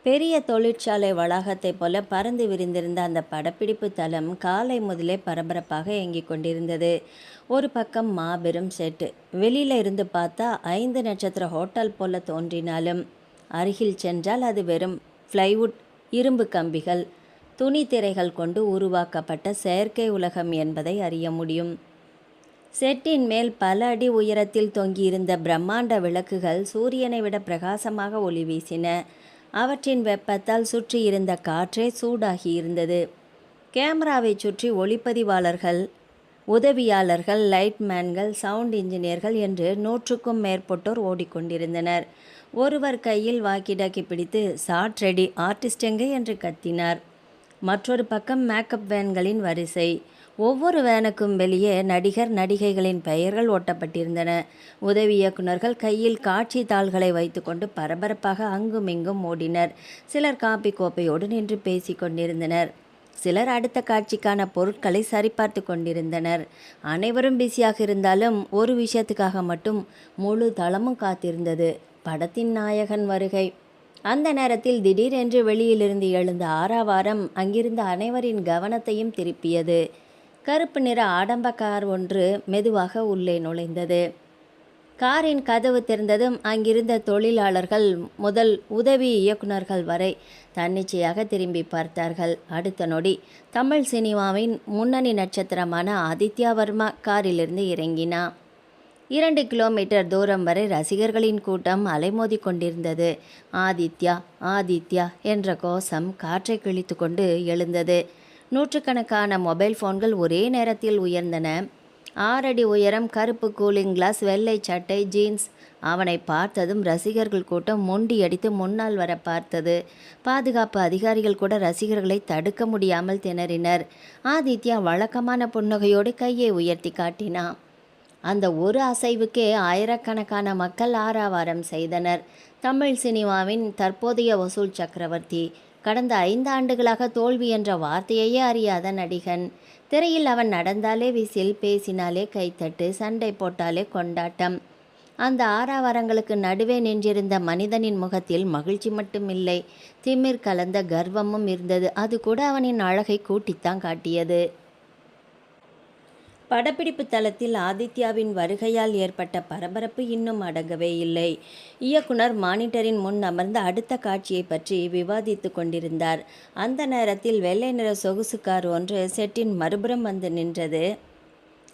பெரிய தொழிற்சாலை வளாகத்தைப் போல பறந்து விரிந்திருந்த அந்த படப்பிடிப்பு தளம் காலை முதலே பரபரப்பாக இயங்கிக் கொண்டிருந்தது. ஒரு பக்கம் மாபெரும் செட்டு. வெளியில இருந்து பார்த்தா 5 நட்சத்திர ஹோட்டல் போல தோன்றினாலும் அருகில் சென்றால் அது வெறும் பிளைவுட், இரும்பு கம்பிகள், துணி திரைகள் கொண்டு உருவாக்கப்பட்ட செயற்கை உலகம் என்பதை அறிய முடியும். செட்டின் மேல் பல அடி உயரத்தில் தொங்கியிருந்த பிரம்மாண்ட விளக்குகள் சூரியனை விட பிரகாசமாக ஒளி வீசின. அவற்றின் வெப்பத்தால் சுற்றியிருந்த காற்றே சூடாகியிருந்தது. கேமராவை சுற்றி ஒளிப்பதிவாளர்கள், உதவியாளர்கள், லைட்மேன்கள், சவுண்ட் இன்ஜினியர்கள் என்று 100க்கும் மேற்பட்டோர் ஓடிக்கொண்டிருந்தனர். ஒருவர் கையில் வாக்கிடாக்கி பிடித்து ஷாட் ரெடி, ஆர்டிஸ்ட் எங்கே என்று கத்தினார். மற்றொரு பக்கம் மேக்கப் வேன்களின் வரிசை. ஒவ்வொரு வேனுக்கும் வெளியே நடிகர் நடிகைகளின் பெயர்கள் ஒட்டப்பட்டிருந்தன. உதவி இயக்குநர்கள் கையில் காட்சி தாள்களை வைத்துக்கொண்டு பரபரப்பாக அங்குமிங்கும் ஓடினர். சிலர் காப்பி கோப்பையோடு நின்று பேசி கொண்டிருந்தனர். சிலர் அடுத்த காட்சிக்கான பொருட்களை சரிபார்த்து கொண்டிருந்தனர். அனைவரும் பிஸியாக இருந்தாலும் ஒரு விஷயத்துக்காக மட்டும் முழு தளமும் காத்திருந்தது: படத்தின் நாயகன் வருகை. அந்த நேரத்தில் திடீரென்று வெளியிலிருந்து எழுந்த ஆரவாரம் அங்கிருந்த அனைவரின் கவனத்தையும் திருப்பியது. கருப்பு நிற ஆடம்ப கார் ஒன்று மெதுவாக உள்ளே நுழைந்தது. காரின் கதவு திறந்ததும் அங்கிருந்த தொழிலாளர்கள் முதல் உதவி இயக்குநர்கள் வரை தன்னிச்சையாக திரும்பி பார்த்தார்கள். அடுத்த நொடி தமிழ் சினிமாவின் முன்னணி நட்சத்திரமான ஆதித்யா வர்மா காரிலிருந்து இறங்கினார். 2 கிலோமீட்டர் தூரம் வரை ரசிகர்களின் கூட்டம் அலைமோதி கொண்டிருந்தது. ஆதித்யா, ஆதித்யா என்ற கோஷம் காற்றை கிழித்து கொண்டு எழுந்தது. நூற்றுக்கணக்கான மொபைல் ஃபோன்கள் ஒரே நேரத்தில் உயர்ந்தன. 6 அடி உயரம், கருப்பு கூலிங் கிளாஸ், வெள்ளை சட்டை, ஜீன்ஸ். அவனை பார்த்ததும் ரசிகர்கள் கூட்டம் மொண்டியடித்து முன்னால் வர பார்த்தது. பாதுகாப்பு அதிகாரிகள் கூட ரசிகர்களை தடுக்க முடியாமல் திணறினர். ஆதித்யா வழக்கமான புன்னகையோடு கையை உயர்த்தி காட்டினான். அந்த ஒரு அசைவுக்கே ஆயிரக்கணக்கான மக்கள் ஆரவாரம் செய்தனர். தமிழ் சினிமாவின் தற்போதைய வசூல் சக்கரவர்த்தி, கடந்த 5 ஆண்டுகளாக தோல்வி என்ற வார்த்தையையே அறியாத நடிகன். திரையில் அவன் நடந்தாலே விசில், பேசினாலே கைத்தட்டு, சண்டை போட்டாலே கொண்டாட்டம். அந்த ஆரவாரங்களுக்கு நடுவே நின்றிருந்த மனிதனின் முகத்தில் மகிழ்ச்சி மட்டுமில்லை, திமிர் கலந்த கர்வமும் இருந்தது. அது கூட அவனின் அழகை கூட்டித்தான் காட்டியது. படப்பிடிப்பு தளத்தில் ஆதித்யாவின் வருகையால் ஏற்பட்ட பரபரப்பு இன்னும் அடங்கவே இல்லை. இயக்குனர் மானிட்டரின் முன் அமர்ந்து அடுத்த காட்சியை பற்றி விவாதித்து கொண்டிருந்தார். அந்த நேரத்தில் வெள்ளை நிற சொகுசு கார் ஒன்று செட்டின் மறுபுறம் வந்து நின்றது.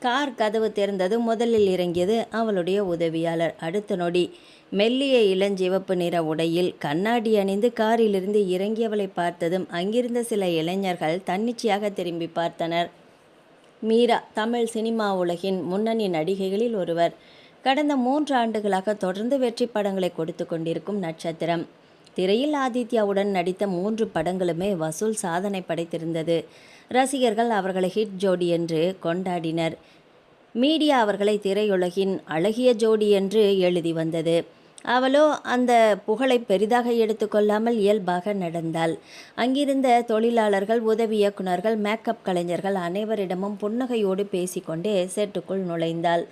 கார் கதவு திறந்தது. முதலில் இறங்கியது அவளுடைய உதவியாளர். அடுத்த நொடி மெல்லிய இளஞ்சிவப்பு நிற உடையில் கண்ணாடி அணிந்து காரிலிருந்து இறங்கியவளை பார்த்ததும் அங்கிருந்த சில இளைஞர்கள் தன்னிச்சையாக திரும்பி பார்த்தனர். மீரா தமிழ் சினிமா உலகின் முன்னணி நடிகைகளில் ஒருவர். கடந்த 3 ஆண்டுகளாக தொடர்ந்து வெற்றி படங்களை கொடுத்து கொண்டிருக்கும் நட்சத்திரம். திரையில் ஆதித்யாவுடன் நடித்த 3 படங்களுமே வசூல் சாதனை படைத்திருந்தது. ரசிகர்கள் அவர்களை ஹிட் ஜோடி என்று கொண்டாடினர். மீடியா அவர்களை திரையுலகின் அழகிய ஜோடி என்று எழுதி வந்தது. அவளோ அந்த புகழை பெரிதாக எடுத்துக்கொள்ளாமல் இயல்பாக நடந்தாள். அங்கிருந்த தொழிலாளர்கள், உதவி இயக்குநர்கள், மேக்கப் கலைஞர்கள் அனைவரிடமும் புன்னகையோடு பேசிக்கொண்டே செட்டுக்குள் நுழைந்தாள்.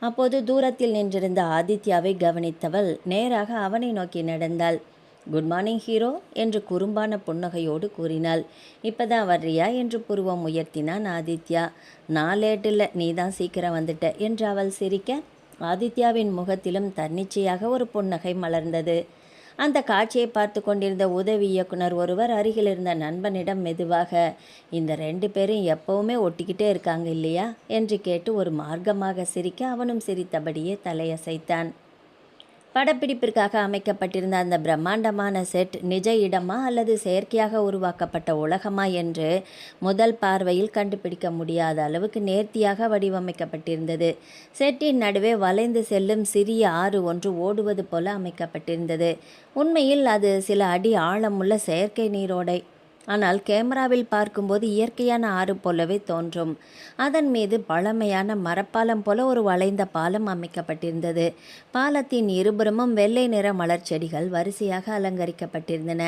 அப்போது தூரத்தில் நின்றிருந்த ஆதித்யாவை கவனித்தவள் நேராக அவனை நோக்கி நடந்தாள். குட் மார்னிங் ஹீரோ என்று குறும்பான புன்னகையோடு கூறினாள். இப்பதான் வர்றியா என்று புருவம் உயர்த்தினான் ஆதித்யா. நான் லேட் இல்லை, நீ தான் சீக்கிரம் வந்துட்ட என்று அவள் சிரிக்க ஆதித்யாவின் முகத்திலும் தன்னிச்சையாக ஒரு புன்னகை மலர்ந்தது. அந்த காட்சியை பார்த்து கொண்டிருந்த உதவி இயக்குனர் ஒருவர் அருகில் இருந்த நண்பனிடம் மெதுவாக, இந்த 2 பேரும் எப்பவுமே ஒட்டிக்கிட்டே இருக்காங்க இல்லையா என்று கேட்டு ஒரு மார்க்கமாக சிரிக்க அவனும் சிரித்தபடியே தலையசைத்தான். படப்பிடிப்பிற்காக அமைக்கப்பட்டிருந்த அந்த பிரம்மாண்டமான செட் நிஜ இடமா அல்லது செயற்கையாக உருவாக்கப்பட்ட உலகமா என்று முதல் பார்வையில் கண்டுபிடிக்க முடியாத அளவுக்கு நேர்த்தியாக வடிவமைக்கப்பட்டிருந்தது. செட்டின் நடுவே வளைந்து செல்லும் சிறிய ஆறு ஒன்று ஓடுவது போல அமைக்கப்பட்டிருந்தது. உண்மையில் அது சில அடி ஆழமுள்ள செயற்கை நீரோடை. ஆனால் கேமராவில் பார்க்கும்போது இயற்கையான ஆறு போலவே தோன்றும். அதன் மீது பழமையான மரப்பாலம் போல ஒரு வளைந்த பாலம் அமைக்கப்பட்டிருந்தது. பாலத்தின் இருபுறமும் வெள்ளை நிற மலர் செடிகள் வரிசையாக அலங்கரிக்கப்பட்டிருந்தன.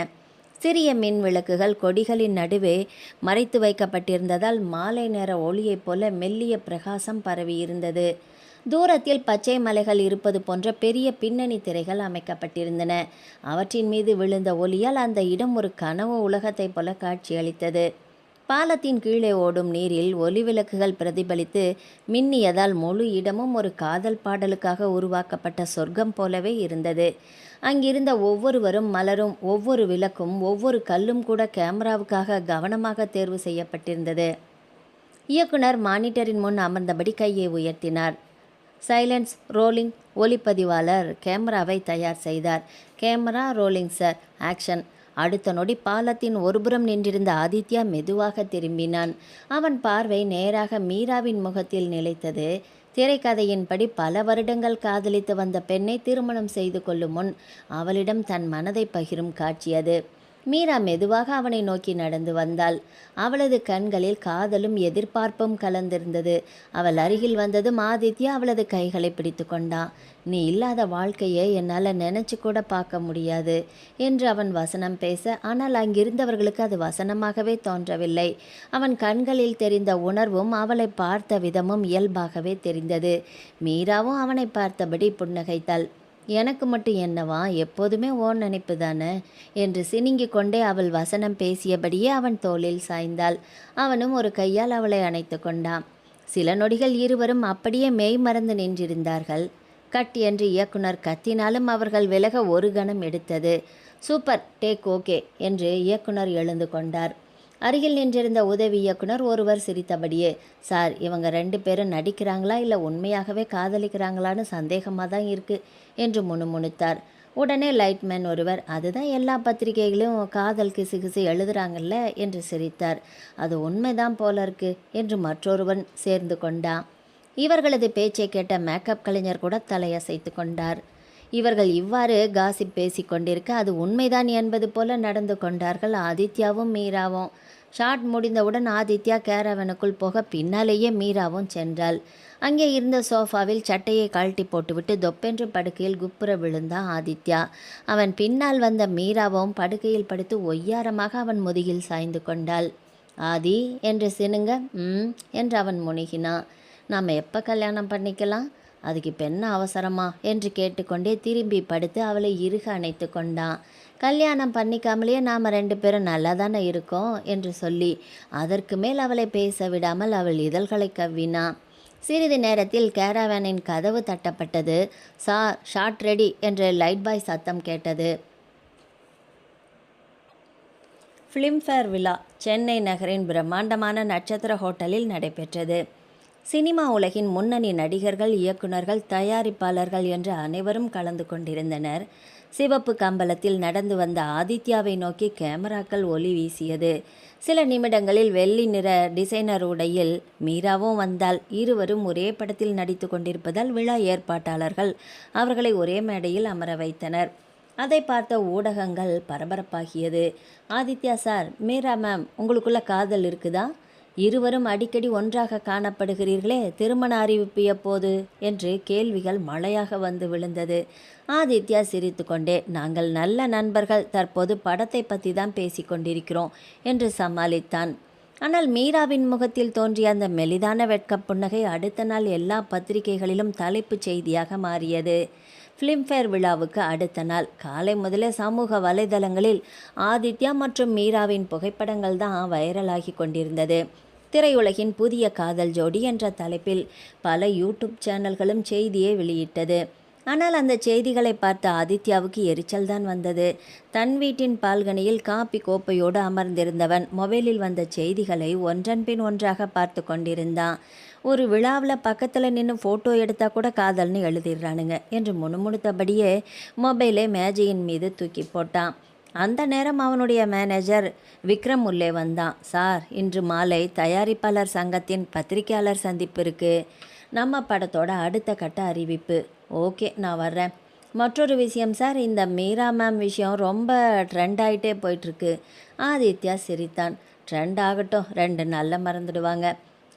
சிறிய மின் விளக்குகள் கொடிகளின் நடுவே மறைத்து வைக்கப்பட்டிருந்ததால் மாலை நேர ஒளியைப் போல மெல்லிய பிரகாசம் பரவி இருந்தது. தூரத்தில் பச்சை மலைகள் இருப்பது போன்ற பெரிய பின்னணி திரைகள் அமைக்கப்பட்டிருந்தன. அவற்றின் மீது விழுந்த ஒளியால் அந்த இடம் ஒரு கனவு உலகத்தைப் போல காட்சியளித்தது. பாலத்தின் கீழே ஓடும் நீரில் ஒளி விளக்குகள் பிரதிபலித்து மின்னியதால் முழு இடமும் ஒரு காதல் பாடலுக்காக உருவாக்கப்பட்ட சொர்க்கம் போலவே இருந்தது. அங்கிருந்த ஒவ்வொருவரும் மலரும் ஒவ்வொரு விளக்கும் ஒவ்வொரு கல்லும் கூட கேமராவுக்காக கவனமாக தேர்வு செய்யப்பட்டிருந்தது. இயக்குனர் மானிட்டரின் முன் அமர்ந்தபடி கையை உயர்த்தினார். Silence, rolling. ஒளிப்பதிவாளர் கேமராவை தயார் செய்தார். Camera rolling sir, action. அடுத்த நொடி பாலத்தின் ஒருபுறம் நின்றிருந்த ஆதித்யா மெதுவாக திரும்பினான். அவன் பார்வை நேராக மீராவின் முகத்தில் நிலைத்தது. திரைக்கதையின்படி பல வருடங்கள் காதலித்து வந்த பெண்ணை திருமணம் செய்து கொள்ளும் முன் அவளிடம் தன் மனதை பகிரும் காட்சி அது. மீரா மெதுவாக அவனை நோக்கி நடந்து வந்தாள். அவளது கண்களில் காதலும் எதிர்பார்ப்பும் கலந்திருந்தது. அவள் அருகில் வந்ததும் ஆதித்யா அவளது கைகளை பிடித்து கொண்டான். நீ இல்லாத வாழ்க்கையை என்னால் நினைச்சு கூட பார்க்க முடியாது என்று அவன் வசனம் பேச, ஆனால் அங்கிருந்தவர்களுக்கு அது வசனமாகவே தோன்றவில்லை. அவன் கண்களில் தெரிந்த உணர்வும் அவளை பார்த்த விதமும் இயல்பாகவே தெரிந்தது. மீராவும் அவனை பார்த்தபடி புன்னகைத்தாள். எனக்கு மட்டும் என்னவா, எப்போதுமே ஓன் நினைப்பு தானே என்று சினுங்கி கொண்டே அவள் வசனம் பேசியபடியே அவன் தோளில் சாய்ந்தாள். அவனும் ஒரு கையால் அவளை அணைத்து கொண்டான். சில நொடிகள் இருவரும் அப்படியே மெய் மறந்து நின்றிருந்தார்கள். கட் என்று இயக்குனர் கத்தினாலும் அவர்கள் விலக ஒரு கணம் எடுத்தது. சூப்பர், டேக் ஓகே என்று இயக்குனர் எழுந்து கொண்டார். அருகில் நின்றிருந்த உதவி இயக்குனர் ஒருவர் சிரித்தபடியே, சார், இவங்க 2 பேரும் நடிக்கிறாங்களா இல்லை உண்மையாகவே காதலிக்கிறாங்களான்னு சந்தேகமாக தான் இருக்குது என்று முணுமுணுத்தார். உடனே லைட்மேன் ஒருவர், அதுதான் எல்லா பத்திரிகைகளும் காதல் கிசுகிசு எழுதுறாங்கல்ல என்று சிரித்தார். அது உண்மைதான் போல இருக்கு என்று மற்றொருவன் சேர்ந்து கொண்டான். இவர்களது பேச்சை கேட்ட மேக்கப் கலைஞர் கூட தலையசைத்து கொண்டார். இவர்கள் இவ்வாறு காசிப் பேசி கொண்டிருக்க அது உண்மைதான் என்பது போல நடந்து கொண்டார்கள் ஆதித்யாவும் மீராவும். ஷாட் முடிந்தவுடன் ஆதித்யா கேரவனுக்குள் போக பின்னாலேயே மீராவும் சென்றாள். அங்கே இருந்த சோஃபாவில் சட்டையை கழட்டி போட்டுவிட்டு தொப்பென்று படுக்கையில் குப்புற விழுந்தான் ஆதித்யா. அவன் பின்னால் வந்த மீராவும் படுக்கையில் படுத்து ஒய்யாரமாக அவன் முதுகில் சாய்ந்து கொண்டாள். ஆதி என்று சினுங்க, என்று அவன் முணுகினான். நாம் எப்போ கல்யாணம் பண்ணிக்கலாம், அதுக்கு இப்போ என்ன அவசரமா என்று கேட்டுக்கொண்டே திரும்பி படுத்து அவளை இறுக அணைத்து கொண்டான். கல்யாணம் பண்ணிக்காமலேயே நாம் 2 பேரும் நல்லா தானே இருக்கோம் என்று சொல்லி அதற்கு மேல் அவளை பேச விடாமல் அவள் இதழ்களை கவ்வினான். சிறிது நேரத்தில் கேரவேனின் கதவு தட்டப்பட்டது. சார், ஷாட் ரெடி என்று லைட் பாய் சத்தம் கேட்டது. ஃபிலிம்ஃபேர் விழா சென்னை நகரின் பிரம்மாண்டமான நட்சத்திர ஹோட்டலில் நடைபெற்றது. சினிமா உலகின் முன்னணி நடிகர்கள், இயக்குநர்கள், தயாரிப்பாளர்கள் என்று அனைவரும் கலந்து கொண்டிருந்தனர். சிவப்பு கம்பளத்தில் நடந்து வந்த ஆதித்யாவை நோக்கி கேமராக்கள் ஒளி வீசியது. சில நிமிடங்களில் வெள்ளி நிற டிசைனர் உடையில் மீராவும் வந்தாள். இருவரும் ஒரே படத்தில் நடித்து கொண்டிருப்பதால் விழா ஏற்பாட்டாளர்கள் அவர்களை ஒரே மேடையில் அமர வைத்தனர். அதை பார்த்த ஊடகங்கள் பரபரப்பாகியது. ஆதித்யா சார், மீரா மேம், உங்களுக்குள்ள காதல் இருக்குதா? இருவரும் அடிக்கடி ஒன்றாக காணப்படுகிறீர்களே, திருமண அறிவிப்பு எப்போது என்று கேள்விகள் மழையாக வந்து விழுந்தது. ஆதித்யா சிரித்து கொண்டே, நாங்கள் நல்ல நண்பர்கள், தற்போது படத்தை பற்றி தான் பேசிக்கொண்டிருக்கிறோம் என்று சமாளித்தான். ஆனால் மீராவின் முகத்தில் தோன்றிய அந்த மெலிதான வெட்கப் புன்னகை அடுத்த நாள் எல்லா பத்திரிகைகளிலும் தலைப்புச் செய்தியாக மாறியது. ஃபிலிம்ஃபேர் விழாவுக்கு அடுத்த நாள் காலை முதலே சமூக வலைதளங்களில் ஆதித்யா மற்றும் மீராவின் புகைப்படங்கள் தான் வைரலாகி கொண்டிருந்தது. திரையுலகின் புதிய காதல் ஜோடி என்ற தலைப்பில் பல யூடியூப் சேனல்களும் செய்தியை வெளியிட்டது. ஆனால் அந்த செய்திகளை பார்த்த ஆதித்யாவுக்கு எரிச்சல் தான் வந்தது. தன் வீட்டின் பால்கனியில் காப்பி கோப்பையோடு அமர்ந்திருந்தவன் மொபைலில் வந்த செய்திகளை ஒன்றன் பின் ஒன்றாக பார்த்து கொண்டிருந்தான். ஒரு விழாவில் பக்கத்தில் நின்று ஃபோட்டோ எடுத்தால் கூட காதல்னு எழுதிடுறானுங்க என்று முணுமுணுத்தபடியே மொபைலை மேஜையின் மீது தூக்கி போட்டான். அந்த நேரம் அவனுடைய மேனேஜர் விக்ரம் உள்ளே வந்தான். சார், இன்று மாலை தயாரிப்பாளர் சங்கத்தின் பத்திரிகையாளர் சந்திப்பு இருக்குது. நம்ம படத்தோட அடுத்த கட்ட அறிவிப்பு. ஓகே, நான் வர்றேன். மற்றொரு விஷயம் சார், இந்த மீரா மேம் விஷயம் ரொம்ப ட்ரெண்ட் ஆகிட்டே போயிட்டுருக்கு. ஆதித்யா சிரித்தான். ட்ரெண்ட் ஆகட்டும், 2 நாளில் மறந்துடுவாங்க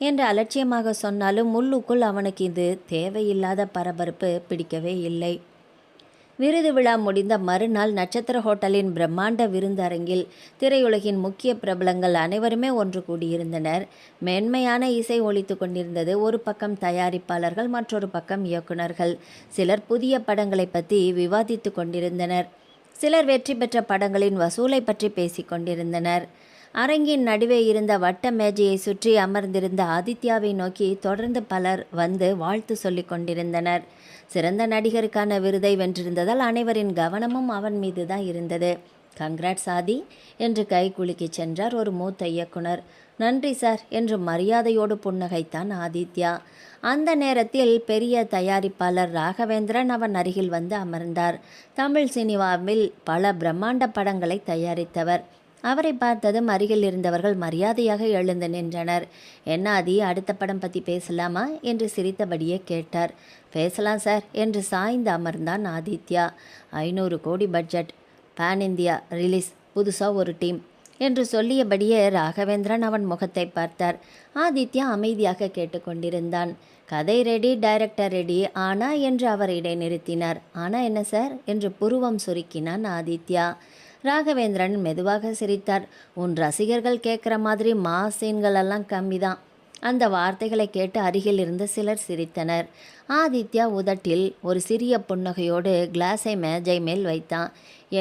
என்று அலட்சியமாக சொன்னாலும் உள்ளுக்குள் அவனுக்கு இது தேவையில்லாத பரபரப்பு பிடிக்கவே இல்லை. விருது விழா முடிந்த மறுநாள் நட்சத்திர ஹோட்டலின் பிரம்மாண்ட விருந்தரங்கில் திரையுலகின் முக்கிய பிரபலங்கள் அனைவருமே ஒன்று கூடியிருந்தனர். மென்மையான இசை ஒலித்து கொண்டிருந்தது. ஒரு பக்கம் தயாரிப்பாளர்கள், மற்றொரு பக்கம் இயக்குநர்கள். சிலர் புதிய படங்களை பற்றி விவாதித்து கொண்டிருந்தனர். சிலர் வெற்றி பெற்ற படங்களின் வசூலை பற்றி பேசிக் கொண்டிருந்தனர். அரங்கின் நடுவே இருந்த வட்ட மேஜையை சுற்றி அமர்ந்திருந்த ஆதித்யாவை நோக்கி தொடர்ந்து பலர் வந்து வாழ்த்து சொல்லிக் கொண்டிருந்தனர். சிறந்த நடிகருக்கான விருதை வென்றிருந்ததால் அனைவரின் கவனமும் அவன் மீது தான் இருந்தது. கங்க்ராட்ஸ் ஆதி என்று கை குலுக்கிச் சென்றார் ஒரு மூத்த இயக்குனர். நன்றி சார் என்று மரியாதையோடு புன்னகைத்தான் ஆதித்யா. அந்த நேரத்தில் பெரிய தயாரிப்பாளர் ராகவேந்திரன் அவன் அருகில் வந்து அமர்ந்தார். தமிழ் சினிமாவில் பல பிரம்மாண்ட படங்களை தயாரித்தவர். அவரை பார்த்ததும் அருகில் இருந்தவர்கள் மரியாதையாக எழுந்து நின்றனர். என்ன ஆதி, அடுத்த படம் பற்றி பேசலாமா என்று சிரித்தபடியே கேட்டார். பேசலாம் சார் என்று சாய்ந்து அமர்ந்தான் ஆதித்யா. 500 கோடி பட்ஜெட், பேன் இந்தியா ரிலீஸ், புதுசாக ஒரு டீம் என்று சொல்லியபடியே ராகவேந்திரன் அவன் முகத்தை பார்த்தார். ஆதித்யா அமைதியாக கேட்டுக்கொண்டிருந்தான். கதை ரெடி, டைரக்டர் ரெடி, ஆனா என்று அவர் இடைநிறுத்தினார். ஆனா என்ன சார் என்று புருவம் சுருக்கினான் ஆதித்யா. ராகவேந்திரன் மெதுவாக சிரித்தார். உன் ரசிகர்கள் கேட்குற மாதிரி சீன்களெல்லாம் கம்மி தான். அந்த வார்த்தைகளை கேட்டு அருகில் இருந்த சிலர் சிரித்தனர். ஆதித்யா உதட்டில் ஒரு சிறிய புன்னகையோடு கிளாஸை மேஜை மேல் வைத்தான்.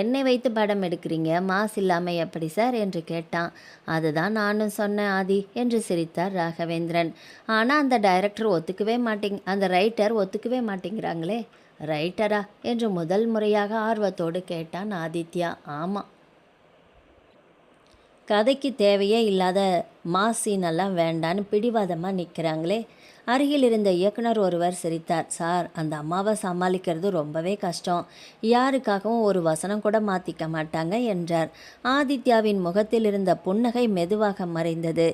என்னை வைத்து படம் எடுக்கிறீங்க, மாஸ் இல்லாமல் எப்படி சார் என்று கேட்டான். அதுதான் நானும் சொன்னேன் ஆதி என்று சிரித்தார் ராகவேந்திரன். ஆனால் அந்த ரைட்டர் ஒத்துக்கவே மாட்டேங்கிறாங்களே. ரைட்டரா என்று முதல் முறையாக ஆர்வத்தோடு கேட்டான் ஆதித்யா. ஆமாம், கதைக்கு தேவையே இல்லாத சீனெல்லாம் வேண்டான்னு பிடிவாதமாக நிற்கிறாங்களே. அருகில் இருந்த இயக்குனர் ஒருவர் சிரித்தார். சார், அந்த அம்மாவை சமாளிக்கிறது ரொம்பவே கஷ்டம். யாருக்காகவும் ஒரு வசனம் கூட மாற்றிக்க மாட்டாங்க என்றார். ஆதித்யாவின் முகத்தில் இருந்த புன்னகை மெதுவாக மறைந்தது.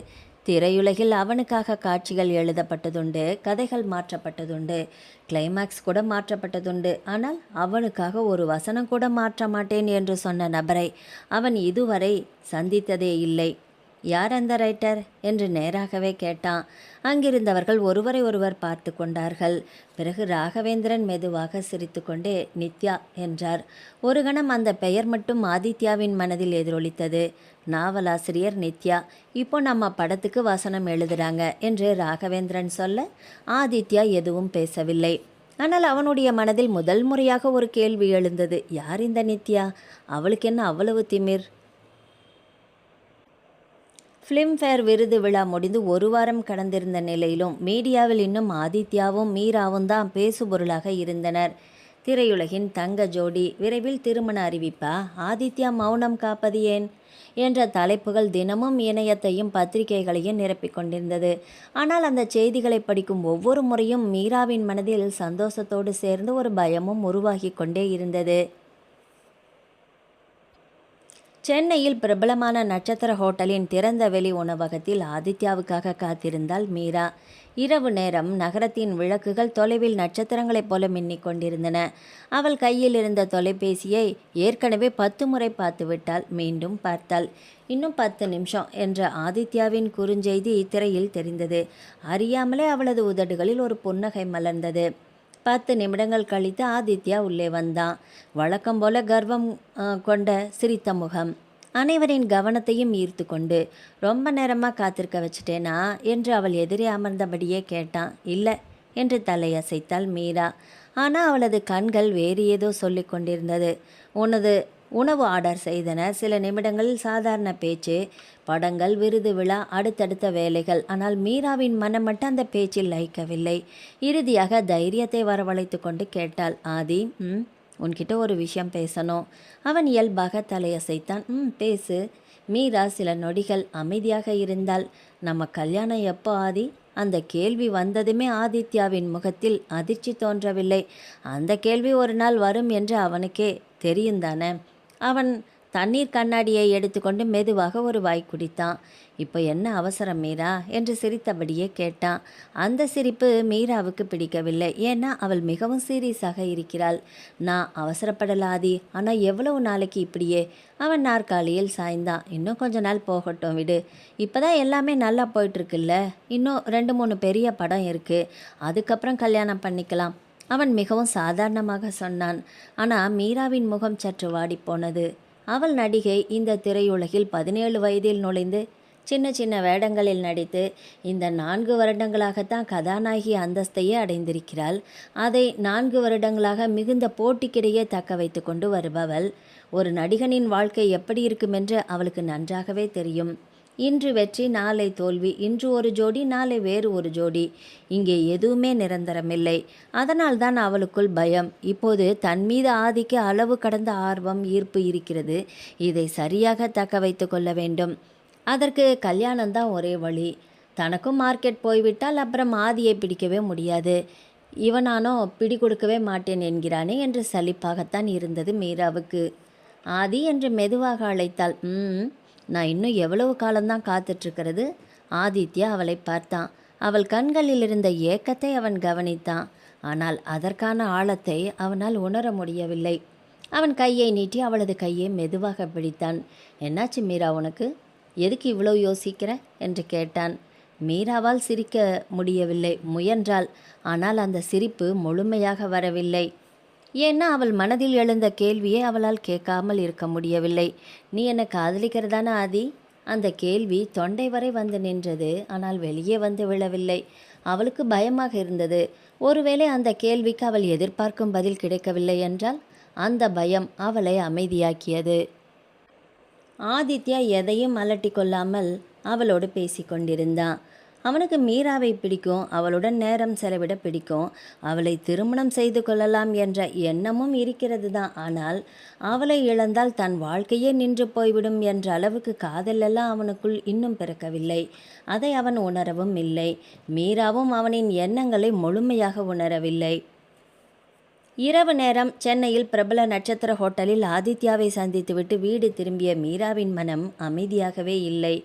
திரையுலகில் அவனுக்காக காட்சிகள் எழுதப்பட்டதுண்டு, கதைகள் மாற்றப்பட்டதுண்டு, கிளைமேக்ஸ் கூட மாற்றப்பட்டதுண்டு. ஆனால் அவனுக்காக ஒரு வசனம் கூட மாற்ற மாட்டேன் என்று சொன்ன நபரை அவன் இதுவரை சந்தித்ததே இல்லை. யார் அந்த ரைட்டர் என்று நேராகவே கேட்டான். அங்கிருந்தவர்கள் ஒருவரை ஒருவர் பார்த்து கொண்டார்கள். பிறகு ராகவேந்திரன் மெதுவாக சிரித்துக்கொண்டே நித்யா என்றார். ஒரு கணம் அந்த பெயர் மட்டும் ஆதித்யாவின் மனதில் எதிரொலித்தது. நாவலாசிரியர் நித்யா இப்போ நம்ம படத்துக்கு வசனம் எழுதுறாங்க என்று ராகவேந்திரன் சொல்ல ஆதித்யா எதுவும் பேசவில்லை. ஆனால் அவனுடைய மனதில் முதல் முறையாக ஒரு கேள்வி எழுந்தது. யார் இந்த நித்யா? அவளுக்கு என்ன அவ்வளவு திமிர்? ஃபிலிம்ஃபேர் விருது விழா முடிந்து ஒரு வாரம் கடந்திருந்த நிலையிலும் மீடியாவில் இன்னும் ஆதித்யாவும் மீராவும் தான் பேசுபொருளாக இருந்தனர். திரையுலகின் தங்க ஜோடி, விரைவில் திருமண அறிவிப்பா, ஆதித்யா மௌனம் காப்பது ஏன் என்ற தலைப்புகள் தினமும் இணையத்தையும் பத்திரிகைகளையும் நிரப்பிக் கொண்டிருந்தது. ஆனால் அந்த செய்திகளை படிக்கும் ஒவ்வொரு முறையும் மீராவின் மனதில் சந்தோஷத்தோடு சேர்ந்து ஒரு பயமும் உருவாகி கொண்டே இருந்தது. சென்னையில் பிரபலமான நட்சத்திர ஹோட்டலின் திறந்த வெளி உணவகத்தில் ஆதித்யாவுக்காக காத்திருந்தாள் மீரா. இரவு நேரம். நகரத்தின் விளக்குகள் தொலைவில் நட்சத்திரங்களைப் போல மின்னிக் கொண்டிருந்தன. அவள் கையில் இருந்த தொலைபேசியை ஏற்கனவே 10 முறை பார்த்துவிட்டாள். மீண்டும் பார்த்தாள். இன்னும் 10 நிமிஷம் என்ற ஆதித்யாவின் குறுஞ்செய்தி திரையில் தெரிந்தது. அறியாமலே அவளது உதடுகளில் ஒரு புன்னகை மலர்ந்தது. 10 நிமிடங்கள் கழித்து ஆதித்யா உள்ளே வந்தான். வழக்கம் போல கர்வம் கொண்ட சிரித்த முகம். அனைவரின் கவனத்தையும் ஈர்த்து கொண்டு, ரொம்ப நேரமாக காத்திருக்க வச்சுட்டேனா என்று அவள் எதிரே அமர்ந்தபடியே கேட்டான். இல்லை என்று தலையசைத்தாள் மீரா. ஆனால் அவளது கண்கள் வேறு ஏதோ சொல்லி கொண்டிருந்தது. உணவு ஆர்டர் செய்தனர். சில நிமிடங்களில் சாதாரண பேச்சு, படங்கள், விருது விழா, அடுத்தடுத்த வேலைகள். ஆனால் மீராவின் மனம் மட்டும் அந்த பேச்சில் லயிக்கவில்லை. இறுதியாக தைரியத்தை வரவழைத்து கொண்டு கேட்டாள். ஆதி, உன்கிட்ட ஒரு விஷயம் பேசணும். அவன் இயல்பாக தலையசைத்தான். பேசு. மீரா சில நொடிகள் அமைதியாக இருந்தாள். நம்ம கல்யாணம் எப்போ ஆதி? அந்த கேள்வி வந்ததுமே ஆதித்யாவின் முகத்தில் அதிர்ச்சி தோன்றவில்லை. அந்த கேள்வி ஒரு நாள் வரும் என்று அவனுக்கே தெரியும் தானே. அவன் தண்ணீர் கண்ணாடியை எடுத்துக்கொண்டு மெதுவாக ஒரு வாய் குடித்தான். இப்போ என்ன அவசரம் மீரா என்று சிரித்தபடியே கேட்டான். அந்த சிரிப்பு மீராவுக்கு பிடிக்கவில்லை. ஏன்னா அவள் மிகவும் சீரியஸாக இருக்கிறாள். நான் அவசரப்படலாதி, ஆனால் எவ்வளவு நாளைக்கு இப்படியே? அவன் நாற்காலியில் சாய்ந்தான். இன்னும் கொஞ்ச நாள் போகட்டும் விடு. இப்போதான் எல்லாமே நல்லா போயிட்டுருக்குல்ல. இன்னும் 2-3 பெரிய படம் இருக்குது. அதுக்கப்புறம் கல்யாணம் பண்ணிக்கலாம். அவன் மிகவும் சாதாரணமாக சொன்னான். ஆனால் மீராவின் முகம் சற்று வாடிப்போனது. அவள் நடிகை. இந்த திரையுலகில் 17 வயதில் நுழைந்து சின்ன சின்ன வேடங்களில் நடித்து இந்த 4 வருடங்களாகத்தான் கதாநாயகி அந்தஸ்தையே அடைந்திருக்கிறாள். அதை 4 வருடங்களாக மிகுந்த போட்டிக்கிடையே தக்க வைத்து கொண்டு வருபவள். ஒரு நடிகனின் வாழ்க்கை எப்படி இருக்குமென்று அவளுக்கு நன்றாகவே தெரியும். இன்று வெற்றி, நாளை தோல்வி. இன்று ஒரு ஜோடி, நாளை வேறு ஒரு ஜோடி. இங்கே எதுவுமே நிரந்தரமில்லை. அதனால்தான் அவளுக்குள் பயம். இப்போது தன் மீது ஆதிக்க அளவு கடந்த ஆர்வம், ஈர்ப்பு இருக்கிறது. இதை சரியாக தக்க வைத்து கொள்ள வேண்டும். அதற்கு கல்யாணம்தான் ஒரே வழி. தனக்கும் மார்க்கெட் போய்விட்டால் அப்புறம் ஆதியை பிடிக்கவே முடியாது. இவனானோ பிடி கொடுக்கவே மாட்டேன் என்கிறானே என்று சலிப்பாகத்தான் இருந்தது மீராவுக்கு. ஆதி என்று மெதுவாக அழைத்தாள். நான் இன்னும் எவ்வளவு காலம்தான் காத்துட்ருக்கிறது? ஆதித்யா அவளை பார்த்தான். அவள் கண்களில் இருந்த ஏக்கத்தை அவன் கவனித்தான். ஆனால் அதற்கான ஆழத்தை அவனால் உணர முடியவில்லை. அவன் கையை நீட்டி அவளது கையை மெதுவாக பிடித்தான். என்னாச்சு மீரா, உனக்கு எதுக்கு இவ்வளோ யோசிக்கிற என்று கேட்டான். மீராவால் சிரிக்க முடியவில்லை. முயன்றாள். ஆனால் அந்த சிரிப்பு முழுமையாக வரவில்லை. ஏன்னா அவள் மனதில் எழுந்த கேள்வியை அவளால் கேட்காமல் இருக்க முடியவில்லை. நீ என்னை காதலிக்கிறதான ஆதி? அந்த கேள்வி தொண்டை வரை வந்து நின்றது. ஆனால் வெளியே வந்து விழவில்லை. அவளுக்கு பயமாக இருந்தது. ஒருவேளை அந்த கேள்விக்கு அவள் எதிர்பார்க்கும் பதில் கிடைக்கவில்லை என்றால் அந்த பயம் அவளை அமைதியாக்கியது. ஆதித்யா எதையும் அலட்டி கொள்ளாமல் அவளோடு பேசி கொண்டிருந்தான். அவனுக்கு மீராவை பிடிக்கும், அவளுடன் நேரம் செலவிட பிடிக்கும், அவளை திருமணம் செய்து கொள்ளலாம் என்ற எண்ணமும் இருக்கிறது தான். ஆனால் அவளை இழந்தால் தன் வாழ்க்கையே நின்று போய்விடும் என்ற அளவுக்கு காதலெல்லாம் அவனுக்குள் இன்னும் பிறக்கவில்லை. அதை அவன் உணரவும் இல்லை. மீராவும் அவனின் எண்ணங்களை முழுமையாக உணரவில்லை. இரவு நேரம் சென்னையில் பிரபல நட்சத்திர ஹோட்டலில் ஆதித்யாவை சந்தித்துவிட்டு வீடு திரும்பிய மீராவின் மனம் அமைதியாகவே இல்லை.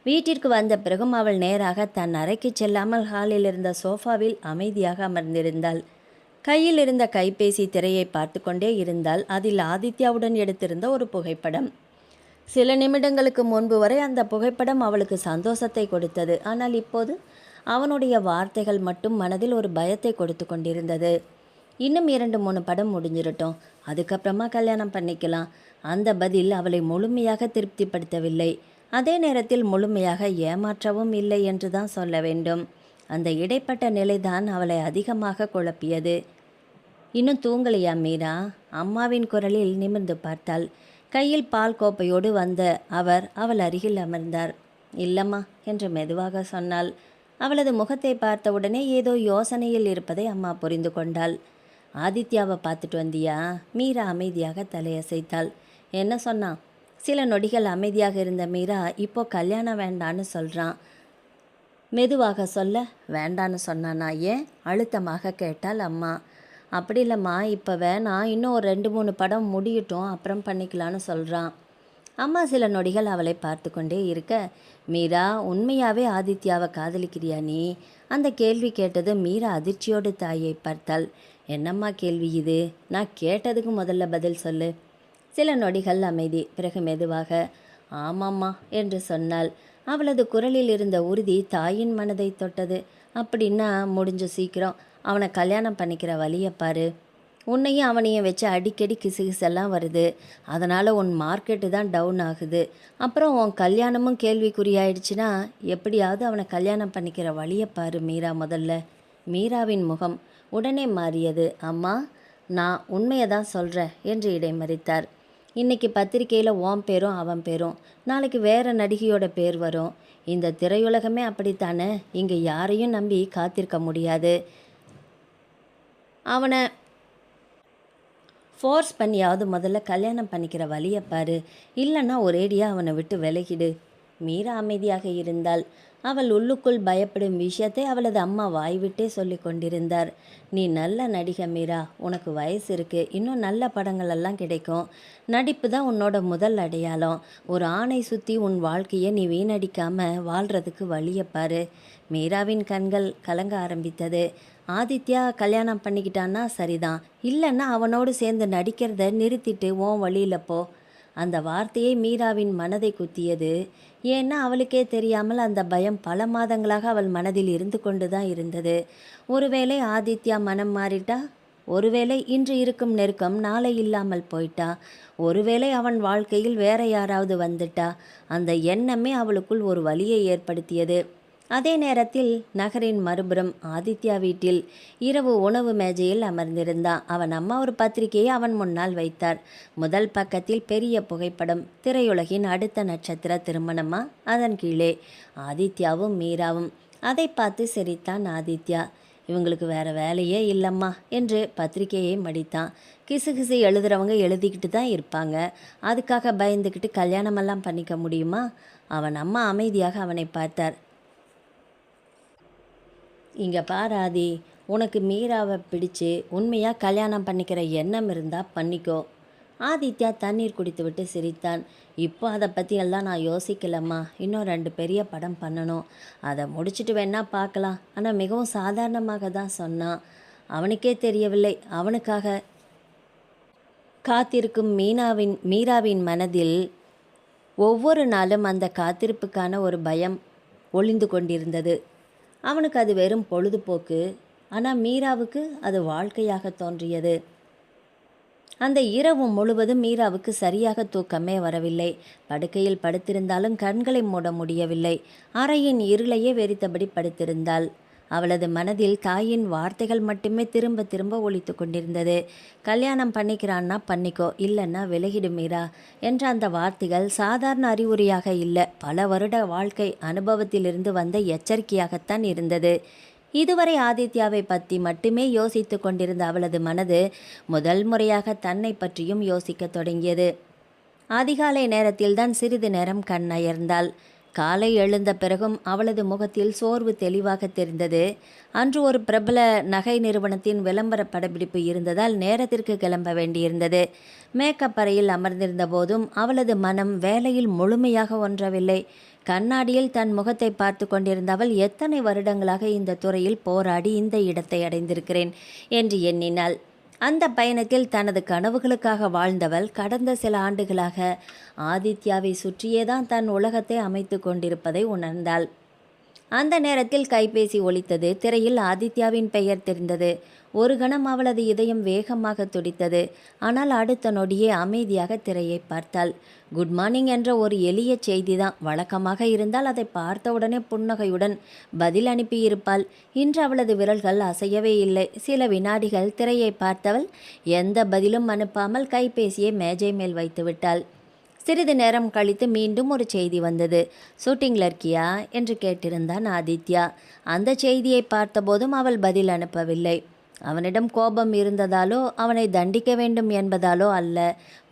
வீட்டிற்கு வந்த பிறகும் அவள் நேராக தன் அறைக்கு செல்லாமல் ஹாலில் இருந்த சோஃபாவில் அமைதியாக அமர்ந்திருந்தாள். கையில் இருந்த கைபேசி திரையை பார்த்து கொண்டே இருந்தாள். அதில் ஆதித்யாவுடன் எடுத்திருந்த ஒரு புகைப்படம். சில நிமிடங்களுக்கு முன்பு வரை அந்த புகைப்படம் அவளுக்கு சந்தோஷத்தை கொடுத்தது. ஆனால் இப்போது அவனுடைய வார்த்தைகள் மட்டும் மனதில் ஒரு பயத்தை கொடுத்து கொண்டிருந்தது. இன்னும் 2-3 படம் முடிஞ்சிடட்டும், அதுக்கப்புறமா கல்யாணம் பண்ணிக்கலாம். அந்த பதில் அவளை முழுமையாக திருப்திப்படுத்தவில்லை. அதே நேரத்தில் முழுமையாக ஏமாற்றவும் இல்லை என்று தான் சொல்ல வேண்டும். அந்த இடைப்பட்ட நிலைதான் அவளை அதிகமாக குழப்பியது. இன்னும் தூங்கலையா மீரா? அம்மாவின் குரலில் நிமிர்ந்து பார்த்தாள். கையில் பால் கோப்பையோடு வந்த அவர் அவள் அருகில் அமர்ந்தார். இல்லம்மா என்று மெதுவாக சொன்னாள். அவளது முகத்தை பார்த்தவுடனே ஏதோ யோசனையில் இருப்பதை அம்மா புரிந்து கொண்டாள். ஆதித்யாவை பார்த்துட்டு வந்தியா? மீரா அமைதியாக தலையசைத்தாள். என்ன சொன்னான்? சில நொடிகள் அமைதியாக இருந்த மீரா இப்போ கல்யாணம் வேண்டான்னு சொல்கிறான். மெதுவாக சொல்ல, வேண்டான்னு சொன்னானா? ஏன்? அழுத்தமாக கேட்டாள் அம்மா. அப்படி இல்லைம்மா, இப்போ வேணாம், இன்னும் ஒரு 2-3 படம் முடியட்டும், அப்புறம் பண்ணிக்கலான்னு சொல்கிறான். அம்மா சில நொடிகள் அவளை பார்த்து கொண்டே இருக்க, மீரா உண்மையாகவே ஆதித்யாவை காதலிக்கிறியா நீ? அந்த கேள்வி கேட்டது மீரா அதிர்ச்சியோடு தாயை பார்த்தாள். என்னம்மா கேள்வி இது? நான் கேட்டதுக்கு முதல்ல பதில் சொல்லு. சில நொடிகள் அமைதி. பிறகு மெதுவாக ஆமாம்மா என்று சொன்னாள். அவளது குரலில் இருந்த உறுதி தாயின் மனதை தொட்டது. அப்படின்னா முடிஞ்ச சீக்கிரம் அவனை கல்யாணம் பண்ணிக்கிற வழியை பாரு. உன்னையும் அவனையும் வச்சு அடிக்கடி கிசுகிசெல்லாம் வருது. அதனால் உன் மார்க்கெட்டு தான் டவுன் ஆகுது. அப்புறம் உன் கல்யாணமும் கேள்விக்குறியாயிடுச்சுன்னா எப்படியாவது அவனை கல்யாணம் பண்ணிக்கிற வழியை பாரு மீரா முதல்ல. மீராவின் முகம் உடனே மாறியது. அம்மா, நான் உண்மையை தான் சொல்கிறேன் என்று இடைமறித்தார். இன்றைக்கி பத்திரிக்கையில் உன் பேரும் அவன் பேரும், நாளைக்கு வேறு நடிகையோட பேர் வரும். இந்த திரையுலகமே அப்படித்தானே. இங்கே யாரையும் நம்பி காத்திருக்க முடியாது. அவனை ஃபோர்ஸ் பண்ணியாவது முதல்ல கல்யாணம் பண்ணிக்கிற வழியை பாரு. இல்லைன்னா ஒரேடியாக அவனை விட்டு விலகிடு. மீரா அமைதியாக இருந்தாள். அவள் உள்ளுக்குள் பயப்படும் விஷயத்தை அவளது அம்மா வாய்விட்டே சொல்லி கொண்டிருந்தார். நீ நல்ல நடிகை மீரா, உனக்கு வயசு இருக்குது, இன்னும் நல்ல படங்களெல்லாம் கிடைக்கும். நடிப்பு தான் உன்னோட முதல் அடையாளம். ஒரு ஆணை சுற்றி உன் வாழ்க்கையை நீ வீணடிக்காமல் வாழ்கிறதுக்கு வழியை பாரு. மீராவின் கண்கள் கலங்க ஆரம்பித்தது. ஆதித்யா கல்யாணம் பண்ணிக்கிட்டான்னா சரிதான், இல்லைன்னா அவனோடு சேர்ந்து நடிக்கிறத நிறுத்திட்டு உன் வழியில் போ. அந்த வார்த்தையை மீராவின் மனதை குத்தியது. ஏன்னா அவளுக்கே தெரியாமல் அந்த பயம் பல மாதங்களாக அவள் மனதில் இருந்து கொண்டு தான் இருந்தது. ஒருவேளை ஆதித்யா மனம் மாறிட்டா? ஒருவேளை இன்று இருக்கும் நெருக்கம் நாளை இல்லாமல் போயிட்டா, ஒருவேளை அவன் வாழ்க்கையில் வேற யாராவது வந்துட்டா, அந்த எண்ணமே அவளுக்குள் ஒரு வலியை ஏற்படுத்தியது. அதே நேரத்தில் நகரின் மறுபுறம் ஆதித்யா வீட்டில் இரவு உணவு மேஜையில் அமர்ந்திருந்தான். அவன் அம்மா ஒரு பத்திரிகையை அவன் முன்னால் வைத்தார். முதல் பக்கத்தில் பெரிய புகைப்படம், திரையுலகின் அடுத்த நட்சத்திர திருமணமா, அதன் கீழே ஆதித்யாவும் மீராவும். அதை பார்த்து சிரித்தான் ஆதித்யா. இவங்களுக்கு வேற வேலையே இல்லைம்மா என்று பத்திரிகையை மடித்தான். கிசு எழுதுறவங்க எழுதிக்கிட்டு தான் இருப்பாங்க, அதுக்காக பயந்துக்கிட்டு கல்யாணமெல்லாம் பண்ணிக்க முடியுமா? அவன் அம்மா அமைதியாக அவனை பார்த்தார். இங்கே பாராதி, உனக்கு மீராவை பிடிச்சு உண்மையாக கல்யாணம் பண்ணிக்கிற எண்ணம் இருந்தால் பண்ணிக்கோ. ஆதித்யா தண்ணீர் குடித்துவிட்டு சிரித்தான். இப்போ அதை பற்றி எல்லாம் நான் யோசிக்கலம்மா. இன்னும் 2 பெரிய படம் பண்ணணும், அதை முடிச்சுட்டு வேணா பார்க்கலாம். ஆனால் மிகவும் சாதாரணமாக தான் சொன்னான். அவனுக்கே தெரியவில்லை, அவனுக்காக காத்திருக்கும் மீராவின் மனதில் ஒவ்வொரு நாளும் அந்த காத்திருப்புக்கான ஒரு பயம் ஒளிந்து கொண்டிருந்தது. அவனுக்கு அது வெறும் பொழுதுபோக்கு, ஆனால் மீராவுக்கு அது வாழ்க்கையாக தோன்றியது. அந்த இரவு முழுவதும் மீராவுக்கு சரியாக தூக்கமே வரவில்லை. படுக்கையில் படுத்திருந்தாலும் கண்களை மூட முடியவில்லை. அறையின் இருளையே வெறித்தபடி படுத்திருந்தாள். அவளது மனதில் தாயின் வார்த்தைகள் மட்டுமே திரும்ப திரும்ப ஒலித்து கொண்டிருந்தது. கல்யாணம் பண்ணிக்கிறான்னா பண்ணிக்கோ, இல்லைன்னா விலகிடு மீரா என்ற அந்த வார்த்தைகள் சாதாரண அறிவுரையாக இல்லை, பல வருட வாழ்க்கை அனுபவத்திலிருந்து வந்த எச்சரிக்கையாகத்தான் இருந்தது. இதுவரை ஆதித்யாவை பற்றி மட்டுமே யோசித்து கொண்டிருந்த அவளது மனது முதல் முறையாக தன்னை பற்றியும் யோசிக்க தொடங்கியது. அதிகாலை நேரத்தில்தான் சிறிது நேரம் கண்ணயர்ந்தாள். காலை எழுந்த பிறகும் அவளது முகத்தில் சோர்வு தெளிவாக தெரிந்தது. அன்று ஒரு பிரபல நகை நிறுவனத்தின் விளம்பர படப்பிடிப்பு இருந்ததால் நேரத்திற்கு கிளம்ப வேண்டியிருந்தது. மேக்கப் அறையில் அமர்ந்திருந்த போதும் அவளது மனம் வேலையில் முழுமையாக ஒன்றவில்லை. கண்ணாடியில் தன் முகத்தை பார்த்து கொண்டிருந்தவள் எத்தனை வருடங்களாக இந்த துறையில் போராடி இந்த இடத்தை அடைந்திருக்கிறேன் என்று எண்ணினாள். அந்த பயணத்தில் தனது கனவுகளுக்காக வாழ்ந்தவள் கடந்த சில ஆண்டுகளாக ஆதித்யாவை சுற்றியேதான் தன் உலகத்தை அமைத்து கொண்டிருப்பதை உணர்ந்தாள். அந்த நேரத்தில் கைபேசி ஒலித்தது. திரையில் ஆதித்யாவின் பெயர் தெரிந்தது. ஒரு கணம் அவளது இதயம் வேகமாக துடித்தது. ஆனால் அடுத்த நொடியே அமைதியாக திரையை பார்த்தாள். குட் மார்னிங் என்ற ஒரு எளிய செய்திதான். வழக்கமாக இருந்தால் அதை பார்த்தவுடனே புன்னகையுடன் பதில் அனுப்பியிருப்பாள். இன்று அவளது விரல்கள் அசையவே இல்லை. சில வினாடிகள் திரையை பார்த்தவள் எந்த பதிலும் அனுப்பாமல் கைபேசியை மேஜை மேல் வைத்துவிட்டாள். சிறிது நேரம் கழித்து மீண்டும் ஒரு செய்தி வந்தது. ஷூட்டிங்கில் இருக்கியா என்று கேட்டிருந்தான் ஆதித்யா. அந்த செய்தியை பார்த்தபோதும் அவள் பதில் அனுப்பவில்லை. அவனிடம் கோபம் இருந்ததாலோ அவனை தண்டிக்க வேண்டும் என்பதாலோ அல்ல,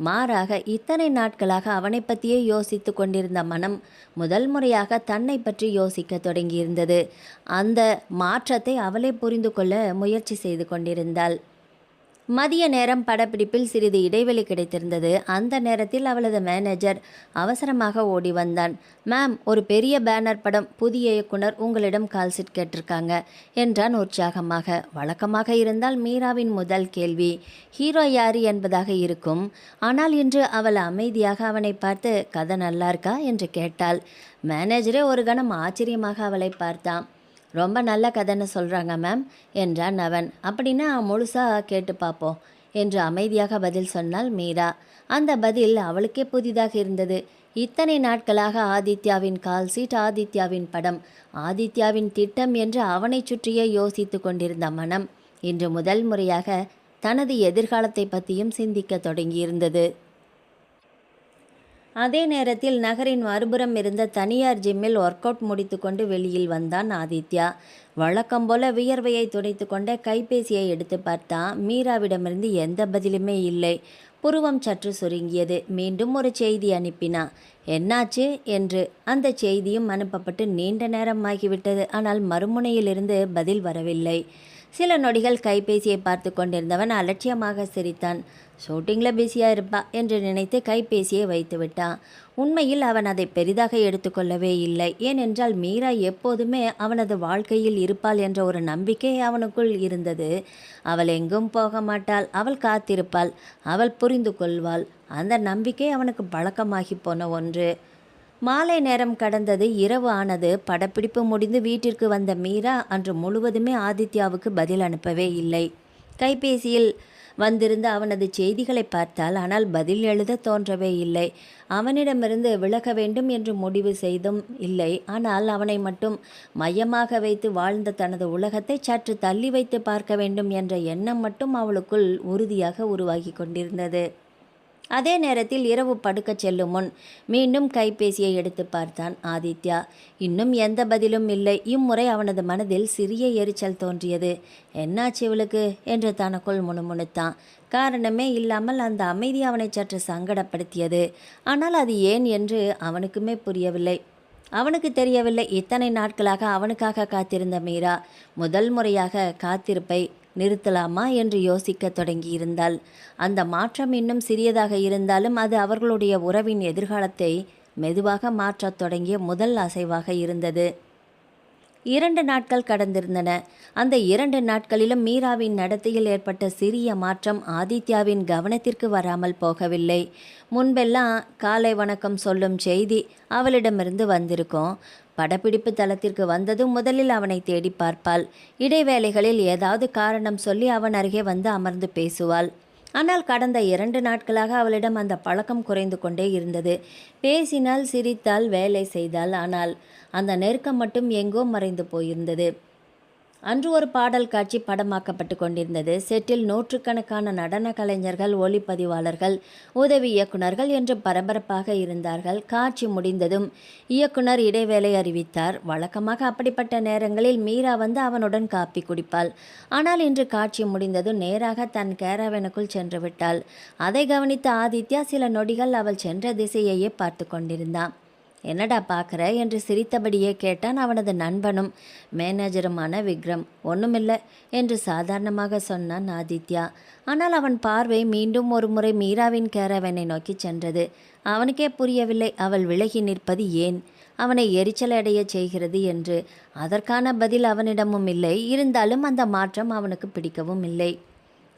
மாறாக இத்தனை நாட்களாக அவனை பற்றியே யோசித்து கொண்டிருந்த மனம் முதல் முறையாக தன்னை பற்றி யோசிக்க தொடங்கியிருந்தது. அந்த மாற்றத்தை அவளே புரிந்து கொள்ள முயற்சி செய்து கொண்டிருந்தாள். மதிய நேரம் படப்பிடிப்பில் சிறிது இடைவெளி கிடைத்திருந்தது. அந்த நேரத்தில் அவளது மேனேஜர் அவசரமாக ஓடி வந்தான். மேம், ஒரு பெரிய பேனர் படம், புதிய இயக்குனர் உங்களிடம் கால் ஷீட் கேட்டிருக்காங்க என்றான் உற்சாகமாக. வழக்கமாக இருந்தால் மீராவின் முதல் கேள்வி ஹீரோ யாரு என்பதாக இருக்கும். ஆனால் இன்று அவள் அமைதியாக அவனை பார்த்து கதை நல்லா இருக்கா என்று கேட்டாள். மேனேஜரே ஒரு கணம் ஆச்சரியமாக அவளை பார்த்தான். ரொம்ப நல்ல கதைன்னு சொல்கிறாங்க மேம் என்றான் அவன். அப்படின்னா முழுசாக கேட்டு பார்ப்போம் என்று அமைதியாக பதில் சொன்னாள் மீரா. அந்த பதில் அவளுக்கே புதிதாக இருந்தது. இத்தனை நாட்களாக ஆதித்யாவின் கால் சீட், ஆதித்யாவின் படம், ஆதித்யாவின் திட்டம் என்று அவனை சுற்றியே யோசித்து கொண்டிருந்த மனம் இன்று முதல் முறையாக தனது எதிர்காலத்தை பற்றியும் சிந்திக்க தொடங்கியிருந்தது. அதே நேரத்தில் நகரின் மறுபுறம் இருந்த தனியார் ஜிம்மில் ஒர்க் அவுட் முடித்து கொண்டு வெளியில் வந்தான் ஆதித்யா. வழக்கம் போல வியர்வையை துடைத்து கொண்ட கைபேசியை எடுத்து பார்த்தான். மீராவிடமிருந்து எந்த பதிலுமே இல்லை. புருவம் சற்று சுருங்கியது. மீண்டும் ஒரு செய்தி அனுப்பினான். என்னாச்சு என்று. அந்த செய்தியும் அனுப்பப்பட்டு நீண்ட நேரம் ஆகிவிட்டது. ஆனால் மறுமுனையிலிருந்து பதில் வரவில்லை. சில நொடிகள் கைபேசியை பார்த்து கொண்டிருந்தவன் அலட்சியமாக சிரித்தான். ஷூட்டிங்கில் பிஸியாக இருப்பா என்று நினைத்து கைபேசியை வைத்து விட்டான். உண்மையில் அவன் அதை பெரிதாக எடுத்துக்கொள்ளவே இல்லை. ஏனென்றால் மீரா எப்போதுமே அவனது வாழ்க்கையில் இருப்பாள் என்ற ஒரு நம்பிக்கை அவனுக்குள் இருந்தது. அவள் எங்கும் போக மாட்டாள், அவள் காத்திருப்பாள், அவள் புரிந்து கொள்வாள். அந்த நம்பிக்கை அவனுக்கு பழக்கமாகி போன ஒன்று. மாலை நேரம் கடந்தது. இரவு ஆனது. படப்பிடிப்பு முடிந்து வீட்டிற்கு வந்த மீரா அன்று முழுவதுமே ஆதித்யாவுக்கு பதில் அனுப்பவே இல்லை. கைபேசியில் வந்திருந்த அவனது செய்திகளை பார்த்தால், ஆனால் பதில் எழுத தோன்றவே இல்லை. அவனிடமிருந்து விலக வேண்டும் என்று முடிவு செய்தும் இல்லை. ஆனால் அவனை மட்டும் மையமாக வைத்து வாழ்ந்த தனது உலகத்தை சற்று தள்ளி வைத்து பார்க்க வேண்டும் என்ற எண்ணம் மட்டும் அவளுக்குள் உறுதியாக உருவாகி கொண்டிருந்தது. அதே நேரத்தில் இரவு படுக்கச் செல்லும் முன் மீண்டும் கைபேசியை எடுத்து பார்த்தான் ஆதித்யா. இன்னும் எந்த பதிலும் இல்லை. இம்முறை அவனது மனதில் சிறிய எரிச்சல் தோன்றியது. என்னாச்சு இவளுக்கு என்று தனக்குள் முணுமுணுத்தான். காரணமே இல்லாமல் அந்த அமைதி அவனை சற்று சங்கடப்படுத்தியது. ஆனால் அது ஏன் என்று அவனுக்குமே புரியவில்லை. அவனுக்கு தெரியவில்லை. இத்தனை நாட்களாக அவனுக்காக காத்திருந்த மீரா முதல் முறையாக காத்திருப்பை நிறுத்தலாமா என்று யோசிக்க தொடங்கியிருந்தாள். அந்த மாற்றம் இன்னும் சிறியதாக இருந்தாலும் அது அவர்களுடைய உறவின் எதிர்காலத்தை மெதுவாக மாற்றத் தொடங்கிய முதல் அசைவாக இருந்தது. 2 நாட்கள் கடந்திருந்தன. அந்த 2 நாட்களிலும் மீராவின் நடத்தையில் ஏற்பட்ட சிறிய மாற்றம் ஆதித்யாவின் கவனத்திற்கு வராமல் போகவில்லை. முன்பெல்லாம் காலை வணக்கம் சொல்லும் செய்தி அவளிடமிருந்து வந்திருக்கும். படப்பிடிப்பு தளத்திற்கு வந்ததும் முதலில் அவனை தேடி பார்ப்பாள். இடைவேளைகளில் ஏதாவது காரணம் சொல்லி அவன் அருகே வந்து அமர்ந்து பேசுவாள். ஆனால் கடந்த 2 நாட்களாக அவளிடம் அந்த பழக்கம் குறைந்து கொண்டே இருந்தது. பேசினால், சிரித்தால், வேலை செய்தாள். ஆனால் அந்த நெருக்கம் மட்டும் எங்கோ மறைந்து போயிருந்தது. அன்று ஒரு பாடல் காட்சி படமாக்கப்பட்டு கொண்டிருந்தது. செட்டில் நூற்றுக்கணக்கான நடன கலைஞர்கள், ஒளிப்பதிவாளர்கள், உதவி இயக்குநர்கள் என்று பரபரப்பாக இருந்தார்கள். காட்சி முடிந்ததும் இயக்குனர் இடைவேளை அறிவித்தார். வழக்கமாக அப்படிப்பட்ட நேரங்களில் மீரா வந்து அவனுடன் காப்பி குடிப்பாள். ஆனால் இன்று காட்சி முடிந்ததும் நேராக தன் கேரவனுக்குள் சென்று விட்டாள். அதை கவனித்த ஆதித்யா சில நொடிகள் அவள் சென்ற திசையையே பார்த்து கொண்டிருந்தான். என்னடா பார்க்குற என்று சிரித்தபடியே கேட்டான் அவனது நண்பனும் மேனேஜருமான விக்ரம். ஒன்றுமில்லை என்று சாதாரணமாக சொன்னான் ஆதித்யா. ஆனால் அவன் பார்வை மீண்டும் ஒரு முறை மீராவின் கேரவனை நோக்கி சென்றது. அவனுக்கே புரியவில்லை அவள் விலகி நிற்பது ஏன் அவனை எரிச்சல் அடைய செய்கிறது என்று. அதற்கான பதில் அவனிடமும் இல்லை. இருந்தாலும் அந்த மாற்றம் அவனுக்கு பிடிக்கவும் இல்லை.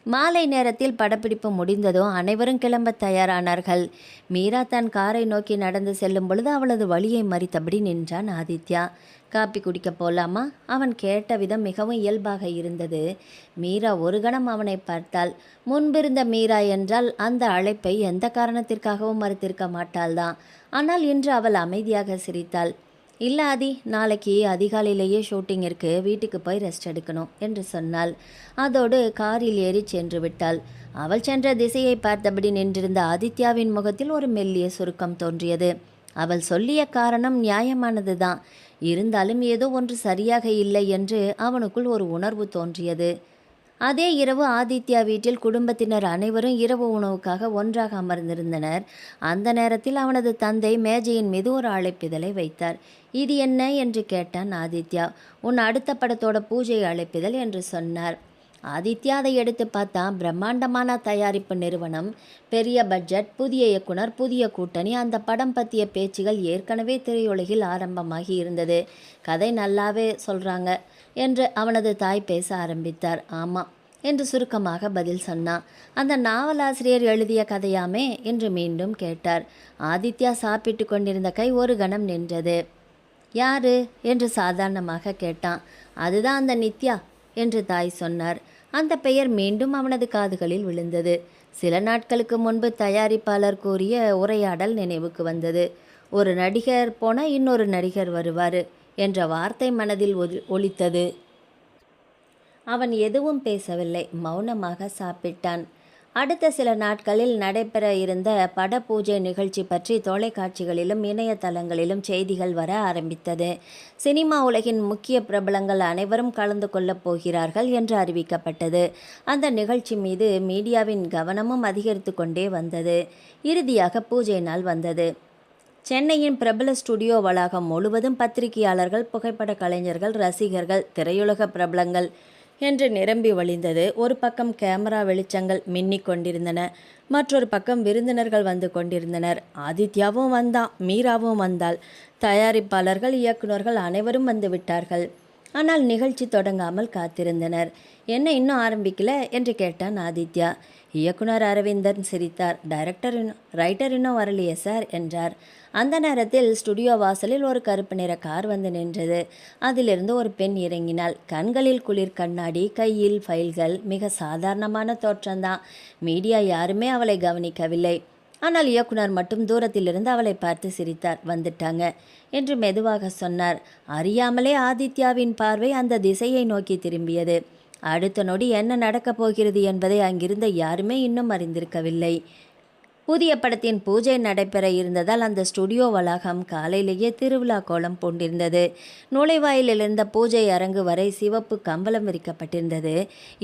மாலை நேரத்தில் படப்பிடிப்பு முடிந்ததும் அனைவரும் கிளம்ப தயாரானார்கள். மீரா தன் காரை நோக்கி நடந்து செல்லும் பொழுது அவளது வழியை மறித்தபடி நின்றான் ஆதித்யா. காப்பி குடிக்க போலாமா? அவன் கேட்ட விதம் மிகவும் இயல்பாக இருந்தது. மீரா ஒரு கணம் அவனை பார்த்தாள். முன்பிருந்த மீரா என்றால் அந்த அழைப்பை எந்த காரணத்திற்காகவும் மறுத்திருக்க மாட்டாள்தான். ஆனால் இன்று அவள் அமைதியாக சிரித்தாள். இல்லை ஆதி, நாளைக்கு அதிகாலையிலேயே ஷூட்டிங் இருக்கு, வீட்டுக்கு போய் ரெஸ்ட் எடுக்கணும் என்று சொன்னாள். அதோடு காரில் ஏறி சென்று விட்டாள். அவள் சென்ற திசையை பார்த்தபடி நின்றிருந்த ஆதித்யாவின் முகத்தில் ஒரு மெல்லிய சுருக்கம் தோன்றியது. அவள் சொல்லிய காரணம் நியாயமானது தான். இருந்தாலும் ஏதோ ஒன்று சரியாக இல்லை என்று அவனுக்குள் ஒரு உணர்வு தோன்றியது. அதே இரவு ஆதித்யா வீட்டில் குடும்பத்தினர் அனைவரும் இரவு உணவுக்காக ஒன்றாக அமர்ந்திருந்தனர். அந்த நேரத்தில் அவனது தந்தை மேஜையின் மீது ஒரு அழைப்பிதழை வைத்தார். இது என்ன என்று கேட்டான் ஆதித்யா. உன் அடுத்த படத்தோட பூஜை அழைப்பிதழ் என்று சொன்னார். ஆதித்யா அதை எடுத்து பார்த்தா பிரம்மாண்டமான தயாரிப்பு நிறுவனம், பெரிய பட்ஜெட், புதிய இயக்குனர், புதிய கூட்டணி. அந்த படம் பற்றிய பேச்சுகள் ஏற்கனவே திரையுலகில் ஆரம்பமாகி இருந்தது. கதை நல்லாவே சொல்கிறாங்க என்று அவனது தாய் பேச ஆரம்பித்தார். ஆமாம் என்று சுருக்கமாக பதில் சொன்னான். அந்த நாவலாசிரியர் எழுதிய கதையாமே என்று மீண்டும் கேட்டார். ஆதித்யா சாப்பிட்டு கொண்டிருந்த கை ஒரு கணம் நின்றது. யாரு என்று சாதாரணமாக கேட்டான். அதுதான் அந்த நித்யா என்று தாய் சொன்னார். அந்த பெயர் மீண்டும் அவனது காதுகளில் விழுந்தது. சில நாட்களுக்கு முன்பு தயாரிப்பாளர் கூறிய உரையாடல் நினைவுக்கு வந்தது. ஒரு நடிகர் போனால் இன்னொரு நடிகர் வருவார் என்ற வார்த்தை மனதில் ஒலித்தது. அவன் எதுவும் பேசவில்லை. மௌனமாக சாப்பிட்டான். அடுத்த சில நாட்களில் நடைபெற இருந்த பட பூஜை நிகழ்ச்சி பற்றி தொலைக்காட்சிகளிலும் இணையதளங்களிலும் செய்திகள் வர ஆரம்பித்தது. சினிமா உலகின் முக்கிய பிரபலங்கள் அனைவரும் கலந்து கொள்ளப் போகிறார்கள் என்று அறிவிக்கப்பட்டது. அந்த நிகழ்ச்சி மீது மீடியாவின் கவனமும் அதிகரித்து கொண்டே வந்தது. இறுதியாக பூஜை நாள் வந்தது. சென்னையின் பிரபல ஸ்டுடியோ வளாகம் முழுவதும் பத்திரிகையாளர்கள், புகைப்பட கலைஞர்கள், ரசிகர்கள், திரையுலக பிரபலங்கள் என்று நிரம்பி வழிந்தது. ஒரு பக்கம் கேமரா வெளிச்சங்கள் மின்னிக் கொண்டிருந்தன. மற்றொரு பக்கம் விருந்தினர்கள் வந்து கொண்டிருந்தனர். ஆதித்யாவும் வந்தான், மீராவும் வந்தாள். தயாரிப்பாளர்கள், இயக்குநர்கள் அனைவரும் வந்து விட்டார்கள். ஆனால் நிகழ்ச்சி தொடங்காமல் காத்திருந்தனர். என்ன இன்னும் ஆரம்பிக்கல என்று கேட்டான் ஆதித்யா. இயக்குனர் அரவிந்தன் சிரித்தார். ரைட்டர் இன்னும் வரலையே சார் என்றார். அந்த நேரத்தில் ஸ்டுடியோ வாசலில் ஒரு கருப்பு நிற கார் வந்து நின்றது. அதிலிருந்து ஒரு பெண் இறங்கினாள். கண்களில் குளிர் கண்ணாடி, கையில் ஃபைல்கள். மிக சாதாரணமான தோற்றம்தான். மீடியா யாருமே அவளை கவனிக்கவில்லை. ஆனால் இயக்குனர் மட்டும் தூரத்திலிருந்து அவளை பார்த்து சிரித்தார். வந்துட்டாங்க என்று மெதுவாக சொன்னார். அறியாமலே ஆதித்யாவின் பார்வை அந்த திசையை நோக்கி திரும்பியது. அடுத்த நொடி என்ன நடக்கப் போகிறது என்பதை அங்கிருந்த யாருமே இன்னும் அறிந்திருக்கவில்லை. புதிய படத்தின் பூஜை நடைபெற இருந்ததால் அந்த ஸ்டுடியோ வளாகம் காலையிலேயே திருவிழா கோலம் பூண்டிருந்தது. நுழைவாயிலில் இருந்த பூஜை அரங்கு வரை சிவப்பு கம்பளம் விரிக்கப்பட்டிருந்தது.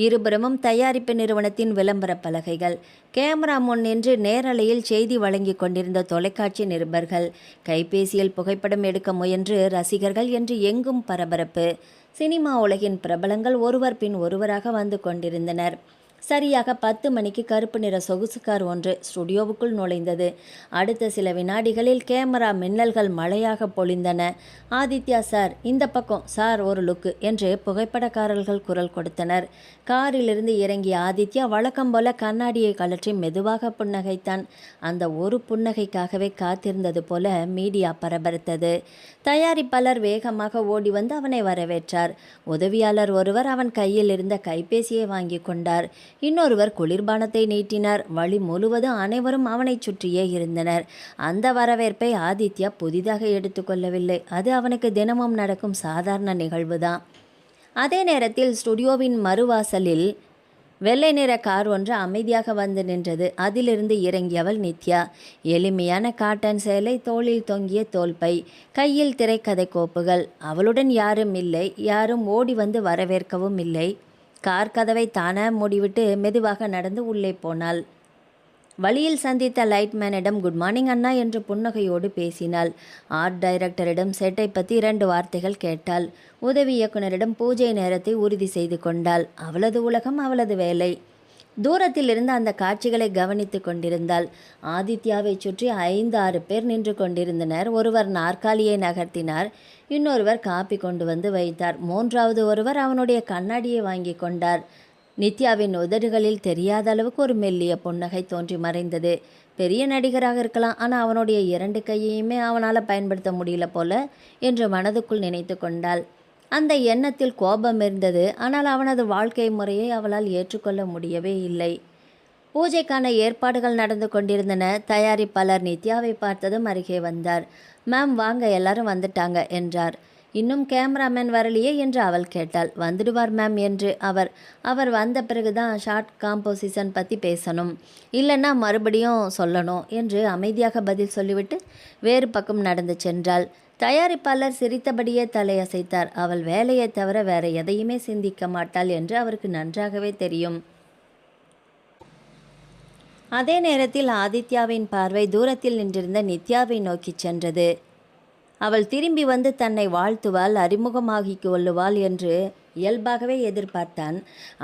இருபுறமும் தயாரிப்பு நிறுவனத்தின் விளம்பர பலகைகள். கேமரா முன் நின்று நேரலையில் செய்தி வழங்கி கொண்டிருந்த தொலைக்காட்சி நிருபர்கள். கைபேசியில் புகைப்படம் எடுக்க முயன்று ரசிகர்கள் என்று எங்கும் பரபரப்பு. சினிமா உலகின் பிரபலங்கள் ஒருவர் பின் ஒருவராக வந்து கொண்டிருந்தனர். சரியாக 10 மணிக்கு கருப்பு நிற சொகுசு கார் ஒன்று ஸ்டுடியோவுக்குள் நுழைந்தது. அடுத்த சில வினாடிகளில் கேமரா மின்னல்கள் மழையாக பொழிந்தன. ஆதித்யா சார், இந்த பக்கம் சார், ஒரு லுக்கு என்று புகைப்படக்காரர்கள் குரல் கொடுத்தனர். காரிலிருந்து இறங்கிய ஆதித்யா வழக்கம் போல கண்ணாடியை கழற்றி மெதுவாக புன்னகைத்தான். அந்த ஒரு புன்னகைக்காகவே காத்திருந்தது போல மீடியா பரபரத்தது. தயாரிப்பாளர் வேகமாக ஓடி வந்து அவனை வரவேற்றார். உதவியாளர் ஒருவர் அவன் கையில் இருந்த கைபேசியை வாங்கி கொண்டார். இன்னொருவர் குளிர்பானத்தை நீட்டினார். வழி முழுவதும் அனைவரும் அவனை சுற்றியே இருந்தனர். அந்த வரவேற்பை ஆதித்யா புதிதாக எடுத்துக்கொள்ளவில்லை. அது அவனுக்கு தினமும் நடக்கும் சாதாரண நிகழ்வுதான். அதே நேரத்தில் ஸ்டுடியோவின் மறுவாசலில் வெள்ளை நிற கார் ஒன்று அமைதியாக வந்து நின்றது. அதிலிருந்து இறங்கியவள் நித்யா. எளிமையான காட்டன் சேலை, தோளில் தொங்கிய தோல்பை, கையில் திரைக்கதை கோப்புகள். அவளுடன் யாரும் இல்லை. யாரும் ஓடி வந்து வரவேற்கவும் இல்லை. கார் கதவை தானே மூடிவிட்டு மெதுவாக நடந்து உள்ளே போனாள். வழியில் சந்தித்த லைட்மேனிடம் குட் மார்னிங் அண்ணா என்று புன்னகையோடு பேசினாள். ஆர்ட் டைரக்டரிடம் செட்டை பற்றி 2 வார்த்தைகள் கேட்டாள். உதவி இயக்குனரிடம் பூஜை நேரத்தை உறுதி செய்து கொண்டாள். அவளது உலகம், அவளது வேலை. தூரத்தில் இருந்து அந்த காட்சிகளை கவனித்து கொண்டிருந்தாள். ஆதித்யாவை சுற்றி 5-6 பேர் நின்று கொண்டிருந்தனர். ஒருவர் நாற்காலியை நகர்த்தினார். இன்னொருவர் காப்பி கொண்டு வந்து வைத்தார். 3வது ஒருவர் அவனுடைய கண்ணாடியை வாங்கி கொண்டார். நித்யாவின் உதடுகளில் தெரியாத அளவுக்கு ஒரு மெல்லிய புன்னகை தோன்றி மறைந்தது. பெரிய நடிகராக இருக்கலாம், ஆனால் அவனுடைய 2 கையையுமே அவனால் பயன்படுத்த முடியல போல என்று மனதுக்குள் நினைத்து கொண்டாள். அந்த எண்ணத்தில் கோபம் இருந்தது. ஆனால் அவனது வாழ்க்கை முறையை அவளால் ஏற்றுக்கொள்ள முடியவே இல்லை. பூஜைக்கான ஏற்பாடுகள் நடந்து கொண்டிருந்தன. தயாரிப்பாளர் நித்யாவை பார்த்ததும் அருகே வந்தார். மேம் வாங்க, எல்லாரும் வந்துட்டாங்க என்றார். இன்னும் கேமராமேன் வரலையே என்று அவள் கேட்டாள். வந்துடுவார் மேம் என்று அவர் வந்த பிறகுதான் ஷார்ட் காம்போசிஷன் பற்றி பேசணும், இல்லைன்னா மறுபடியும் சொல்லணும் என்று அமைதியாக பதில் சொல்லிவிட்டு வேறு பக்கம் நடந்து சென்றாள். தயாரிப்பாளர் சிரித்தபடியே தலையசைத்தார். அவள் வேலையை தவிர வேற எதையுமே சிந்திக்க மாட்டாள் என்று அவருக்கு நன்றாகவே தெரியும். அதே நேரத்தில் ஆதித்யாவின் பார்வை தூரத்தில் நின்றிருந்த நித்யாவை நோக்கி சென்றது. அவள் திரும்பி வந்து தன்னை வாழ்த்துவாள், அறிமுகமாகிக் கொள்ளுவாள் என்று இயல்பாகவே எதிர்பார்த்தான்.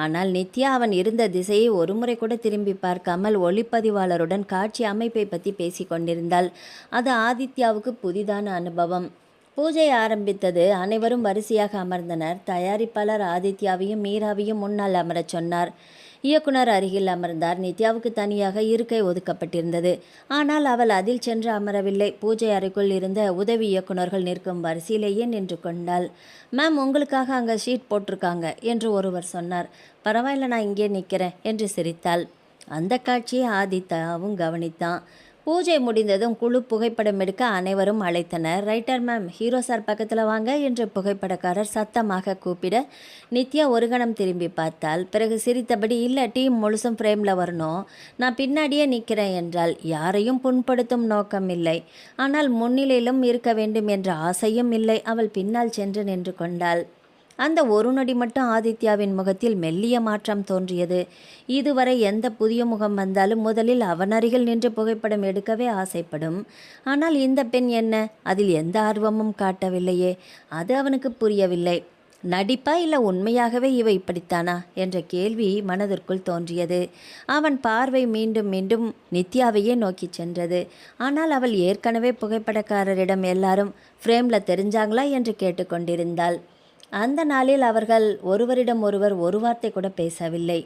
ஆனால் நித்யா அவன் இருந்த திசையை ஒருமுறை கூட திரும்பி பார்க்காமல் ஒளிப்பதிவாளருடன் காட்சி அமைப்பை பற்றி பேசி கொண்டிருந்தாள். அது ஆதித்யாவுக்கு புதிதான அனுபவம். பூஜை ஆரம்பித்தது. அனைவரும் வரிசையாக அமர்ந்தனர். தயாரிப்பாளர் ஆதித்யாவையும் மீராவையும் முன்னால் அமரச் சொன்னார். இயக்குனர் அருகில் அமர்ந்தார். நித்யாவுக்கு தனியாக இருக்கை ஒதுக்கப்பட்டிருந்தது. ஆனால் அவள் அதில் சென்று அமரவில்லை. பூஜை அறைக்குள் இருந்த உதவி இயக்குனர்கள் நிற்கும் வரிசையிலேயே நின்று கொண்டாள். மேம், உங்களுக்காக அங்கே ஷீட் போட்டிருக்காங்க என்று ஒருவர் சொன்னார். பரவாயில்ல, நான் இங்கே நிற்கிறேன் என்று சிரித்தாள். அந்த காட்சியை ஆதித்யாவும் கவனித்தான். பூஜை முடிந்ததும் குழு புகைப்படம் எடுக்க அனைவரும் அழைத்தனர். ரைட்டர் மேம், ஹீரோ சார் பக்கத்தில் வாங்க என்று புகைப்படக்காரர் சத்தமாக கூப்பிட நித்யா ஒரு கணம் திரும்பி பார்த்தாள். பிறகு சிரித்தபடி, இல்லை, டீம் முழுசும் ஃப்ரேமில் வரணும், நான் பின்னாடியே நிற்கிறேன் என்றாள். யாரையும் புண்படுத்தும் நோக்கம் இல்லை. ஆனால் முன்னிலையிலும் இருக்க வேண்டும் என்ற ஆசையும் இல்லை. அவள் பின்னால் சென்று நின்று கொண்டாள். அந்த ஒரு நொடி மட்டும் ஆதித்யாவின் முகத்தில் மெல்லிய மாற்றம் தோன்றியது. இதுவரை எந்த புதிய முகம் வந்தாலும் முதலில் அவன் அருகில் நின்று புகைப்படம் எடுக்கவே ஆசைப்படும். ஆனால் இந்த பெண் என்ன, அதில் எந்த ஆர்வமும் காட்டவில்லையே. அது அவனுக்கு புரியவில்லை. நடிப்பா இல்லை உண்மையாகவே இவ இப்படித்தானா என்ற கேள்வி மனதிற்குள் தோன்றியது. அவன் பார்வை மீண்டும் மீண்டும் நித்யாவையே நோக்கி சென்றது. ஆனால் அவள் ஏற்கனவே புகைப்படக்காரரிடம் எல்லாரும் ஃப்ரேமில் தெரிஞ்சாங்களா என்று கேட்டுக்கொண்டிருந்தாள். அந்த நாளில் அவர்கள் ஒருவரிடம் ஒருவர் ஒரு வார்த்தை கூட பேசவில்லை.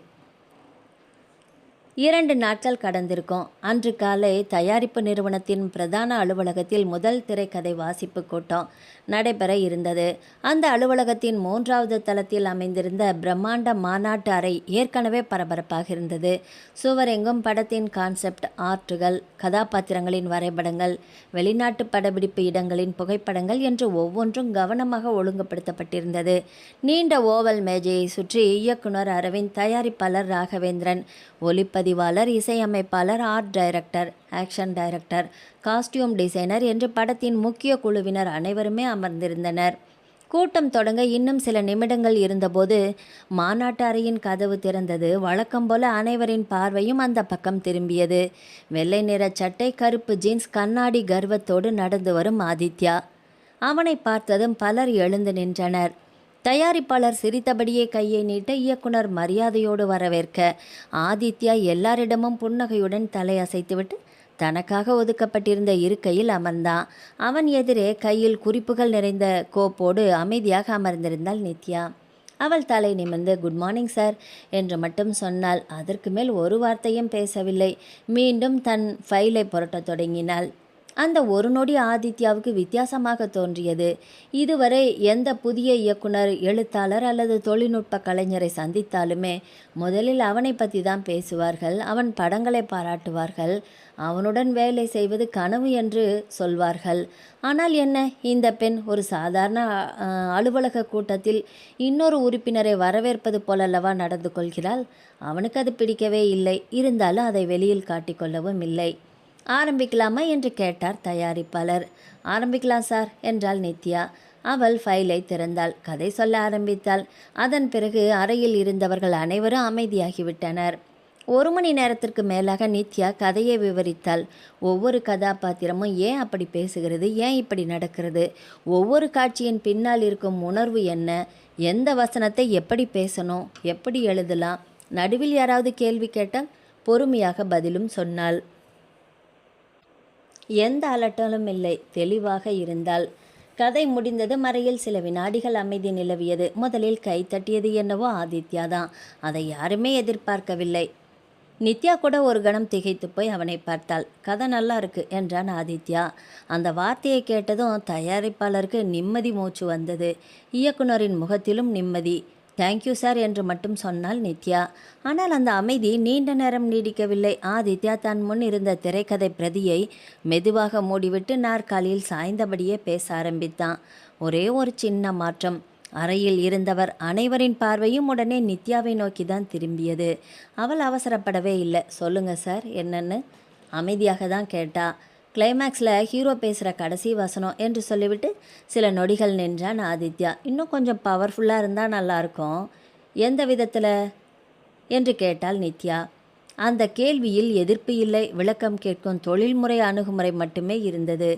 2 நாட்கள் கடந்திருக்கும். அன்று காலை தயாரிப்பு நிறுவனத்தின் பிரதான அலுவலகத்தில் முதல் திரைக்கதை வாசிப்பு கூட்டம் நடைபெற இருந்தது. அந்த அலுவலகத்தின் 3வது தளத்தில் அமைந்திருந்த பிரம்மாண்ட மாநாட்டு அறை ஏற்கனவே பரபரப்பாக இருந்தது. சுவரெங்கும் படத்தின் கான்செப்ட் ஆர்ட்டுகள், கதாபாத்திரங்களின் வரைபடங்கள், வெளிநாட்டு படப்பிடிப்பு இடங்களின் புகைப்படங்கள் என்று ஒவ்வொன்றும் கவனமாக ஒழுங்குபடுத்தப்பட்டிருந்தது. நீண்ட ஓவல் மேஜையை சுற்றி இயக்குனர் அரவிந்த், தயாரிப்பாளர் ராகவேந்திரன், ஒளிப்பதிவாளர், இசையமைப்பாளர், art director, action director, costume designer என்று படத்தின் முக்கிய குழுவினர் அனைவருமே அமர்ந்திருந்தனர். கூட்டம் தொடங்க இன்னும் சில நிமிடங்கள் இருந்தபோது மாநாட்டு அறையின் கதவு திறந்தது. வழக்கம் போல அனைவரின் பார்வையும் அந்த பக்கம் திரும்பியது. வெள்ளை நிற சட்டை, கருப்பு ஜீன்ஸ், கண்ணாடி கர்வத்தோடு நடந்து வரும் ஆதித்யா. அவனை பார்த்ததும் பலர் எழுந்து நின்றனர். தயாரிப்பாளர் சிரித்தபடியே கையை நீட்ட இயக்குனர் மரியாதையோடு வரவேற்க ஆதித்யா எல்லாரிடமும் புன்னகையுடன் தலையசைத்துவிட்டு தனக்காக ஒதுக்கப்பட்டிருந்த இருக்கையில் அமர்ந்தான். அவன் எதிரே கையில் குறிப்புகள் நிறைந்த கோப்போடு அமைதியாக அமர்ந்திருந்தாள் நித்யா. அவள் தலை நிமிர்ந்து குட் மார்னிங் சார் என்று மட்டும் சொன்னாள். அதற்கு மேல் ஒரு வார்த்தையும் பேசவில்லை. மீண்டும் தன் ஃபைலை புரட்டத் தொடங்கினாள். அந்த ஒரு நொடி ஆதித்யாவுக்கு வித்தியாசமாக தோன்றியது. இதுவரை எந்த புதிய இயக்குனர், எழுத்தாளர் அல்லது தொழில்நுட்ப கலைஞரை சந்தித்தாலுமே முதலில் அவனை பற்றி தான் பேசுவார்கள். அவன் படங்களை பாராட்டுவார்கள். அவனுடன் வேலை செய்வது கனவு என்று சொல்வார்கள். ஆனால் என்ன, இந்த பெண் ஒரு சாதாரண அலுவலக கூட்டத்தில் இன்னொரு உறுப்பினரை வரவேற்பது போலல்லவா நடந்து கொள்கிறாள். அவனுக்கு அது பிடிக்கவே இல்லை. இருந்தாலும் அதை வெளியில் காட்டிக்கொள்ளவும் இல்லை. ஆரம்பிக்கலாமா என்று கேட்டார் தயாரிப்பாளர். ஆரம்பிக்கலாம் சார் என்றாள் நித்யா. அவள் ஃபைலை திறந்தாள். கதை சொல்ல ஆரம்பித்தாள். அதன் பிறகு அறையில் இருந்தவர்கள் அனைவரும் அமைதியாகிவிட்டனர். 1 மணி நேரத்திற்கு மேலாக நித்யா கதையை விவரித்தாள். ஒவ்வொரு கதாபாத்திரமும் ஏன் அப்படி பேசுகிறது, ஏன் இப்படி நடக்கிறது, ஒவ்வொரு காட்சியின் பின்னால் இருக்கும் உணர்வு என்ன, எந்த வசனத்தை எப்படி பேசணும், எப்படி எழுதலாம், நடுவில் யாராவது கேள்வி கேட்டால் பொறுமையாக பதிலும் சொன்னாள். எந்த அலட்டலும் இல்லை. தெளிவாக இருந்தாள். கதை முடிந்தது. அறையில் சில வினாடிகள் அமைதி நிலவியது. முதலில் கை தட்டியது என்னவோ ஆதித்யா தான். அதை யாருமே எதிர்பார்க்கவில்லை. நித்யா கூட ஒரு கணம் திகைத்து போய் அவனை பார்த்தாள். கதை நல்லா இருக்கு என்றான் ஆதித்யா. அந்த வார்த்தையை கேட்டதும் தயாரிப்பாளருக்கு நிம்மதி மூச்சு வந்தது. இயக்குனரின் முகத்திலும் நிம்மதி. தேங்க்யூ சார் என்று மட்டும் சொன்னாள் நித்யா. ஆனால் அந்த அமைதி நீண்ட நேரம் நீடிக்கவில்லை. ஆதித்யா தன் முன் இருந்த திரைக்கதை பிரதியை மெதுவாக மூடிவிட்டு நாற்காலியில் சாய்ந்தபடியே பேச ஆரம்பித்தான். ஒரே ஒரு சின்ன மாற்றம். அறையில் இருந்தவர் அனைவரின் பார்வையும் உடனே நித்யாவை நோக்கி தான் திரும்பியது. அவள் அவசரப்படவே இல்லை. சொல்லுங்க சார், என்னன்னு அமைதியாக தான் கேட்டா. கிளைமேக்ஸில் ஹீரோ பேசுகிற கடைசி வசனம் என்று சொல்லிவிட்டு சில நொடிகள் நின்றான் ஆதித்யா. இன்னும் கொஞ்சம் பவர்ஃபுல்லாக இருந்தால் நல்லாயிருக்கும். எந்த விதத்தில் என்று கேட்டாள் நித்யா. அந்த கேள்வியில் எதிர்ப்பு இல்லை. விளக்கம் கேட்கும் தொழில்முறை அணுகுமுறை மட்டுமே இருந்தது.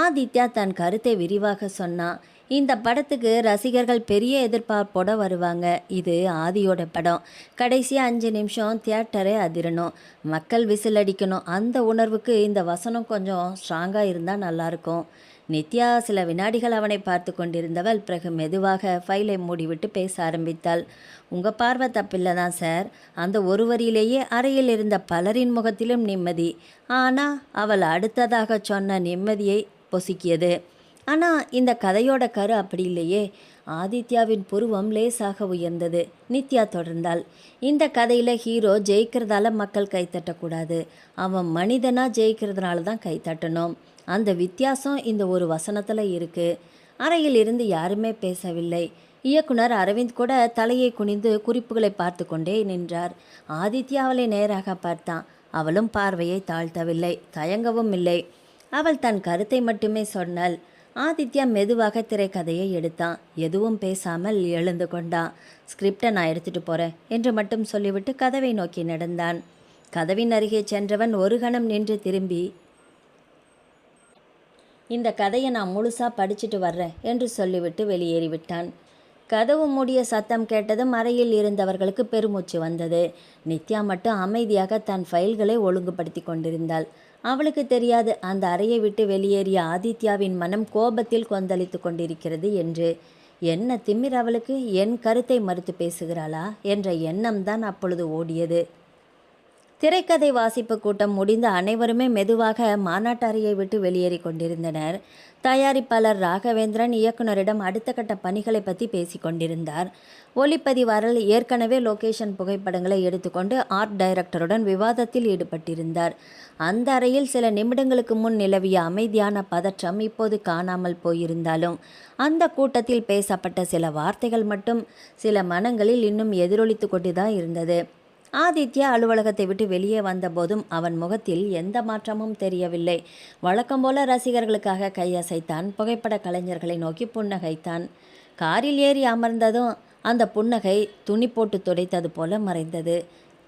ஆதித்யா தன் கருத்தை விரிவாக சொன்னான். இந்த படத்துக்கு ரசிகர்கள் பெரிய எதிர்பார்ப்போடு வருவாங்க. இது ஆதியோட படம். கடைசி 5 நிமிஷம் தியேட்டரே அதிரணும், மக்கள் விசில் அடிக்கணும். அந்த உணர்வுக்கு இந்த வசனம் கொஞ்சம் ஸ்ட்ராங்காக இருந்தால் நல்லாயிருக்கும். நித்யா சில வினாடிகள் அவனை பார்த்து கொண்டிருந்தவள் பிறகு மெதுவாக ஃபைலை மூடிவிட்டு பேச ஆரம்பித்தாள். உங்கள் பார்வை தப்பில்லை தான் சார். அந்த ஒரு வரியிலேயே அறையில் இருந்த பலரின் முகத்திலும் நிம்மதி. ஆனால் அவள் அடுத்ததாக சொன்ன நிம்மதியை பொசுக்கியது. ஆனால் இந்த கதையோட கரு அப்படி இல்லையே. ஆதித்யாவின் புருவம் லேசாக உயர்ந்தது. நித்யா தொடர்ந்தாள். இந்த கதையில் ஹீரோ ஜெயிக்கிறதால மக்கள் கைத்தட்டக்கூடாது. அவன் மனிதனாக ஜெயிக்கிறதுனால தான் கைத்தட்டணும். அந்த வித்தியாசம் இந்த ஒரு வசனத்தில் இருக்குது. அறையில் இருந்து யாருமே பேசவில்லை. இயக்குனர் அரவிந்த் கூட தலையை குனிந்து குறிப்புகளை பார்த்து கொண்டே நின்றார். ஆதித்யா அவளை நேராக பார்த்தான். அவளும் பார்வையை தாழ்த்தவில்லை, தயங்கவும் இல்லை. அவள் தன் கருத்தை மட்டுமே சொன்னாள். ஆதித்யா மெதுவாக திரைக்கதையை எடுத்தான். எதுவும் பேசாமல் எழுந்து கொண்டான். ஸ்கிரிப்டை நான் எடுத்துகிட்டு போகிறேன் என்று மட்டும் சொல்லிவிட்டு கதவை நோக்கி நடந்தான். கதவின் அருகே சென்றவன் ஒரு கணம் நின்று திரும்பி, இந்த கதையை நான் முழுசாக படிச்சுட்டு வர்றேன் என்று சொல்லிவிட்டு வெளியேறிவிட்டான். கதவு மூடிய சத்தம் கேட்டதும் அறையில் இருந்தவர்களுக்கு பெருமூச்சு வந்தது. நித்யா மட்டும் அமைதியாக தன் ஃபைல்களை ஒழுங்குபடுத்தி கொண்டிருந்தாள். அவளுக்கு தெரியாது அந்த அறையை விட்டு வெளியேறிய ஆதித்யாவின் மனம் கோபத்தில் கொந்தளித்து கொண்டிருக்கிறது என்று. என்ன திமிர் அவளுக்கு! என் கருத்தை மறுத்து பேசுகிறாளா என்ற எண்ணம் தான் அப்பொழுது ஓடியது. திரைக்கதை வாசிப்பு கூட்டம் முடிந்து அனைவருமே மெதுவாக மாநாட்டு அறையை விட்டு வெளியேறி கொண்டிருந்தனர். தயாரிப்பாளர் ராகவேந்திரன் இயக்குனரிடம் அடுத்த கட்ட பணிகளை பற்றி பேசி கொண்டிருந்தார். ஒளிப்பதிவாளர் ஏற்கனவே லொகேஷன் புகைப்படங்களை எடுத்துக்கொண்டு ஆர்ட் டைரக்டருடன் விவாதத்தில் ஈடுபட்டிருந்தார். அந்த அறையில் சில நிமிடங்களுக்கு முன் நிலவிய அமைதியான பதற்றம் இப்போது காணாமல் போயிருந்தாலும் அந்த கூட்டத்தில் பேசப்பட்ட சில வார்த்தைகள் மட்டும் சில மனங்களில் இன்னும் எதிரொலித்து கொண்டுதான் இருந்தது. ஆதித்யா அலுவலகத்தை விட்டு வெளியே வந்தபோதும் அவன் முகத்தில் எந்த மாற்றமும் தெரியவில்லை. வழக்கம் போல ரசிகர்களுக்காக கையசைத்தான். புகைப்பட கலைஞர்களை நோக்கி புன்னகைத்தான். காரில் ஏறி அமர்ந்ததும் அந்த புன்னகை துணி போட்டு துடைத்தது போல மறைந்தது.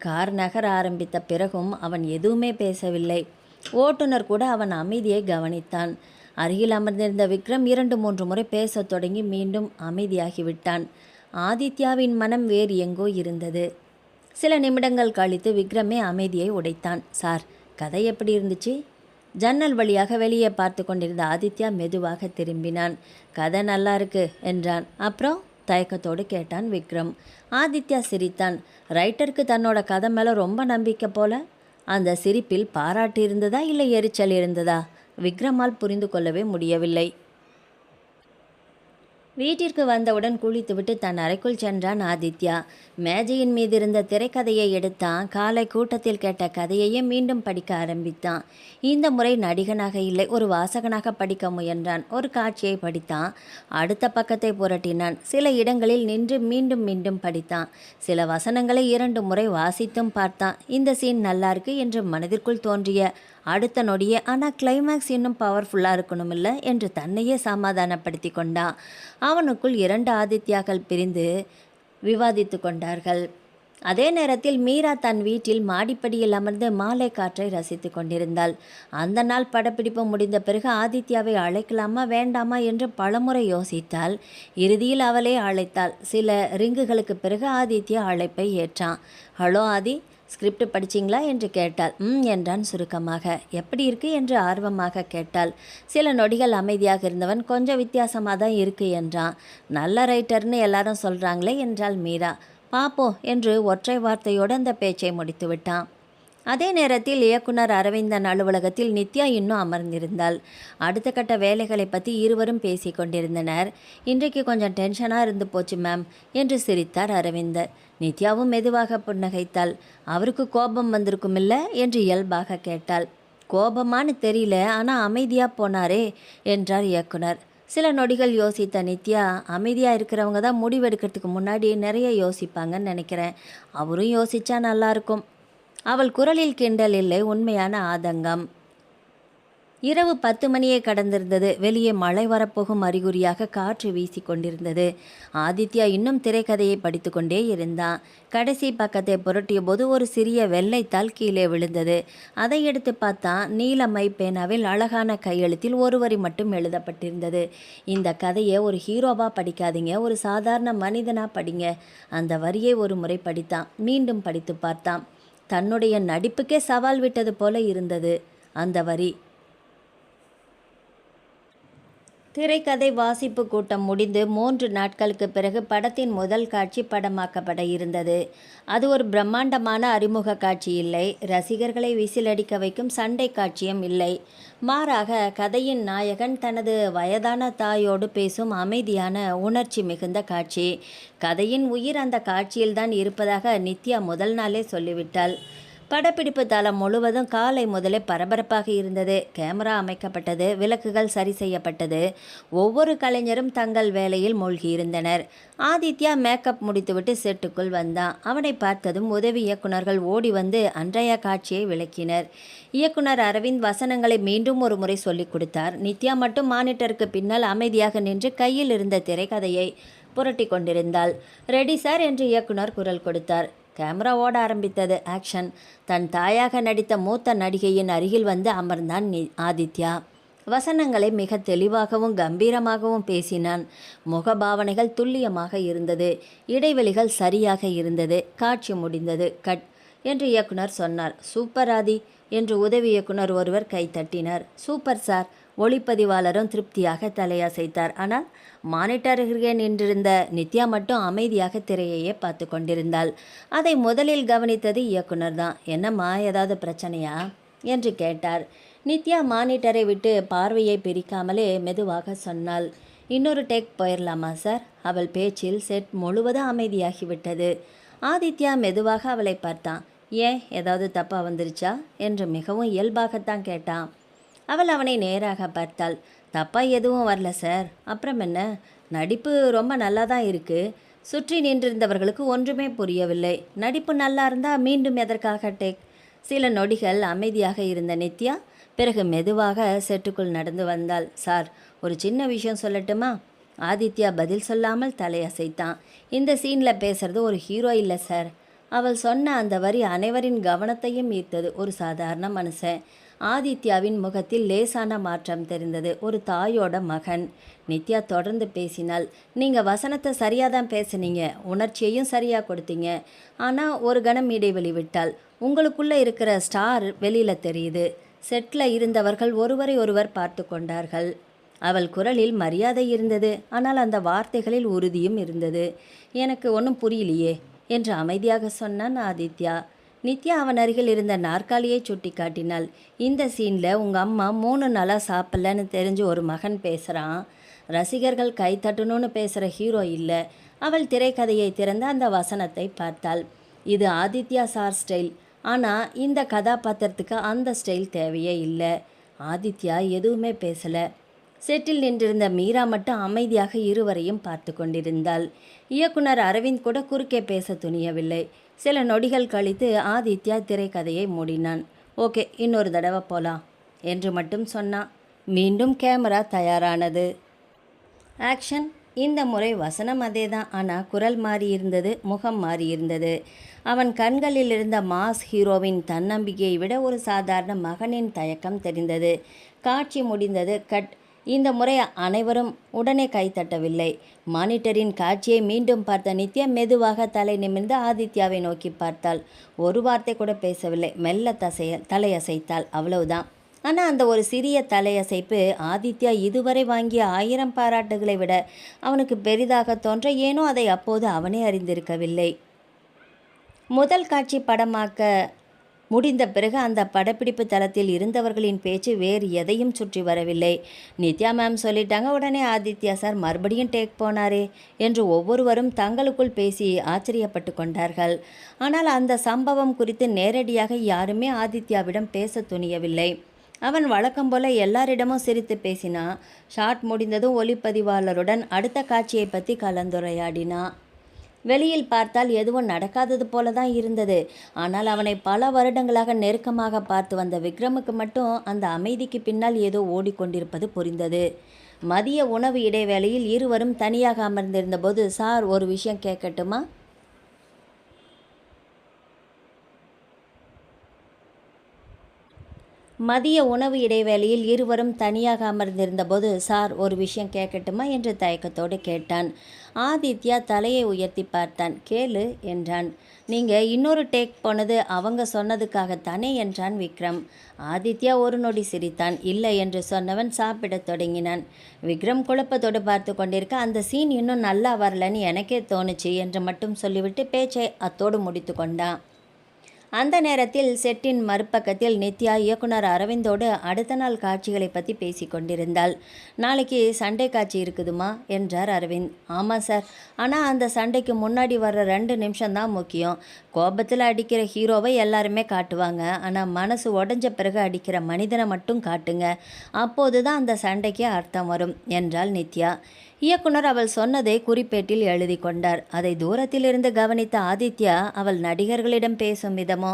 கார் நகர ஆரம்பித்த பிறகும் அவன் எதுவுமே பேசவில்லை. ஓட்டுநர் கூட அவன் அமைதியை கவனித்தான். அருகில் அமர்ந்திருந்த விக்ரம் 2-3 முறை பேசத் தொடங்கி மீண்டும் அமைதியாகிவிட்டான். ஆதித்யாவின் மனம் வேறு எங்கோ இருந்தது. சில நிமிடங்கள் கழித்து விக்ரமே அமைதியை உடைத்தான். சார், கதை எப்படி இருந்துச்சு? ஜன்னல் வழியாக வெளியே பார்த்து கொண்டிருந்த ஆதித்யா மெதுவாக திரும்பினான். கதை நல்லா இருக்கு என்றான். அப்புறம் தயக்கத்தோடு கேட்டான் விக்ரம். ஆதித்யா சிரித்தான். ரைட்டருக்கு தன்னோட கதை மேலே ரொம்ப நம்பிக்கை போல. அந்த சிரிப்பில் பாராட்டு இருந்ததா இல்லை எரிச்சல் இருந்ததா? விக்ரமால் புரிந்து கொள்ளவே முடியவில்லை. வீட்டிற்கு வந்தவுடன் குளித்துவிட்டு தன் அறைக்குள் சென்றான் ஆதித்யா. மேஜையின் மீது இருந்த திரைக்கதையை எடுத்தான். காலை கூட்டத்தில் கேட்ட கதையையே மீண்டும் படிக்க ஆரம்பித்தான். இந்த முறை நடிகனாக இல்லை, ஒரு வாசகனாக படிக்க முயன்றான். ஒரு காட்சியை படித்தான். அடுத்த பக்கத்தை புரட்டினான். சில இடங்களில் நின்று மீண்டும் மீண்டும் படித்தான். சில வசனங்களை 2 முறை வாசித்தும் பார்த்தான். இந்த சீன் நல்லா இருக்கு என்று மனதிற்குள் தோன்றிய அடுத்த நொடியே ஆனால் கிளைமேக்ஸ் இன்னும் பவர்ஃபுல்லாக இருக்கணுமில்ல என்று தன்னையே சமாதானப்படுத்தி கொண்டான். அவனுக்குள் 2 ஆதித்யாக்கள் பிரிந்து விவாதித்து கொண்டார்கள். அதே நேரத்தில் மீரா தன் வீட்டில் மாடிப்படியில் அமர்ந்து மாலை காற்றை ரசித்து கொண்டிருந்தாள். அந்த நாள் படப்பிடிப்பு முடிந்த பிறகு ஆதித்யாவை அழைக்கலாமா வேண்டாமா என்று பலமுறை யோசித்தாள். இறுதியில் அவளே அழைத்தாள். சில ரிங்குகளுக்கு பிறகு ஆதித்யா அழைப்பை ஏற்றான். ஹலோ ஆதி, ஸ்கிரிப்ட் படிச்சிங்களா என்று கேட்டாள். என்றான் சுருக்கமாக. எப்படி இருக்கு என்று ஆர்வமாக கேட்டாள். சில நொடிகள் அமைதியாக இருந்தவன் கொஞ்சம் வித்தியாசமாக தான் இருக்கு என்றான். நல்ல ரைட்டர்னு எல்லாரும் சொல்கிறாங்களே என்றாள் மீரா. பாப்போம் என்று ஒற்றை வார்த்தையோடு அந்த பேச்சை முடித்து விட்டான். அதே நேரத்தில் இயக்குனர் அரவிந்தன் அலுவலகத்தில் நித்யா இன்னும் அமர்ந்திருந்தாள். அடுத்த கட்ட வேலைகளை பற்றி இருவரும் பேசி கொண்டிருந்தனர். இன்றைக்கு கொஞ்சம் டென்ஷனாக இருந்து போச்சு மேம் என்று சிரித்தார் அரவிந்தர். நித்யாவும் மெதுவாக புன்னகைத்தாள். அவருக்கு கோபம் வந்திருக்குமில்ல என்று இயல்பாக கேட்டாள். கோபமானு தெரியல, ஆனால் அமைதியாக போனாரே என்றார் இயக்குனர். சில நொடிகள் யோசித்த நித்யா, அமைதியாக இருக்கிறவங்க தான் முடிவெடுக்கிறதுக்கு முன்னாடி நிறைய யோசிப்பாங்கன்னு நினைக்கிறேன். அவரும் யோசித்தா நல்லாயிருக்கும். அவள் குரலில் கிண்டல் இல்லை, உண்மையான ஆதங்கம். இரவு 10 மணியை கடந்திருந்தது. வெளியே மழை வரப்போகும் அறிகுறியாக காற்று வீசி கொண்டிருந்தது. ஆதித்யா இன்னும் திரைக்கதையை படித்து கொண்டே இருந்தான். கடைசி பக்கத்தை புரட்டிய போது ஒரு சிறிய வெள்ளைத்தாள் கீழே விழுந்தது. அதை எடுத்து பார்த்தான். நீல மை பேனாவில் அழகான கையெழுத்தில் ஒரு வரி மட்டும் எழுதப்பட்டிருந்தது. இந்த கதையை ஒரு ஹீரோவாக படிக்காதீங்க, ஒரு சாதாரண மனிதனாக படிங்க. அந்த வரியை ஒரு முறை படித்தான். மீண்டும் படித்து பார்த்தான். தன்னுடைய நடிப்புக்கே சவால் விட்டது போல இருந்தது அந்த வரி. திரைக்கதை வாசிப்பு கூட்டம் முடிந்து 3 நாட்களுக்கு பிறகு படத்தின் முதல் காட்சி படமாக்கப்பட இருந்தது. அது ஒரு பிரம்மாண்டமான அறிமுக காட்சி இல்லை. ரசிகர்களை விசிலடிக்க வைக்கும் சண்டை காட்சியும் இல்லை. மாறாக கதையின் நாயகன் தனது வயதான தாயோடு பேசும் அமைதியான உணர்ச்சி மிகுந்த காட்சி. கதையின் உயிர் அந்த காட்சியில்தான் இருப்பதாக நித்யா முதல் நாளே சொல்லிவிட்டாள். படப்பிடிப்பு தளம் முழுவதும் காலை முதலே பரபரப்பாக இருந்தது. கேமரா அமைக்கப்பட்டது, விளக்குகள் சரி செய்யப்பட்டது. ஒவ்வொரு கலைஞரும் தங்கள் வேலையில் மூழ்கியிருந்தனர். ஆதித்யா மேக்கப் முடித்துவிட்டு செட்டுக்குள் வந்தான். அவனை பார்த்ததும் உதவி இயக்குனர்கள் ஓடி வந்து அன்றைய காட்சியை விளக்கினர். இயக்குனர் அரவிந்த் வசனங்களை மீண்டும் ஒரு முறை சொல்லிக் கொடுத்தார். நித்யா மட்டும் மானிட்டருக்கு பின்னால் அமைதியாக நின்று கையில் இருந்த திரைக்கதையை புரட்டி கொண்டிருந்தாள். ரெடி சார் என்று இயக்குனர் குரல் கொடுத்தார். கேமரா ஓட ஆரம்பித்தது. ஆக்ஷன். தன் தாயாக நடித்த மூத்த நடிகையின் அருகில் வந்து அமர்ந்தான் ஆதித்யா. வசனங்களை மிக தெளிவாகவும் கம்பீரமாகவும் பேசினான். முகபாவனைகள் துல்லியமாக இருந்தது. இடைவெளிகள் சரியாக இருந்தது. காட்சி முடிந்தது. கட் என்று இயக்குனர் சொன்னார். சூப்பர் ஆதி என்று உதவி இயக்குனர் ஒருவர் கை தட்டினார். சூப்பர் சார், ஒளிப்பதிவாளரும் திருப்தியாக தலையசைத்தார். ஆனால் மானிட்டர் அருகே நின்றிருந்த நித்யா மட்டும் அமைதியாக திரையையே பார்த்து கொண்டிருந்தாள். அதை முதலில் கவனித்தது இயக்குனர் தான். என்னம்மா, ஏதாவது பிரச்சனையா என்று கேட்டார். நித்யா மானிட்டரை விட்டு பார்வையை பிரிக்காமலே மெதுவாக சொன்னாள். இன்னொரு டேக் போயிடலாமா சார்? அவள் பேச்சில் செட் முழுவதும் அமைதியாகிவிட்டது. ஆதித்யா மெதுவாக அவளை பார்த்தான். ஏன், ஏதாவது தப்பாக வந்துருச்சா என்று மிகவும் இயல்பாகத்தான் கேட்டான். அவள் அவனை நேராக பார்த்தாள். தப்பாக எதுவும் வரல சார். அப்புறம் என்ன, நடிப்பு ரொம்ப நல்லா தான் இருக்குது. சுற்றி நின்றிருந்தவர்களுக்கு ஒன்றுமே புரியவில்லை. நடிப்பு நல்லா இருந்தால் மீண்டும் எதற்காக டேக்? சில நொடிகள் அமைதியாக இருந்த நித்யா பிறகு மெதுவாக செட்டுக்குள் நடந்து வந்தாள். சார், ஒரு சின்ன விஷயம் சொல்லட்டுமா? ஆதித்யா பதில் சொல்லாமல் தலையசைத்தான். இந்த சீனில் பேசுறது ஒரு ஹீரோ இல்லை சார். அவள் சொன்ன அந்த வரி அனைவரின் கவனத்தையும் ஈர்த்தது. ஒரு சாதாரண மனுஷன். ஆதித்யாவின் முகத்தில் லேசான மாற்றம் தெரிந்தது. ஒரு தாயோட மகன். நித்யா தொடர்ந்து பேசினாள். நீங்கள் வசனத்தை சரியாக தான் பேசுனீங்க, உணர்ச்சியையும் சரியாக கொடுத்தீங்க. ஆனால் ஒரு கணம் இடைவெளி விட்டால் உங்களுக்குள்ளே இருக்கிற ஸ்டார் வெளியில் தெரியுது. செட்டில் இருந்தவர்கள் ஒருவரை ஒருவர் பார்த்து கொண்டார்கள். அவள் குரலில் மரியாதை இருந்தது. ஆனால் அந்த வார்த்தைகளில் உறுதியும் இருந்தது. எனக்கு ஒன்றும் புரியலையே என்று அமைதியாக சொன்னான் ஆதித்யா. நித்யா அவன் அருகில் இருந்த நாற்காலியை சுட்டி காட்டினாள். இந்த சீனில் உங்கள் அம்மா 3 நாளாக சாப்பிட்லன்னு தெரிஞ்சு ஒரு மகன் பேசுகிறான். ரசிகர்கள் கை தட்டணும்னு பேசுகிற ஹீரோ இல்லை. அவள் திரைக்கதையை திறந்து அந்த வசனத்தை பார்த்தாள். இது ஆதித்யா சார் ஸ்டைல். ஆனால் இந்த கதாபாத்திரத்துக்கு அந்த ஸ்டைல் தேவையே இல்லை. ஆதித்யா எதுவுமே பேசலை. செட்டில் நின்றிருந்த மீரா மட்டும் அமைதியாக இருவரையும் பார்த்து கொண்டிருந்தாள். இயக்குனர் அரவிந்த் கூட குறுக்கே பேச துணியவில்லை. சில நொடிகள் கழித்து ஆதித்யா திரைக்கதையை மூடினான். ஓகே, இன்னொரு தடவை போகலாம் என்று மட்டும் சொன்னான். மீண்டும் கேமரா தயாரானது. ஆக்ஷன். இந்த முறை வசனம் அதே தான். ஆனால் குரல் மாறியிருந்தது, முகம் மாறியிருந்தது. அவன் கண்களில் இருந்த மாஸ் ஹீரோவின் தன்னம்பிக்கையை விட ஒரு சாதாரண மகனின் தயக்கம் தெரிந்தது. காட்சி முடிந்தது. கட். இந்த முறை அனைவரும் உடனே கைத்தட்டவில்லை. மானிட்டரின் காட்சியை மீண்டும் பார்த்த நித்யா மெதுவாக தலை நிமிர்ந்து ஆதித்யாவை நோக்கி பார்த்தாள். ஒரு வார்த்தை கூட பேசவில்லை. மெல்ல தலையசைத்தாள். அவ்வளவுதான். ஆனால் அந்த ஒரு சிறிய தலையசைப்பு ஆதித்யா இதுவரை வாங்கிய 1000 பாராட்டுகளை விட அவனுக்கு பெரிதாக தோன்ற ஏனோ அதை அப்போது அவனே அறிந்திருக்கவில்லை. முதல் காட்சி படமாக்க முடிந்த பிறகு அந்த படப்பிடிப்பு தளத்தில் இருந்தவர்களின் பேச்சு வேறு எதையும் சுற்றி வரவில்லை. நித்யா மேம் சொல்லிட்டாங்க, உடனே ஆதித்யா சார் மறுபடியும் டேக் போனாரே என்று ஒவ்வொருவரும் தங்களுக்குள் பேசி ஆச்சரியப்பட்டு கொண்டார்கள். ஆனால் அந்த சம்பவம் குறித்து நேரடியாக யாருமே ஆதித்யாவிடம் பேச துணியவில்லை. அவன் வழக்கம் போல எல்லாரிடமும் சிரித்து பேசினான். ஷாட் முடிந்ததும் ஒளிப்பதிவாளருடன் அடுத்த காட்சியை பற்றி கலந்துரையாடினான். வெளியில் பார்த்தால் எதுவும் நடக்காதது போல தான் இருந்தது. ஆனால் அவனை பல வருடங்களாக நெருக்கமாக பார்த்து வந்த விக்ரமுக்கு மட்டும் அந்த அமைதிக்கு பின்னால் ஏதோ ஓடிக்கொண்டிருப்பது புரிந்தது. மதிய உணவு இடைவேளையில் இருவரும் தனியாக அமர்ந்திருந்தபோது, சார், ஒரு விஷயம் கேட்கட்டுமா? மதிய உணவு இடைவேளையில் இருவரும் தனியாக அமர்ந்திருந்தபோது, சார், ஒரு விஷயம் கேட்கட்டுமா என்று தயக்கத்தோடு கேட்டான். ஆதித்யா தலையை உயர்த்தி பார்த்தான். கேளு என்றான். நீங்கள் இன்னொரு டேக் போனது அவங்க சொன்னதுக்காகத்தானே என்றான் விக்ரம். ஆதித்யா ஒரு நொடி சிரித்தான். இல்லை என்று சொன்னவன் சாப்பிடத் தொடங்கினான். விக்ரம் குழப்பத்தோடு பார்த்து கொண்டிருக்க, அந்த சீன் இன்னும் நல்லா வரலன்னு எனக்கே தோணுச்சு என்று மட்டும் சொல்லிவிட்டு பேச்சை அத்தோடு முடித்து கொண்டான். அந்த நேரத்தில் செட்டின் மறுபக்கத்தில் நித்யா இயக்குனர் அரவிந்தோடு அடுத்த நாள் காட்சிகளை பற்றி பேசி கொண்டிருந்தாள். நாளைக்கு சண்டை காட்சி இருக்குதுமா என்றார் அரவிந்த். ஆமாம் சார், ஆனால் அந்த சண்டைக்கு முன்னாடி வர்ற 2 நிமிஷம்தான் முக்கியம். கோபத்தில் அடிக்கிற ஹீரோவை எல்லாருமே காட்டுவாங்க. ஆனால் மனசு உடஞ்ச பிறகு அடிக்கிற மனிதனை மட்டும் காட்டுங்க. அப்போது தான் அந்த சண்டைக்கு அர்த்தம் வரும் என்றாள் நித்யா. இயக்குனர் அவள் சொன்னதை குறிப்பேட்டில் எழுதி கொண்டார். அதை தூரத்திலிருந்து கவனித்த ஆதித்யா அவள் நடிகர்களிடம் பேசும் விதமும்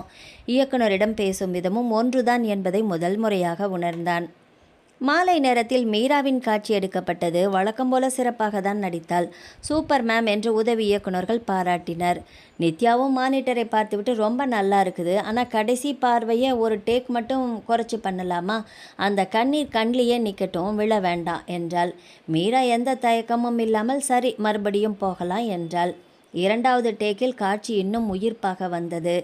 இயக்குனரிடம் பேசும் விதமும் ஒன்றுதான் என்பதை முதல் முறையாக உணர்ந்தான். மாலை நேரத்தில் மீராவின் காட்சி எடுக்கப்பட்டது. வழக்கம் போல சிறப்பாக தான் நடித்தாள். சூப்பர் மேம் என்று உதவி இயக்குனர்கள் பாராட்டினர். நித்யாவும் மானிட்டரை பார்த்துவிட்டு, ரொம்ப நல்லா இருக்குது, ஆனால் கடைசி பார்வையை ஒரு டேக் மட்டும் குறைச்சி பண்ணலாமா? அந்த கண்ணீர் கண்ணிலேயே நிற்கட்டும், விழ வேண்டாம் என்றாள். மீரா எந்த தயக்கமும் இல்லாமல், சரி, மறுபடியும் போகலாம் என்றாள். இரண்டாவது டேக்கில் காட்சி இன்னும் உயிர்ப்பாக வந்தது.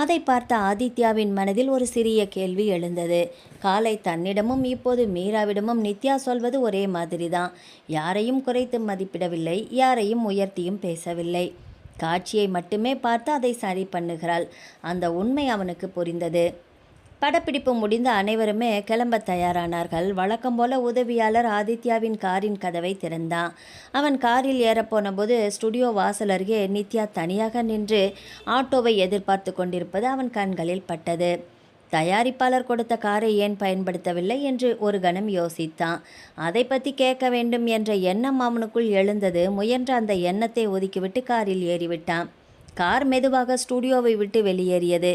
அதை பார்த்த ஆதித்யாவின் மனதில் ஒரு சிறிய கேள்வி எழுந்தது. காலை தன்னிடமும் இப்போது மீராவிடமும் நித்யா சொல்வது ஒரே மாதிரிதான். யாரையும் குறைத்து மதிப்பிடவில்லை, யாரையும் உயர்த்தியும் பேசவில்லை. காட்சியை மட்டுமே பார்த்து அதை சரி பண்ணுகிறாள். அந்த உண்மை அவனுக்கு புரிந்தது. படப்பிடிப்பு முடிந்த அனைவருமே கிளம்ப தயாரானார்கள். வழக்கம் போல உதவியாளர் ஆதித்யாவின் காரின் கதவை திறந்தான். அவன் காரில் ஏறப்போன போது ஸ்டுடியோ வாசல் அருகே நித்யா தனியாக நின்று ஆட்டோவை எதிர்பார்த்து கொண்டிருப்பது அவன் கண்களில் பட்டது. தயாரிப்பாளர் கொடுத்த காரை ஏன் பயன்படுத்தவில்லை என்று ஒரு கணம் யோசித்தான். அதை பற்றி கேட்க வேண்டும் என்ற எண்ணம் அவனுக்குள் எழுந்தது. முயன்ற அந்த எண்ணத்தை ஒதுக்கிவிட்டு காரில் ஏறிவிட்டான். கார் மெதுவாக ஸ்டுடியோவை விட்டு வெளியேறியது.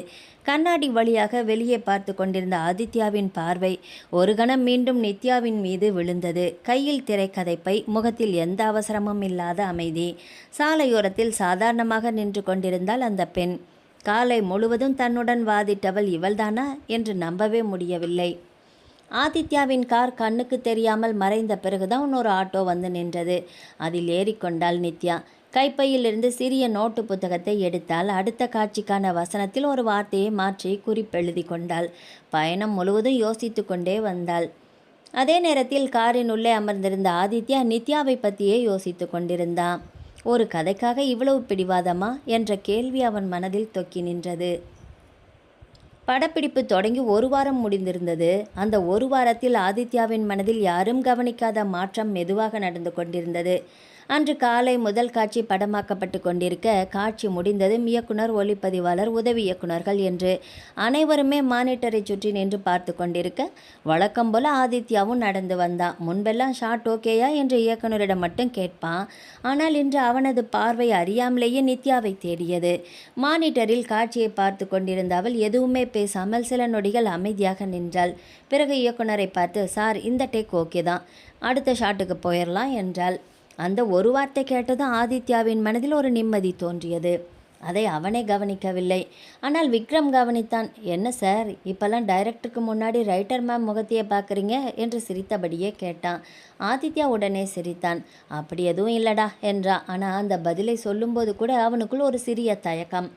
கண்ணாடி வழியாக வெளியே பார்த்து கொண்டிருந்த ஆதித்யாவின் பார்வை ஒரு கணம் மீண்டும் நித்யாவின் மீது விழுந்தது. கையில் திரைக்கதைப்பை, முகத்தில் எந்த அவசரமும் இல்லாத அமைதி. சாலையோரத்தில் சாதாரணமாக நின்று கொண்டிருந்தாள் அந்த பெண். காலை முழுவதும் தன்னுடன் வாதிட்டவள் இவள்தானா என்று நம்பவே முடியவில்லை. ஆதித்யாவின் கார் கண்ணுக்கு தெரியாமல் மறைந்த பிறகுதான் ஒரு ஆட்டோ வந்து நின்றது. அதில் ஏறிக்கொண்டாள் நித்யா. கைப்பையிலிருந்து சிறிய நோட்டு புத்தகத்தை எடுத்தால் அடுத்த காட்சிக்கான வசனத்தில் ஒரு வார்த்தையை மாற்றி குறிப்பெழுதி கொண்டாள். பயணம் முழுவதும் யோசித்து கொண்டே வந்தாள். அதே நேரத்தில் காரின் உள்ளே அமர்ந்திருந்த ஆதித்யா நித்யாவை பற்றியே யோசித்து கொண்டிருந்தான். ஒரு கதைக்காக இவ்வளவு பிடிவாதமா என்ற கேள்வி அவன் மனதில் தொக்கி நின்றது. படப்பிடிப்பு தொடங்கி ஒரு வாரம் முடிந்திருந்தது. அந்த ஒரு வாரத்தில் ஆதித்யாவின் மனதில் யாரும் கவனிக்காத மாற்றம் மெதுவாக நடந்து கொண்டிருந்தது. அன்று காலை முதல் காட்சி படமாக்கப்பட்டு கொண்டிருக்க, காட்சி முடிந்ததும் இயக்குனர், ஒளிப்பதிவாளர், உதவி இயக்குனர்கள் என்று அனைவருமே மானிட்டரை சுற்றி நின்று பார்த்து கொண்டிருக்க, வழக்கம் போல ஆதித்யாவும் நடந்து வந்தான். முன்பெல்லாம் ஷாட் ஓகேயா என்று இயக்குனரிடம் மட்டும் கேட்பான். ஆனால் இன்று அவனது பார்வை அறியாமலேயே நித்யாவை தேடியது. மானிட்டரில் காட்சியை பார்த்து கொண்டிருந்த அவள் எதுவுமே பேசாமல் சில நொடிகள் அமைதியாக நின்றாள். பிறகு இயக்குனரை பார்த்து, சார், இந்த டேக் ஓகே தான், அடுத்த ஷாட்டுக்கு போயிடலாம் என்றாள். அந்த ஒரு வார்த்தை கேட்டதும் ஆதித்யாவின் மனதில் ஒரு நிம்மதி தோன்றியது. அதை அவனே கவனிக்கவில்லை. ஆனால் விக்ரம் கவனித்தான். என்ன சார், இப்போல்லாம் டைரக்டருக்கு முன்னாடி ரைட்டர் மேம் முகத்தையே பார்க்குறீங்க என்று சிரித்தபடியே கேட்டான். ஆதித்யா உடனே சிரித்தான். அப்படி எதுவும் இல்லடா என்றான். ஆனால் அந்த பதிலை சொல்லும்போது கூட அவனுக்குள் ஒரு சிறிய தயக்கம்.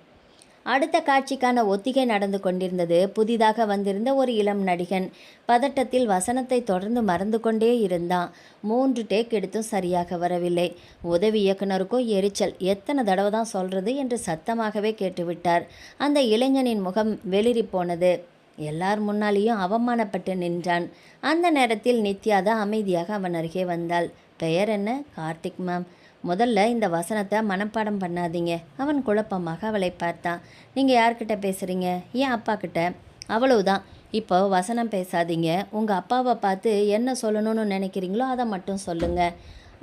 அடுத்த காட்சிக்கான ஒத்திகை நடந்து கொண்டிருந்தது. புதிதாக வந்திருந்த ஒரு இளம் நடிகன் பதட்டத்தில் வசனத்தை தொடர்ந்து மறந்து கொண்டே இருந்தான். 3 டேக் எடுத்தும் சரியாக வரவில்லை. உதவி இயக்குனருக்கோ எரிச்சல். எத்தனை தடவை தான் சொல்கிறது என்று சத்தமாகவே கேட்டுவிட்டார். அந்த இளைஞனின் முகம் வெளிரி போனது. எல்லார் முன்னாலேயும் அவமானப்பட்டு நின்றான். அந்த நேரத்தில் நித்யா தான் அமைதியாக அவன் அருகே வந்தாள். பெயர் என்ன? கார்த்திக் மேம். முதல்ல இந்த வசனத்தை மனப்பாடம் பண்ணாதீங்க. அவன் குழப்பமாக அவளை பார்த்தான். நீங்கள் யார்கிட்ட பேசுகிறீங்க? ஏன் அப்பா கிட்ட? அவ்வளவுதான். இப்போ வசனம் பேசாதீங்க. உங்கள் அப்பாவை பார்த்து என்ன சொல்லணும்னு நினைக்கிறீங்களோ அதை மட்டும் சொல்லுங்கள்.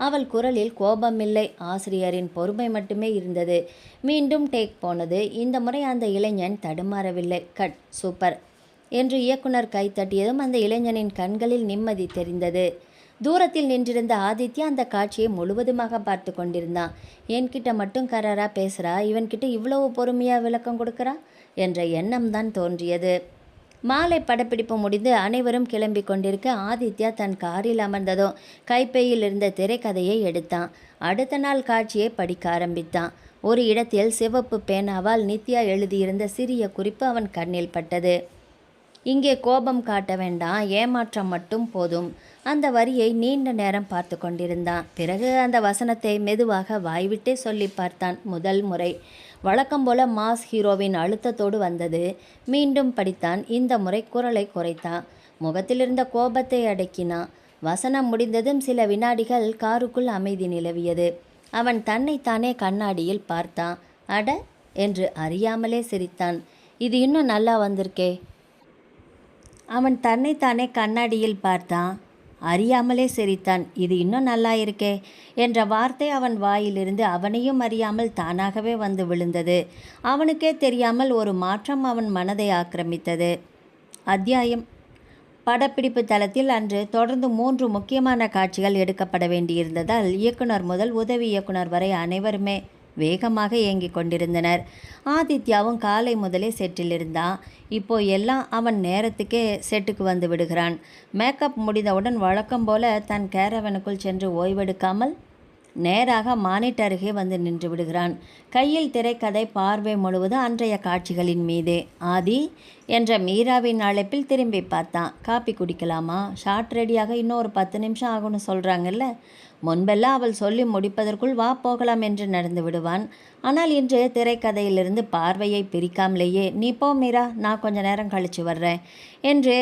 அவள் குரலில் கோபமில்லை, ஆசிரியரின் பொறுமை மட்டுமே இருந்தது. மீண்டும் டேக் போனது. இந்த முறை அந்த இளைஞன் தடுமாறவில்லை. கட், சூப்பர் என்று இயக்குனர் கைத்தட்டியதும் அந்த இளைஞனின் கண்களில் நிம்மதி தெரிந்தது. தூரத்தில் நின்றிருந்த ஆதித்யா அந்த காட்சியை முழுவதுமாக பார்த்து கொண்டிருந்தான். என்கிட்ட மட்டும் கராரா பேசுகிறா, இவன்கிட்ட இவ்வளவு பொறுமையாக விளக்கம் கொடுக்குறா என்ற எண்ணம் தான் தோன்றியது. மாலை படப்பிடிப்பு முடிந்து அனைவரும் கிளம்பி கொண்டிருக்க, ஆதித்யா தன் காரில் அமர்ந்ததும் கைப்பையில் இருந்த திரைக்கதையை எடுத்தான். அடுத்த நாள் காட்சியை படிக்க ஆரம்பித்தான். ஒரு இடத்தில் சிவப்பு பேனாவால் நித்யா எழுதியிருந்த சிறிய குறிப்பு அவன் கண்ணில் பட்டது. இங்கே கோபம் காட்ட வேண்டாம், ஏமாற்றம் மட்டும் போதும். அந்த வரியை நீண்ட நேரம் பார்த்து கொண்டிருந்தான். பிறகு அந்த வசனத்தை மெதுவாக வாய்விட்டே சொல்லி பார்த்தான். முதல் முறை வழக்கம் போல மாஸ் ஹீரோவின் அழுத்தத்தோடு வந்தது. மீண்டும் படித்தான். இந்த முறை குரலை குறைத்தான். முகத்திலிருந்த கோபத்தை அடக்கினான். வசனம் முடிந்ததும் சில வினாடிகள் காருக்குள் அமைதி நிலவியது. அவன் தன்னைத்தானே கண்ணாடியில் பார்த்தான். அட என்று அறியாமலே சிரித்தான். இது இன்னும் நல்லா வந்திருக்கே. அவன் தன்னைத்தானே கண்ணாடியில் பார்த்தான். அறியாமலே சிரித்தான். இது இன்னும் நல்லா இருக்கே என்ற வார்த்தை அவன் வாயிலிருந்து அவனையும் அறியாமல் தானாகவே வந்து விழுந்தது. அவனுக்கே தெரியாமல் ஒரு மாற்றம் அவன் மனதை ஆக்கிரமித்தது. அத்தியாயம். படப்பிடிப்பு தளத்தில் அன்று தொடர்ந்து 3 முக்கியமான காட்சிகள் எடுக்கப்பட வேண்டியிருந்ததால் இயக்குனர் முதல் உதவி இயக்குனர் வரை அனைவருமே வேகமாக இயங்கிக் கொண்டிருந்தனர். ஆதித்யாவும் காலை முதலே செட்டில் இருந்தான். இப்போ எல்லாம் அவன் நேரத்துக்கே செட்டுக்கு வந்து விடுகிறான். மேக்கப் முடிந்தவுடன் வழக்கம் போல தன் கேரவனுக்குள் சென்று ஓய்வெடுக்காமல் நேராக மானிட்டர் அருகே வந்து நின்று விடுகிறான். கையில் திரைக்கதை பார்வை முழுவதும் அன்றைய காட்சிகளின் மீதே. ஆதி என்ற மீராவின் அழைப்பில் திரும்பி பார்த்தான். காப்பி குடிக்கலாமா? ஷார்ட் ரெடியாக இன்னும் ஒரு 10 நிமிஷம் ஆகும்னு சொல்கிறாங்கல்ல. முன்பெல்லாம் அவள் சொல்லி முடிப்பதற்குள் வா போகலாம் என்று நடந்து விடுவான். ஆனால் இன்று திரைக்கதையிலிருந்து பார்வையை பிரிக்காமலேயே நீ போ மீரா, நான் கொஞ்ச நேரம் கழித்து வர்றேன் என்று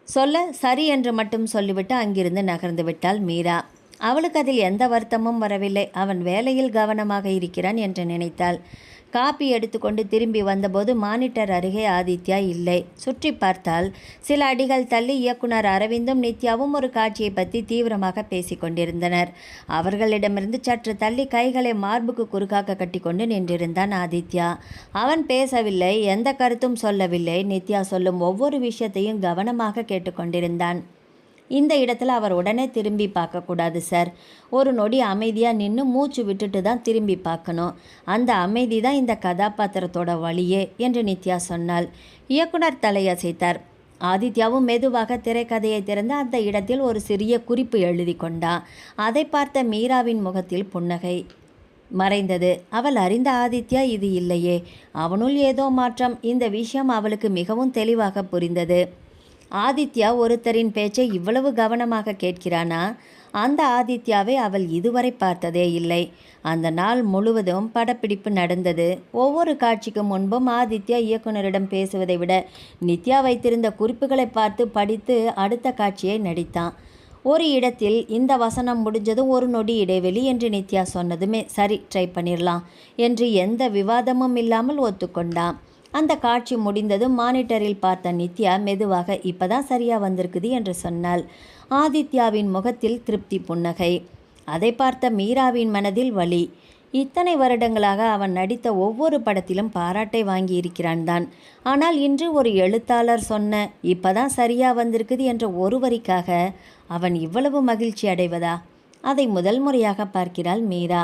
சொல்ல சரி என்று மட்டும் சொல்லிவிட்டு அங்கிருந்து நகர்ந்து விட்டாள் மீரா. அவளுக்கு அதில் எந்த வருத்தமும் வரவில்லை. அவன் வேலையில் கவனமாக இருக்கிறான் என்று நினைத்தாள். காப்பி எடுத்துக்கொண்டு திரும்பி வந்தபோது மானிட்டர் அருகே ஆதித்யா இல்லை. சுற்றி பார்த்தால் சில அடிகள் தள்ளி இயக்குனர் அரவிந்தும் நித்யாவும் ஒரு காட்சியை பற்றி தீவிரமாக பேசி கொண்டிருந்தனர். அவர்களிடமிருந்து சற்று தள்ளி கைகளை மார்புக்கு குறுக்காக கட்டிக்கொண்டு நின்றிருந்தான் ஆதித்யா. அவன் பேசவில்லை, எந்த கருத்தும் சொல்லவில்லை. நித்யா சொல்லும் ஒவ்வொரு விஷயத்தையும் கவனமாக கேட்டுக்கொண்டிருந்தான். இந்த இடத்துல அவர் உடனே திரும்பி பார்க்கக்கூடாது சார். ஒரு நொடி அமைதியாக நின்று மூச்சு விட்டுட்டு தான் திரும்பி பார்க்கணும். அந்த அமைதி தான் இந்த கதாபாத்திரத்தோட வழியே என்று நித்யா சொன்னாள். இயக்குனர் தலையசைத்தார். ஆதித்யாவும் மெதுவாக திரைக்கதையை திறந்து அந்த இடத்தில் ஒரு சிறிய குறிப்பு எழுதி கொண்டான். அதை பார்த்த மீராவின் முகத்தில் புன்னகை மறைந்தது. அவள் அறிந்த ஆதித்யா இது இல்லையே. அவனுள் ஏதோ மாற்றம். இந்த விஷயம் அவளுக்கு மிகவும் தெளிவாக புரிந்தது. ஆதித்யா ஒருத்தரின் பேச்சை இவ்வளவு கவனமாக கேட்கிறானா? அந்த ஆதித்யாவை அவள் இதுவரை பார்த்ததே இல்லை. அந்த நாள் முழுவதும் படப்பிடிப்பு நடந்தது. ஒவ்வொரு காட்சிக்கு முன்பும் ஆதித்யா இயக்குனரிடம் பேசுவதை விட நித்யா வைத்திருந்த குறிப்புகளை பார்த்து படித்து அடுத்த காட்சியை நடித்தான். ஒரு இடத்தில் இந்த வசனம் முடிஞ்சதும் ஒரு நொடி இடைவெளி என்று நித்யா சொன்னதுமே சரி ட்ரை பண்ணிடலாம் என்று எந்த விவாதமும் இல்லாமல் ஒத்துக்கொண்டான். அந்த காட்சி முடிந்ததும் மானிட்டரில் பார்த்த நித்யா மெதுவாக இப்பதான் சரியா வந்திருக்குது என்று சொன்னாள். ஆதித்யாவின் முகத்தில் திருப்தி புன்னகை. அதை பார்த்த மீராவின் மனதில் வலி. இத்தனை வருடங்களாக அவன் நடித்த ஒவ்வொரு படத்திலும் பாராட்டை வாங்கியிருக்கிறான் தான். ஆனால் இன்று ஒரு எழுத்தாளர் சொன்ன இப்பதான் சரியா வந்திருக்குது என்ற ஒரு வரிக்காக அவன் இவ்வளவு மகிழ்ச்சி அடைவதா? அதை முதல் முறையாக பார்க்கிறாள் மீரா.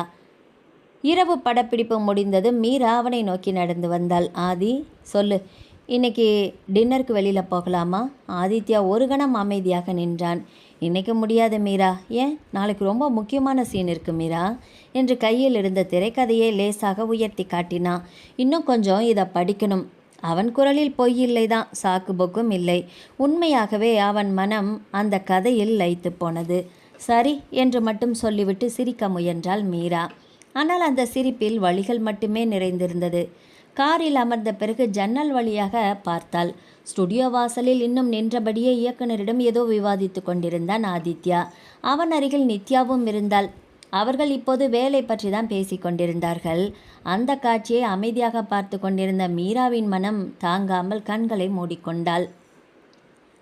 இரவு படப்பிடிப்பு முடிந்தது. மீரா அவனை நோக்கி நடந்து வந்தாள். ஆதி சொல்லு, இன்னைக்கு டின்னருக்கு வெளியில் போகலாமா? ஆதித்யா ஒரு கணம் அமைதியாக நின்றான். இன்னைக்கு முடியாது மீரா. ஏன்? நாளைக்கு ரொம்ப முக்கியமான சீன் இருக்கு மீரா என்று கையில் இருந்த திரைக்கதையை லேசாக உயர்த்தி காட்டினான். இன்னும் கொஞ்சம் இதை படிக்கணும். அவன் குரலில் பொய் இல்லைதான், சாக்கு பொக்கும் இல்லை. உண்மையாகவே அவன் மனம் அந்த கதையில் லயித்து போனது. சரி என்று மட்டும் சொல்லிவிட்டு சிரிக்க முயன்றாள் மீரா. ஆனால் அந்த சிரிப்பில் வழிகள் மட்டுமே நிறைந்திருந்தது. காரில் அமர்ந்த பிறகு ஜன்னல் வழியாக பார்த்தாள். ஸ்டுடியோ வாசலில் இன்னும் நின்றபடியே இயக்குனரிடம் ஏதோ விவாதித்து கொண்டிருந்தான் ஆதித்யா. அவன் அருகில் நித்யாவும் இருந்தாள். அவர்கள் இப்போது வேலை பற்றி தான் பேசி கொண்டிருந்தார்கள். அந்த காட்சியை அமைதியாக பார்த்து கொண்டிருந்த மீராவின் மனம் தாங்காமல் கண்களை மூடிக்கொண்டாள்.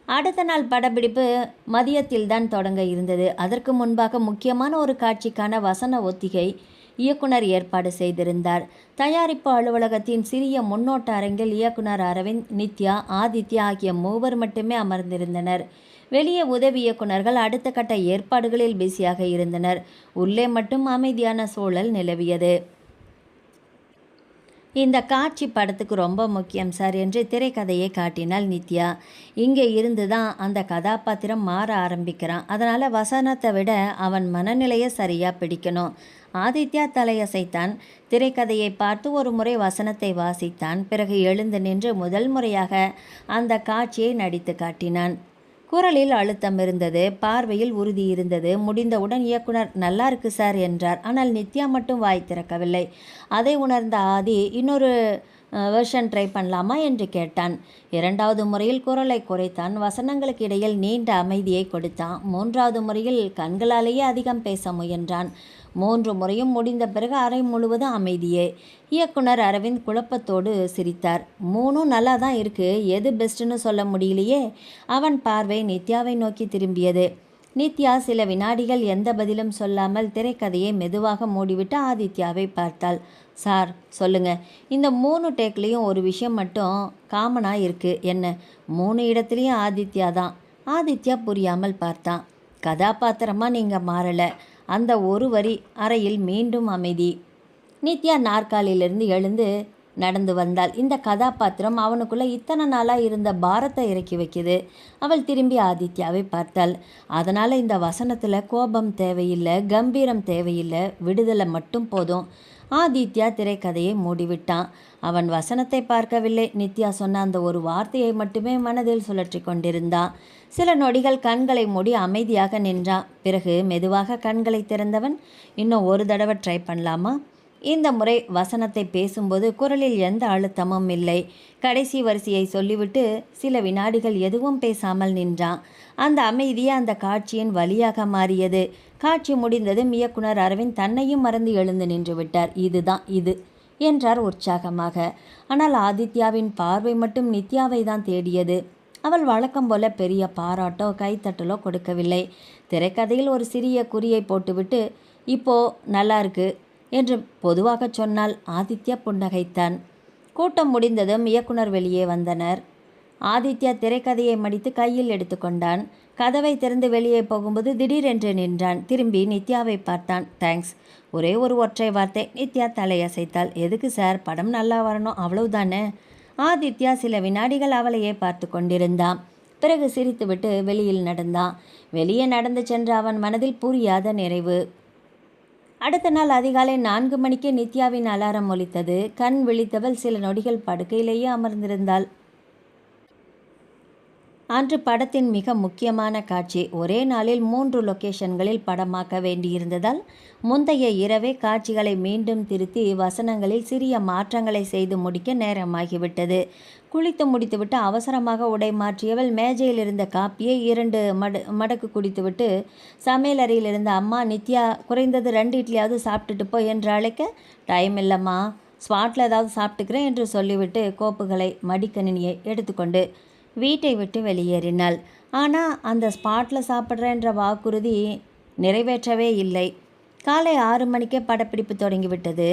அடுத்த நாள் படப்பிடிப்பு மதியத்தில் தான் தொடங்க இருந்தது. அதற்கு முன்பாக முக்கியமான ஒரு காட்சிக்கான வசன ஒத்திகை இயக்குனர் ஏற்பாடு செய்திருந்தார். தயாரிப்பு அலுவலகத்தின் சிறிய முன்னோட்ட அரங்கில் இயக்குனர் அரவிந்த், நித்யா, ஆதித்யா ஆகிய மூவர் மட்டுமே அமர்ந்திருந்தனர். வெளியே உதவி இயக்குனர்கள் அடுத்த கட்ட ஏற்பாடுகளில் பிஸியாக இருந்தனர். உள்ளே மட்டும் அமைதியான சூழல் நிலவியது. இந்த காட்சி படத்துக்கு ரொம்ப முக்கியம் சார் என்று திரைக்கதையை காட்டினாள் நித்யா. இங்கே இருந்து தான் அந்த கதாபாத்திரம் மாற ஆரம்பிக்கிறான். அதனால் வசனத்தை விட அவன் மனநிலையை சரியாக பிடிக்கணும். ஆதித்யா தலையசைத்தான். திரைக்கதையை பார்த்து ஒரு முறை வசனத்தை வாசித்தான். பிறகு எழுந்து நின்று முதல் முறையாக அந்த காட்சியை நடித்து காட்டினான். குரலில் அழுத்தம் இருந்தது, பார்வையில் உறுதி இருந்தது. முடிந்தவுடன் இயக்குனர் நல்லா இருக்கு சார் என்றார். ஆனால் நித்யா மட்டும் வாய் திறக்கவில்லை. அதை உணர்ந்த ஆதி இன்னொரு வெர்ஷன் ட்ரை பண்ணலாமா என்று கேட்டான். இரண்டாவது முறையில் குரலை குறைத்தான். வசனங்களுக்கு இடையில் நீண்ட அமைதியை கொடுத்தான். மூன்றாவது முறையில் கண்களாலேயே அதிகம் பேச முயன்றான். 3 முறையும் முடிந்த பிறகு அறை முழுவதும் அமைதியே. இயக்குனர் அரவிந்த் குழப்பத்தோடு சிரித்தார். 3ம் நல்லா தான் இருக்கு, எது பெஸ்ட்டுன்னு சொல்ல முடியலையே. அவன் பார்வை நித்யாவை நோக்கி திரும்பியது. நித்யா சில வினாடிகள் எந்த பதிலும் சொல்லாமல் திரைக்கதையை மெதுவாக மூடிவிட்டு ஆதித்யாவை பார்த்தாள். சார் சொல்லுங்க, இந்த 3 டேக்லேயும் ஒரு விஷயம் மட்டும் காமனாக இருக்குது. என்ன? 3 இடத்துலையும் ஆதித்யா தான். ஆதித்யா புரியாமல் பார்த்தான். கதாபாத்திரமாக நீங்கள் மாறலை. அந்த ஒரு வரி. அறையில் மீண்டும் அமைதி. நித்யா நாற்காலியிலிருந்து எழுந்து நடந்து வந்தாள். இந்த கதாபாத்திரம் அவனுக்குள்ளே இத்தனை நாளாக இருந்த பாரத்தை இறக்கி வைக்குது. அவள் திரும்பி ஆதித்யாவை பார்த்தாள். அதனால் இந்த வசனத்தில் கோபம் தேவையில்லை, கம்பீரம் தேவையில்லை, விடுதலை மட்டும் போதும். ஆதித்யா திரைக்கதையை மூடிவிட்டான். அவன் வசனத்தை பார்க்கவில்லை. நித்யா சொன்ன அந்த ஒரு வார்த்தையை மட்டுமே மனதில் சுழற்றி கொண்டிருந்தான். சில நொடிகள் கண்களை மூடி அமைதியாக நின்றான். பிறகு மெதுவாக கண்களை திறந்தவன், இன்னும் ஒரு தடவை ட்ரை பண்ணலாமா? இந்த முறை வசனத்தை பேசும்போது குரலில் எந்த அழுத்தமும் இல்லை. கடைசி வரிசையை சொல்லிவிட்டு சில வினாடிகள் எதுவும் பேசாமல் நின்றான். அந்த அமைதியே அந்த காட்சியின் வழியாக மாறியது. காட்சி முடிந்ததும் இயக்குனர் அரவிந்த் தன்னையும் மறந்து எழுந்து நின்று விட்டார். இதுதான் இது என்றார் உற்சாகமாக. ஆனால் ஆதித்யாவின் பார்வை மட்டும் நித்யாவை தான் தேடியது. அவள் வழக்கம் போல பெரிய பாராட்டோ கைத்தட்டலோ கொடுக்கவில்லை. திரைக்கதையில் ஒரு சிறிய குறியை போட்டுவிட்டு இப்போ நல்லா இருக்கு என்று பொதுவாக சொன்னால். ஆதித்யா புன்னகைத்தான். கூட்டம் முடிந்ததும் இயக்குனர் வெளியே வந்தனர். ஆதித்யா திரைக்கதையை மடித்து கையில் எடுத்துக்கொண்டான். கதவை திறந்து வெளியே போகும்போது திடீரென்று நின்றான். திரும்பி நித்யாவை பார்த்தான். தேங்க்ஸ். ஒரே ஒரு ஒற்றை வார்த்தை. நித்யா தலையசைத்தாள். எதுக்கு சார்? படம் நல்லா வரணும், அவ்வளவுதானே. ஆதித்யா சில வினாடிகள் அவளையே பார்த்து கொண்டிருந்தான். பிறகு சிரித்துவிட்டு வெளியில் நடந்தான். வெளியே நடந்து சென்ற அவன் மனதில் புரியாத நிறைவு. அடுத்த நாள் அதிகாலை 4 மணிக்கு நித்யாவின் அலாரம் ஒலித்தது. கண் விழித்தவள் சில நொடிகள் படுக்கையிலேயே அமர்ந்திருந்தாள். அன்று படத்தின் மிக முக்கியமான காட்சி. ஒரே நாளில் 3 லொகேஷன்களில் படமாக்க வேண்டியிருந்ததால் முந்தைய இரவே காட்சிகளை மீண்டும் திருத்தி வசனங்களில் சிறிய மாற்றங்களை செய்து முடிக்க நேரமாகிவிட்டது. குளித்து முடித்துவிட்டு அவசரமாக உடை மாற்றியவள் மேஜையில் இருந்த காப்பியை 2 மடக்கு குடித்துவிட்டு சமையலறையில் இருந்த அம்மா, நித்யா குறைந்தது 2 இட்லியாவது சாப்பிட்டுட்டு போ என்று அழைக்க, டைம் இல்லைம்மா, ஸ்பாட்டில் ஏதாவது சாப்பிட்டுக்கிறேன் என்று சொல்லிவிட்டு கோப்புகளை மடிக்கணினியை எடுத்துக்கொண்டு வீட்டை விட்டு வெளியேறினாள். ஆனால் அந்த ஸ்பாட்டில் சாப்பிட்றேன்ற வாக்குறுதி நிறைவேற்றவே இல்லை. காலை 6 மணிக்கே படப்பிடிப்பு தொடங்கிவிட்டது.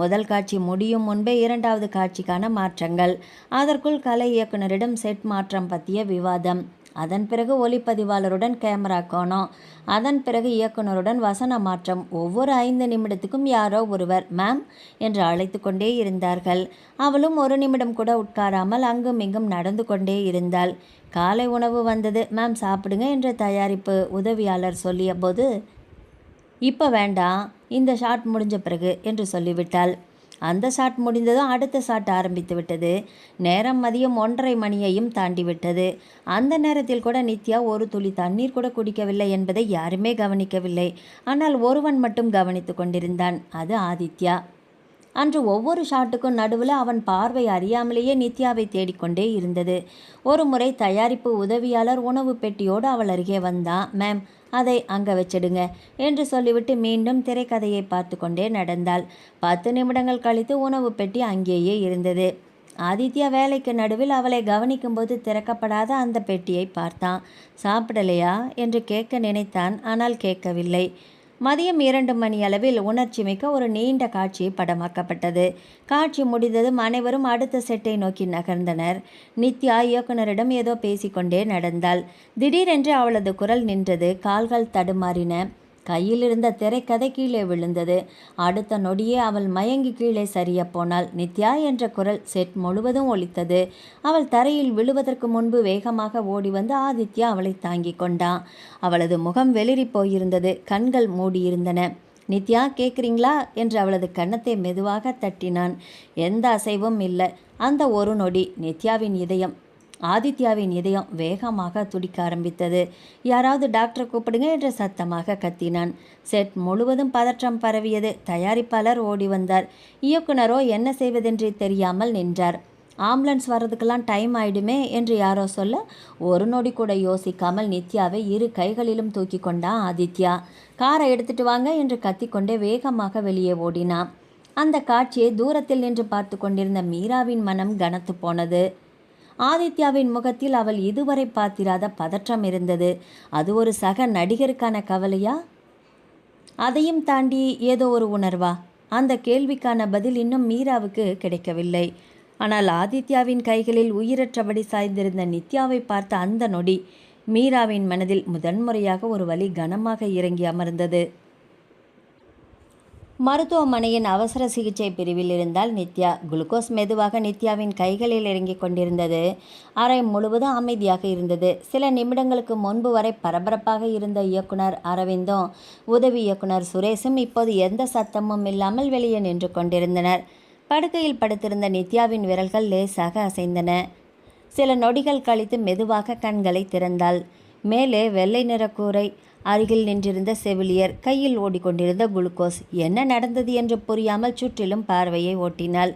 முதல் காட்சி முடியும் முன்பே 2வது காட்சிக்கான மாற்றங்கள். அதற்குள் கலை இயக்குனரிடம் செட் மாற்றம் பற்றிய விவாதம். அதன் பிறகு ஒளிப்பதிவாளருடன் கேமரா கோணம். அதன் பிறகு இயக்குனருடன் வசன மாற்றம். ஒவ்வொரு 5 நிமிடத்துக்கும் யாரோ ஒருவர் மேம் என்று அழைத்து கொண்டே இருந்தார்கள். அவளும் 1 நிமிடம் கூட உட்காராமல் அங்கும் இங்கும் நடந்து கொண்டே இருந்தாள். காலை உணவு வந்தது. மேம் சாப்பிடுங்க என்று தயாரிப்பு உதவியாளர் சொல்லிய போது, இப்போ வேண்டாம், இந்த ஷாட் முடிஞ்ச பிறகு என்று சொல்லிவிட்டாள். அந்த ஷாட் முடிந்ததும் அடுத்த ஷாட் ஆரம்பித்து விட்டது. நேரம் மதியம் 1:30 மணியையும் தாண்டிவிட்டது. அந்த நேரத்தில் கூட நித்யா ஒரு துளி தண்ணீர் கூட குடிக்கவில்லை என்பதை யாருமே கவனிக்கவில்லை. ஆனால் ஒருவன் மட்டும் கவனித்து கொண்டிருந்தான். அது ஆதித்யா. அன்று ஒவ்வொரு ஷாட்டுக்கும் நடுவில் அவன் பார்வை அறியாமலேயே நித்யாவை தேடிக்கொண்டே இருந்தது. ஒரு முறை தயாரிப்பு உதவியாளர் உணவு பெட்டியோடு அவள் அருகே வந்தான். மேம், அதை அங்கே வச்சிடுங்க என்று சொல்லிவிட்டு மீண்டும் திரைக்கதையை பார்த்து கொண்டே நடந்தாள். 10 நிமிடங்கள் கழித்து உணவு பெட்டி அங்கேயே இருந்தது. ஆதித்யா வேலைக்கு நடுவில் அவளை கவனிக்கும்போது திறக்கப்படாத அந்த பெட்டியை பார்த்தான். சாப்பிடலையா என்று கேட்க நினைத்தான். ஆனால் கேட்கவில்லை. மதியம் 2 மணி அளவில் உணர்ச்சி மிக்க ஒரு நீண்ட காட்சி படமாக்கப்பட்டது. காட்சி முடிந்ததும் அனைவரும் அடுத்த செட்டை நோக்கி நகர்ந்தனர். நித்யா இயக்குனரிடம் ஏதோ பேசிக்கொண்டே நடந்தாள். திடீரென்று அவளது குரல் நின்றது. கால்கள் தடுமாறின. கையில் இருந்த திரைக்கதை கீழே விழுந்தது. அடுத்த நொடியே அவள் மயங்கி கீழே சரிய போனாள். நித்யா என்ற குரல் செட் முழுவதும் ஒலித்தது. அவள் தரையில் விழுவதற்கு முன்பு வேகமாக ஓடி வந்து ஆதித்யா அவளை தாங்கி கொண்டான். அவளது முகம் வெளிரி போயிருந்தது. கண்கள் மூடியிருந்தன. நித்யா, கேட்குறீங்களா என்று அவளது கன்னத்தை மெதுவாக தட்டினான். எந்த அசைவும் இல்லை. அந்த ஒரு நொடி ஆதித்யாவின் இதயம் வேகமாக துடிக்க ஆரம்பித்தது. யாராவது டாக்டரை கூப்பிடுங்க என்று சத்தமாக கத்தினான். செட் முழுவதும் பதற்றம் பரவியது. தயாரிப்பாளர் ஓடி வந்தார். இயக்குனரோ என்ன செய்வதென்று தெரியாமல் நின்றார். ஆம்புலன்ஸ் வர்றதுக்கெல்லாம் டைம் ஆயிடுமே என்று யாரோ சொல்ல, ஒரு நொடி கூட யோசிக்காமல் நித்யாவை 2 கைகளிலும் தூக்கி கொண்டான் ஆதித்யா. காரை எடுத்துட்டு வாங்க என்று கத்திக்கொண்டே வேகமாக வெளியே ஓடினான். அந்த காட்சியை தூரத்தில் நின்று பார்த்து கொண்டிருந்த மீராவின் மனம் கனத்து போனது. ஆதித்யாவின் முகத்தில் அவள் இதுவரை பார்த்திராத பதற்றம் இருந்தது. அது ஒரு சக நடிகருக்கான கவலையா? அதையும் தாண்டி ஏதோ ஒரு உணர்வா? அந்த கேள்விக்கான பதில் இன்னும் மீராவுக்கு கிடைக்கவில்லை. ஆனால் ஆதித்யாவின் கைகளில் உயிரற்றபடி சாய்ந்திருந்த நித்யாவை பார்த்த அந்த நொடி மீராவின் மனதில் முதன்முறையாக ஒரு வலி கனமாக இறங்கி அமர்ந்தது. மருத்துவமனையின் அவசர சிகிச்சை பிரிவில் இருந்தால் நித்யா. குளுக்கோஸ் மெதுவாக நித்யாவின் கைகளில் இறங்கிக் கொண்டிருந்தது. அறை முழுவதும் அமைதியாக இருந்தது. சில நிமிடங்களுக்கு முன்பு வரை பரபரப்பாக இருந்த இயக்குனர் அரவிந்தும் உதவி இயக்குனர் சுரேஷும் இப்போது எந்த சத்தமும் இல்லாமல் வெளியே நின்று கொண்டிருந்தனர். படுக்கையில் படுத்திருந்த நித்யாவின் விரல்கள் லேசாக அசைந்தன. சில நொடிகள் கழித்து மெதுவாக கண்களை திறந்தாள். மேலே வெள்ளை நிற கூரை அருகில் நின்றிருந்த செவிலியர் கையில் ஓடிக்கொண்டிருந்த குளுக்கோஸ். என்ன நடந்தது என்று புரியாமல் சுற்றிலும் பார்வையை ஓட்டினாள்.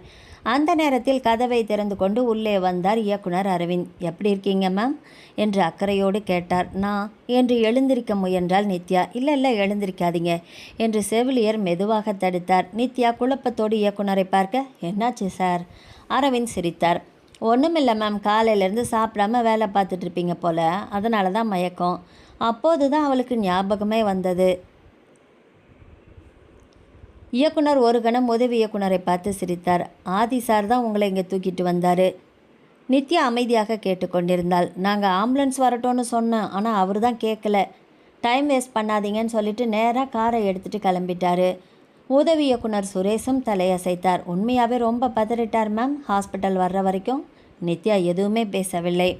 அந்த நேரத்தில் கதவை திறந்து கொண்டு உள்ளே வந்தார் இயக்குனர் அரவிந்த். எப்படி இருக்கீங்க மேம் என்று அக்கறையோடு கேட்டார். நான் என்று எழுந்திருக்க முயன்றாள் நித்யா. இல்லை எழுந்திருக்காதீங்க என்று செவிலியர் மெதுவாக தடுத்தார். நித்யா குழப்பத்தோடு இயக்குனரை பார்க்க, என்னாச்சு சார்? அரவிந்த் சிரித்தார். ஒன்றுமில்லை மேம், காலையிலேருந்து சாப்பிடாம வேலை பார்த்துட்டு இருப்பீங்க போல, அதனால தான் மயக்கம். அப்போது தான் அவளுக்கு ஞாபகமே வந்தது. இயக்குனர் ஒரு கணம் உதவி இயக்குனரை பார்த்து சிரித்தார். ஆதி சார் தான் உங்களை இங்கே தூக்கிட்டு வந்தார். நித்யா அமைதியாக கேட்டுக்கொண்டிருந்தாள். நாங்கள் ஆம்புலன்ஸ் வரட்டோன்னு சொன்னோம், ஆனால் அவர் தான் கேட்கல. டைம் வேஸ்ட் பண்ணாதீங்கன்னு சொல்லிட்டு நேராக காரை எடுத்துகிட்டு கிளம்பிட்டாரு. உதவி இயக்குனர் சுரேஷும் தலையசைத்தார். உண்மையாகவே ரொம்ப பதறிட்டார் மேம் ஹாஸ்பிட்டல் வர்ற வரைக்கும். நித்யா எதுவுமே பேசவில்லை.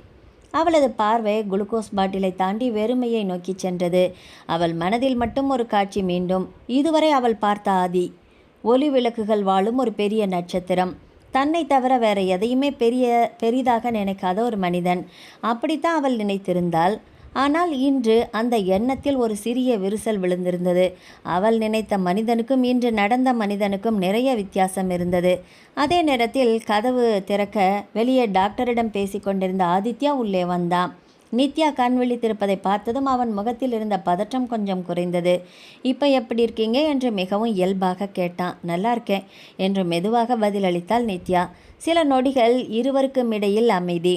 அவளது பார்வை குளுக்கோஸ் பாட்டிலை தாண்டி வெறுமையை நோக்கி சென்றது. அவள் மனதில் மட்டும் ஒரு காட்சி மீண்டும். இதுவரை அவள் பார்த்த ஆதி ஒளி விளக்குகள் வாழும் ஒரு பெரிய நட்சத்திரம். தன்னை தவிர வேற எதையுமே பெரிதாக நினைக்காத ஒரு மனிதன். அப்படித்தான் அவள் நினைத்திருந்தாள். ஆனால் இன்று அந்த எண்ணத்தில் ஒரு சிறிய விரிசல் விழுந்திருந்தது. அவள் நினைத்த மனிதனுக்கும் இன்று நடந்த மனிதனுக்கும் நிறைய வித்தியாசம் இருந்தது. அதே நேரத்தில் கதவு திறக்க வெளியே டாக்டரிடம் பேசிக்கொண்டிருந்த ஆதித்யா உள்ளே வந்தான். நித்யா கண் விழித்திருப்பதை பார்த்ததும் அவன் முகத்தில் இருந்த பதற்றம் கொஞ்சம் குறைந்தது. இப்போ எப்படி இருக்கீங்க என்று மிகவும் இயல்பாக கேட்டான். நல்லா இருக்கேன் என்று மெதுவாக பதிலளித்தாள் நித்யா. சில நொடிகள் இருவருக்கும் இடையில் அமைதி.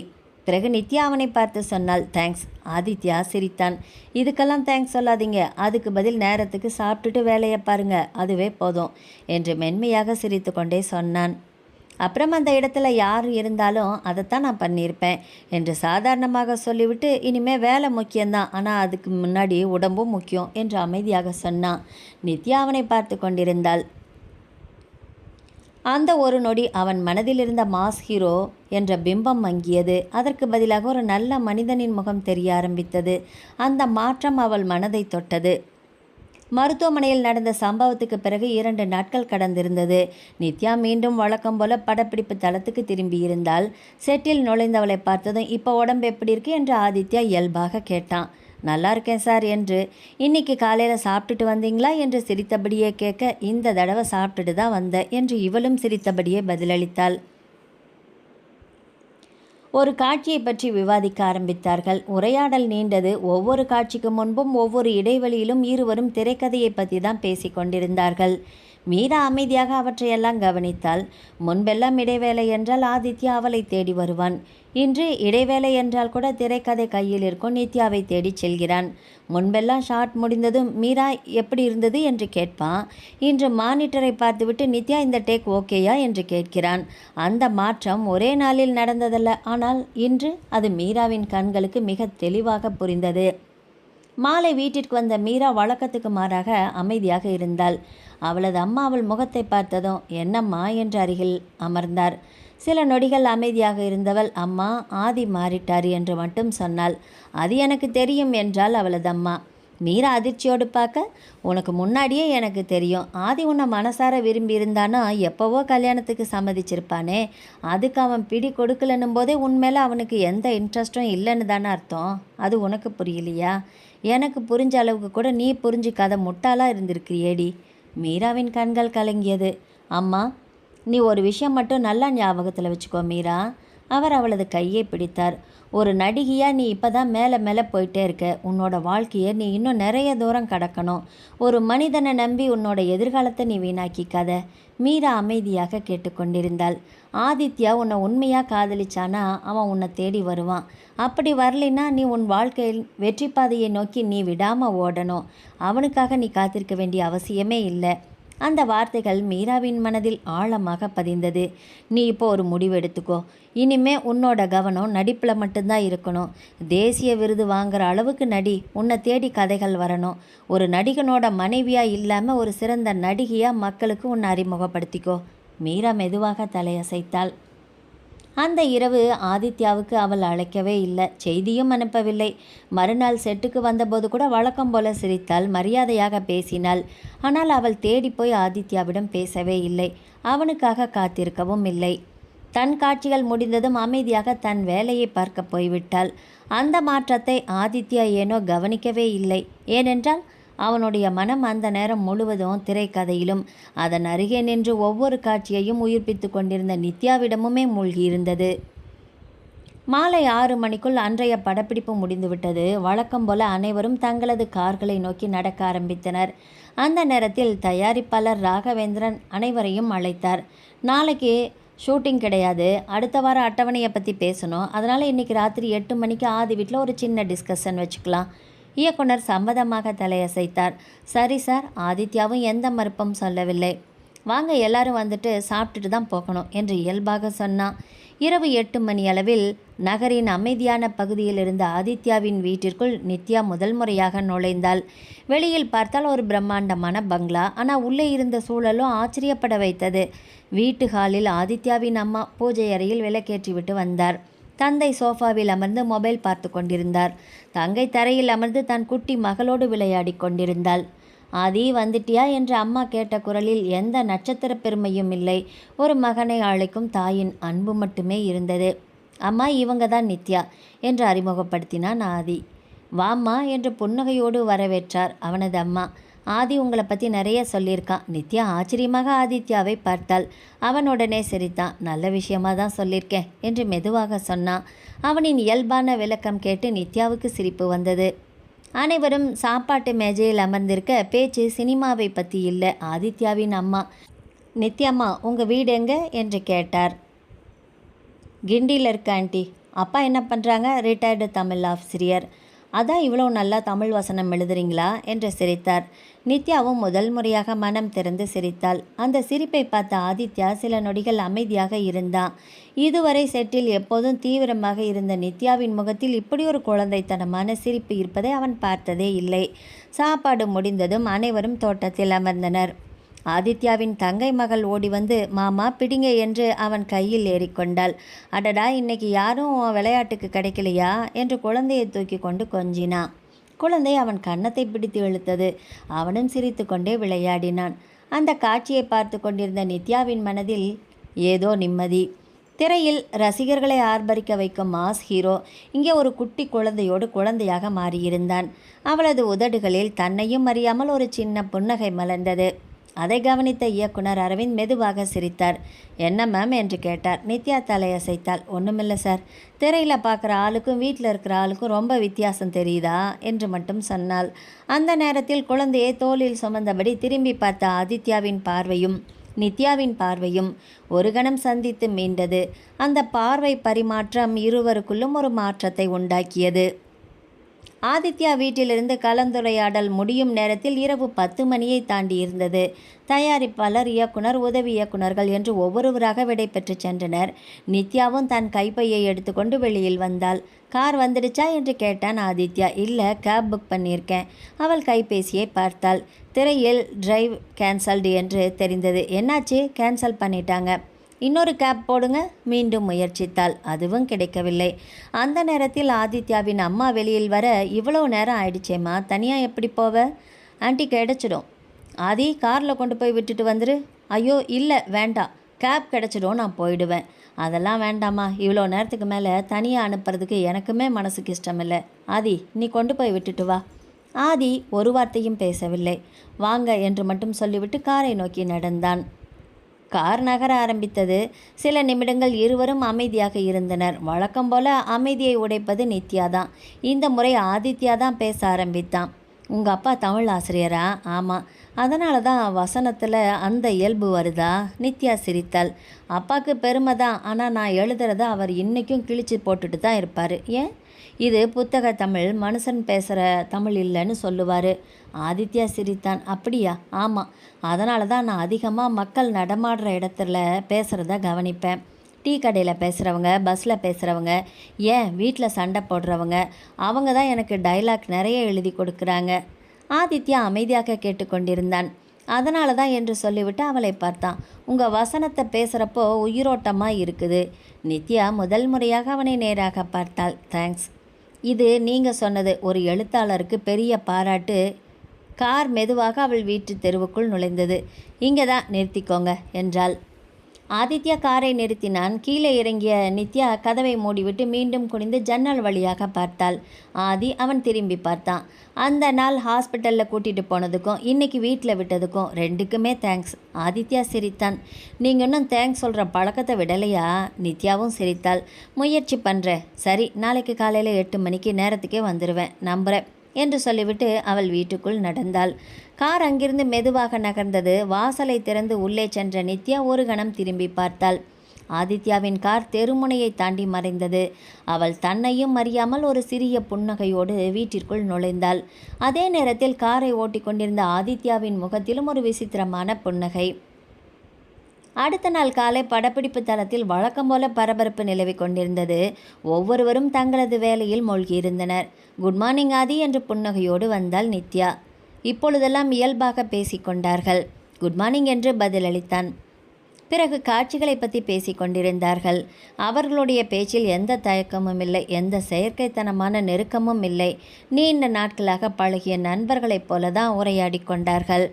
பிறகு நித்யா அவனை பார்த்து சொன்னாள், தேங்க்ஸ். ஆதித்யா சிரித்தான். இதுக்கெல்லாம் தேங்க்ஸ் சொல்லாதீங்க, அதுக்கு பதில் நேரத்துக்கு சாப்பிட்டுட்டு வேலையை பாருங்க, அதுவே போதும் என்று மென்மையாக சிரித்து கொண்டே சொன்னான். அப்புறம் அந்த இடத்துல யார் இருந்தாலும் அதைத்தான் நான் பண்ணியிருப்பேன் என்று சாதாரணமாக சொல்லிவிட்டு, இனிமேல் வேலை முக்கியம்தான், ஆனால் அதுக்கு முன்னாடி உடம்பும் முக்கியம் என்று அமைதியாக சொன்னான். நித்யா அவனை பார்த்து கொண்டிருந்தாள். அந்த ஒரு நொடி அவன் மனதில் இருந்த மாஸ் ஹீரோ என்ற பிம்பம் மங்கியது. அதற்கு பதிலாக ஒரு நல்ல மனிதனின் முகம் தெரிய ஆரம்பித்தது. அந்த மாற்றம் அவள் மனதை தொட்டது. மருத்துவமனையில் நடந்த சம்பவத்துக்கு பிறகு 2 நாட்கள் கடந்திருந்தது. நித்யா மீண்டும் வழக்கம் போல படப்பிடிப்பு தளத்துக்கு திரும்பியிருந்தாள். செட்டில் நுழைந்தவளை பார்த்ததும் இப்போ உடம்பு எப்படி இருக்கு என்று ஆதித்யா இயல்பாக கேட்டான். நல்லா இருக்கேன் சார் என்று. இன்னைக்கு காலையில் சாப்பிட்டுட்டு வந்தீங்களா என்று சிரித்தபடியே கேட்க, இந்த தடவை சாப்பிட்டுட்டு தான் வந்தேன் என்று இவளும் சிரித்தபடியே பதிலளித்தாள். ஒரு காட்சியை பற்றி விவாதிக்க ஆரம்பித்தார்கள். உரையாடல் நீண்டது. ஒவ்வொரு காட்சிக்கு முன்பும் ஒவ்வொரு இடைவெளியிலும் இருவரும் திரைக்கதையை பற்றி தான் பேசி கொண்டிருந்தார்கள். மீரா அமைதியாக அவற்றையெல்லாம் கவனித்தாள். முன்பெல்லாம் இடைவேளை என்றால் ஆதித்யா அவளை தேடி வருவான். இன்று இடைவேளை என்றால் கூட திரைக்கதை கையில் இருக்கும் நித்யாவை தேடி செல்கிறான். முன்பெல்லாம் ஷார்ட் முடிந்ததும் மீரா எப்படி இருந்தது என்று கேட்பான். இன்று மானிட்டரை பார்த்துவிட்டு நித்யா இந்த டேக் ஓகேயா என்று கேட்கிறான். அந்த மாற்றம் ஒரே நாளில் நடந்ததல்ல, ஆனால் இன்று அது மீராவின் கண்களுக்கு மிக தெளிவாக புரிந்தது. மாலை வீட்டிற்கு வந்த மீரா வழக்கத்துக்கு மாறாக அமைதியாக இருந்தாள். அவளது அம்மா அவள் முகத்தை பார்த்ததும், என்னம்மா என்று அருகில் அமர்ந்தார். சில நொடிகள் அமைதியாக இருந்தவள், அம்மா ஆதி மாறிட்டார் என்று மட்டும் சொன்னாள். அது எனக்கு தெரியும் என்றால் அவளது அம்மா. மீரா அதிர்ச்சியோடு பார்க்க, உனக்கு முன்னாடியே எனக்கு தெரியும். ஆதி உன்னை மனசார விரும்பி இருந்தானா எப்போவோ கல்யாணத்துக்கு சம்மதிச்சிருப்பானே. அதுக்கு அவன் பிடி கொடுக்கலன்னும் போதே உன்மேலே அவனுக்கு எந்த இன்ட்ரெஸ்ட்டும் இல்லைன்னு தானே அர்த்தம். அது உனக்கு புரியலையா? எனக்கு புரிஞ்ச அளவுக்கு கூட நீ புரிஞ்சிக்காத முட்டாளாக இருந்திருக்கிறியேடி. மீராவின் கண்கள் கலங்கியது. அம்மா, நீ ஒரு விஷயம் மட்டும் நல்லா ஞாபகத்தில் வச்சுக்கோ மீரா. அவர் அவளது கையை பிடித்தார். ஒரு நடிகையாக நீ இப்போ தான் மேலே மேலே போயிட்டே இருக்க. உன்னோட வாழ்க்கையை நீ இன்னும் நிறைய தூரம் கடக்கணும். ஒரு மனிதனை நம்பி உன்னோட எதிர்காலத்தை நீ வீணாக்கிக்காத. மீரா அமைதியாக கேட்டுக்கொண்டிருந்தாள். ஆதித்யா உன்னை உண்மையாக காதலிச்சானா அவன் உன்னை தேடி வருவான். அப்படி வரலைன்னா நீ உன் வாழ்க்கையில் வெற்றி பாதையை நோக்கி நீ விடாமல் ஓடணும். அவனுக்காக நீ காத்திருக்க வேண்டிய அவசியமே இல்லை. அந்த வார்த்தைகள் மீராவின் மனதில் ஆழமாக பதிந்தது. நீ இப்போ ஒரு முடிவு எடுத்துக்கோ. இனிமே உன்னோட கவனம் நடிப்பில் மட்டும்தான் இருக்கணும். தேசிய விருது வாங்குற அளவுக்கு நடி. உன்னை தேடி கதைகள் வரணும். ஒரு நடிகனோட மனைவியாக இல்லாமல் ஒரு சிறந்த நடிகையாக மக்களுக்கு உன்னை அறிமுகப்படுத்திக்கோ. மீரா மெதுவாக தலையசைத்தாள். அந்த இரவு ஆதித்யாவுக்கு அவள் அழைக்கவே இல்லை, செய்தியும் அனுப்பவில்லை. மறுநாள் செட்டுக்கு வந்தபோது கூட வழக்கம் போல சிரித்தாள், மரியாதையாக பேசினாள். ஆனால் அவள் தேடி போய் ஆதித்யாவிடம் பேசவே இல்லை, அவனுக்காக காத்திருக்கவும் இல்லை. தன் காட்சிகள் முடிந்ததும் அமைதியாக தன் வேலையை பார்க்க போய்விட்டாள். அந்த மாற்றத்தை ஆதித்யா ஏனோ கவனிக்கவே இல்லை. ஏனென்றால் அவனுடைய மனம் அந்த நேரம் முழுவதும் திரைக்கதையிலும் அதன் அருகே நின்று ஒவ்வொரு காட்சியையும் உயிர்ப்பித்து கொண்டிருந்த நித்யாவிடமுமே மூழ்கியிருந்தது. மாலை 6 மணிக்குள் அன்றைய படப்பிடிப்பு முடிந்துவிட்டது. வழக்கம் போல அனைவரும் தங்களது கார்களை நோக்கி நடக்க ஆரம்பித்தனர். அந்த நேரத்தில் தயாரிப்பாளர் ராகவேந்திரன் அனைவரையும் அழைத்தார். நாளைக்கு ஷூட்டிங் கிடையாது, அடுத்த வார அட்டவணையை பற்றி பேசணும். அதனால் இன்றைக்கி ராத்திரி 8 மணிக்கு ஆதி வீட்டில் ஒரு சின்ன டிஸ்கஷன் வச்சுக்கலாம். இயக்குனர் சம்மதமாக தலையசைத்தார். சரி சார். ஆதித்யாவும் எந்த மறுப்பும் சொல்லவில்லை. வாங்க எல்லாரும் வந்துட்டு சாப்பிட்டுட்டு தான் போகணும் என்று இயல்பாக சொன்னான். இரவு 8 மணி அளவில் நகரின் அமைதியான பகுதியில் இருந்த ஆதித்யாவின் வீட்டிற்குள் நித்யா முதல் முறையாக நுழைந்தாள். வெளியில் பார்த்தால் ஒரு பிரம்மாண்டமான பங்களா. ஆனால் உள்ளே இருந்த சூழலும் ஆச்சரியப்பட வைத்தது. வீட்டு ஹாலில் ஆதித்யாவின் அம்மா பூஜை அறையில் விளக்கேற்றிவிட்டு வந்தார். தந்தை சோஃபாவில் அமர்ந்து மொபைல் பார்த்து கொண்டிருந்தார். தங்கை தரையில் அமர்ந்து தன் குட்டி மகளோடு விளையாடி கொண்டிருந்தாள். ஆதி வந்துட்டியா என்று அம்மா கேட்ட குரலில் எந்த நட்சத்திர பெருமையும் இல்லை. ஒரு மகனை அழைக்கும் தாயின் அன்பு மட்டுமே இருந்தது. அம்மா, இவங்க தான் நித்யா என்று அறிமுகப்படுத்தினான் ஆதி. வாம்மா என்று புன்னகையோடு வரவேற்றார் அவனது அம்மா. ஆதி உங்களை பற்றி நிறைய சொல்லியிருக்கான். நித்யா ஆச்சரியமாக ஆதித்யாவை பார்த்தாள். அவன் உடனே சிரித்தான். நல்ல விஷயமாக தான் சொல்லியிருக்கேன் என்று மெதுவாக சொன்னான். அவனின் இயல்பான விளக்கம் கேட்டு நித்யாவுக்கு சிரிப்பு வந்தது. அனைவரும் சாப்பாட்டு மேஜையில் அமர்ந்திருக்க பேச்சு சினிமாவை பற்றி இல்லை. ஆதித்யாவின் அம்மா, நித்யாம்மா உங்கள் வீடு எங்கே என்று கேட்டார். கிண்டியில் இருக்க ஆண்டி. அப்பா என்ன பண்ணுறாங்க? ரிட்டையர்டு தமிழ் ஆசிரியர். அதான் இவ்வளோ நல்லா தமிழ் வசனம் எழுதுறீங்களா என்று சிரித்தார். நித்யாவும் முதல் முறையாக மனம் திறந்து சிரித்தாள். அந்த சிரிப்பை பார்த்த ஆதித்யா சில நொடிகள் அமைதியாக இருந்தான். இதுவரை செட்டில் எப்போதும் தீவிரமாக இருந்த நித்யாவின் முகத்தில் இப்படி ஒரு குழந்தைத்தனமான சிரிப்பு இருப்பதை அவன் பார்த்ததே இல்லை. சாப்பாடு முடிந்ததும் அனைவரும் தோட்டத்தில் அமர்ந்தனர். ஆதித்யாவின் தங்கை மகள் ஓடி வந்து மாமா பிடிங்க என்று அவன் கையில் ஏறிக்கொண்டாள். அடடா, இன்னைக்கு யாரும் விளையாட்டுக்கு கிடைக்கலையா என்று குழந்தையை தூக்கி கொண்டு கொஞ்சினான். குழந்தை அவன் கன்னத்தை பிடித்து இழுத்தது. அவனும் சிரித்து கொண்டே விளையாடினான். அந்த காட்சியை பார்த்து கொண்டிருந்த நித்யாவின் மனதில் ஏதோ நிம்மதி. திரையில் ரசிகர்களை ஆர்ப்பரிக்க வைக்கும் மாஸ் ஹீரோ இங்கே ஒரு குட்டி குழந்தையோடு குழந்தையாக மாறியிருந்தான். அவளது உதடுகளில் தன்னையும் அறியாமல் ஒரு சின்ன புன்னகை மலர்ந்தது. அதை கவனித்த இயக்குனர் அரவிந்த் மெதுவாக சிரித்தார். என்ன மேம் என்று கேட்டார். நித்யா தலையசைத்தாள். ஒன்றுமில்லை சார், திரையில் பார்க்குற ஆளுக்கும் வீட்டில் இருக்கிற ஆளுக்கும் ரொம்ப வித்தியாசம் தெரியுதா என்று மட்டும் சொன்னாள். அந்த நேரத்தில் குழந்தையை தோளில் சுமந்தபடி திரும்பி பார்த்த ஆதித்யாவின் பார்வையும் நித்யாவின் பார்வையும் ஒரு கணம் சந்தித்து மீண்டது. அந்த பார்வை பரிமாற்றம் இருவருக்குள்ளும் ஒரு மாற்றத்தை உண்டாக்கியது. ஆதித்யா வீட்டிலிருந்து கலந்துரையாடல் முடியும் நேரத்தில் இரவு 10 மணியை தாண்டி இருந்தது. தயாரிப்பாளர், இயக்குனர், உதவி இயக்குனர்கள் என்று ஒவ்வொருவராக விடை பெற்று சென்றனர். நித்யாவும் தன் கைப்பையை எடுத்துக்கொண்டு வெளியில் வந்தாள். கார் வந்துடுச்சா என்று கேட்டான் ஆதித்யா. இல்லை, கேப் புக் பண்ணியிருக்கேன். அவள் கைபேசியை பார்த்தாள். திரையில் டிரைவ் கேன்சல்டு என்று தெரிந்தது. என்னாச்சு? கேன்சல் பண்ணிட்டாங்க. இன்னொரு கேப் போடுங்க. மீண்டும் முயற்சித்தாள். அதுவும் கிடைக்கவில்லை. அந்த நேரத்தில் ஆதித்யாவின் அம்மா வெளியில் வர, இவ்வளோ நேரம் ஆயிடுச்சேம்மா, தனியாக எப்படி போவ? ஆண்டி, கிடச்சிடும். ஆதி, காரில் கொண்டு போய் விட்டுட்டு வந்துரு. ஐயோ இல்லை, வேண்டாம், கேப் கிடச்சிடும், நான் போயிடுவேன். அதெல்லாம் வேண்டாம்மா, இவ்வளோ நேரத்துக்கு மேலே தனியாக அனுப்புறதுக்கு எனக்குமே மனசுக்கு இஷ்டம் இல்லை. ஆதி, நீ கொண்டு போய் விட்டுட்டு வா. ஆதி ஒரு வார்த்தையும் பேசவில்லை. வாங்க என்று மட்டும் சொல்லிவிட்டு காரை நோக்கி நடந்தான். கார் நகர ஆரம்பித்தது. சில நிமிடங்கள் இருவரும் அமைதியாக இருந்தனர். வழக்கம் போல அமைதியை உடைப்பது நித்யா தான். இந்த முறை ஆதித்யா தான் பேச ஆரம்பித்தான். உங்கள் அப்பா தமிழ் ஆசிரியரா? ஆமாம். அதனால தான் வசனத்தில் அந்த இயல்பு வருதா? நித்யா சிரித்தாள். அப்பாவுக்கு பெருமை தான், ஆனால் நான் எழுதுறத அவர் இன்றைக்கும் கிழிச்சு போட்டுட்டு தான் இருப்பார். ஏன்? இது புத்தக தமிழ், மனுஷன் பேசுகிற தமிழ் இல்லைன்னு சொல்லுவார். ஆதித்யா சிரித்தான். அப்படியா? ஆமாம். அதனால தான் நான் அதிகமாக மக்கள் நடமாடுற இடத்துல பேசுகிறத கவனிப்பேன். டீ கடையில் பேசுகிறவங்க, பஸ்ஸில் பேசுகிறவங்க, ஏன் வீட்டில் சண்டை போடுறவங்க, அவங்க தான் எனக்கு டைலாக் நிறைய எழுதி கொடுக்குறாங்க. ஆதித்யா அமைதியாக கேட்டுக்கொண்டிருந்தான். அதனால தான் என்று சொல்லிவிட்டு அவளை பார்த்தான். உங்கள் வசனத்தை பேசுகிறப்போ உயிரோட்டமாக இருக்குது. நித்யா முதல் முறையாக அவனை நேராக பார்த்தாள். தேங்க்ஸ். இது நீங்கள் சொன்னது ஒரு எழுத்தாளருக்கு பெரிய பாராட்டு. கார் மெதுவாக அவள் வீட்டு தெருவுக்குள் நுழைந்தது. இங்கே தான் நிறுத்திக்கோங்க என்றாள். ஆதித்யா காரை நிறுத்தினான். கீழே இறங்கிய நித்யா கதவை மூடிவிட்டு மீண்டும் குனிந்து ஜன்னல் வழியாக பார்த்தாள். ஆதி அவன் திரும்பி பார்த்தான். அந்த நாள் ஹாஸ்பிட்டலில் கூட்டிகிட்டு போனதுக்கும் இன்றைக்கி வீட்டில் விட்டதுக்கும் ரெண்டுக்குமே தேங்க்ஸ். ஆதித்யா சிரித்தான். நீங்கள் இன்னும் தேங்க்ஸ் சொல்கிற பழக்கத்தை விடலையா? நித்யாவும் சிரித்தாள். முயற்சி பண்ணுறேன். சரி, நாளைக்கு காலையில் 8 மணிக்கு நேரத்துக்கே வந்துடுவேன், நம்புகிறேன் என்று சொல்லிவிட்டு அவள் வீட்டுக்குள் நடந்தாள். கார் அங்கிருந்து மெதுவாக நகர்ந்தது. வாசலை திறந்து உள்ளே சென்ற நித்யா ஒரு கணம் திரும்பி பார்த்தாள். ஆதித்யாவின் கார் தெருமுனையை தாண்டி மறைந்தது. அவள் தன்னையும் அறியாமல் ஒரு சிறிய புன்னகையோடு வீட்டிற்குள் நுழைந்தாள். அதே நேரத்தில் காரை ஓட்டிக்கொண்டிருந்த ஆதித்யாவின் முகத்திலும் ஒரு விசித்திரமான புன்னகை. அடுத்த நாள் காலை படப்பிடிப்பு தளத்தில் வழக்கம் போல பரபரப்பு நிலவி கொண்டிருந்தது. ஒவ்வொருவரும் தங்களது வேலையில் மூழ்கியிருந்தனர். குட் மார்னிங் ஆதி என்று புன்னகையோடு வந்தாள் நித்யா. இப்பொழுதெல்லாம் இயல்பாக பேசிக்கொண்டார்கள். குட் மார்னிங் என்று பதிலளித்தான். பிறகு காட்சிகளை பற்றி பேசிக்கொண்டிருந்தார்கள். அவர்களுடைய பேச்சில் எந்த தயக்கமும் இல்லை, எந்த செயற்கைத்தனமான நெருக்கமும் இல்லை. நீண்ட நாட்களாக பழகிய நண்பர்களைப் போல தான் உரையாடி கொண்டார்கள்.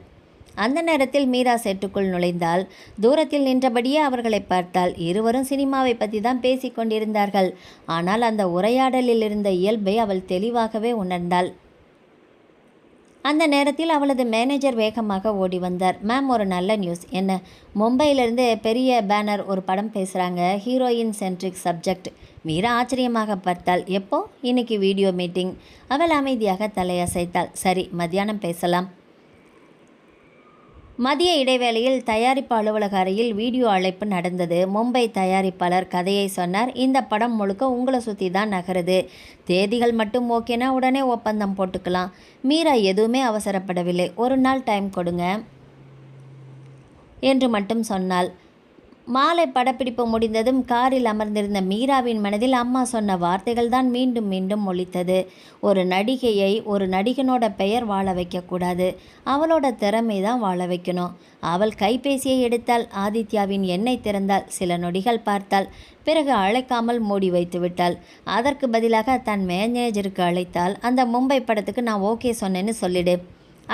அந்த நேரத்தில் மீரா செட்டுக்குள் நுழைந்தாள். தூரத்தில் நின்றபடியே அவர்களை பார்த்தாள். இருவரும் சினிமாவை பற்றி தான் பேசிக்கொண்டிருந்தார்கள். ஆனால் அந்த உரையாடலில் இருந்த இயல்பை அவள் தெளிவாகவே உணர்ந்தாள். அந்த நேரத்தில் அவளது மேனேஜர் வேகமாக ஓடி வந்தார். மேம், ஒரு நல்ல நியூஸ். என்ன? மும்பையிலிருந்து பெரிய பேனர் ஒரு படம் பேசுகிறாங்க, ஹீரோயின் சென்ட்ரிக் சப்ஜெக்ட். மீரா ஆச்சரியமாக பார்த்தாள். எப்போ? இன்னைக்கு வீடியோ மீட்டிங். அவள் அமைதியாக தலையசைத்தாள். சரி, மத்தியானம் பேசலாம். மதிய இடைவேளையில் தயாரிப்பு அலுவலக அறையில் வீடியோ அழைப்பு நடந்தது. மும்பை தயாரிப்பாளர் கதையை சொன்னார். இந்த படம் முழுக்க உங்களை சுற்றி தான் நகருது. தேதிகள் மட்டும் ஓகேனா உடனே ஒப்பந்தம் போட்டுக்கலாம். மீரா எதுவுமே அவசரப்படவில்லை. ஒரு நாள் டைம் கொடுங்க என்று மட்டும் சொன்னாள். மாலை படப்பிடிப்பு முடிந்ததும் காரில் அமர்ந்திருந்த மீராவின் மனதில் அம்மா சொன்ன வார்த்தைகள் தான் மீண்டும் மீண்டும் ஒலித்தது. ஒரு நடிகையை ஒரு நடிகனோட பெயர் வாழ வைக்கக்கூடாது, அவளோட திறமை தான் வாழ வைக்கணும். அவள் கைபேசியை எடுத்தாள். ஆதித்யாவின் எண்ணெய் திறந்தாள். சில நொடிகள் பார்த்தாள். பிறகு அழைக்காமல் மூடி வைத்து விட்டாள். அதற்கு பதிலாக தன் மேனேஜருக்கு அழைத்தாள். அந்த மும்பை படத்துக்கு நான் ஓகே சொன்னேன்னு சொல்லிடு.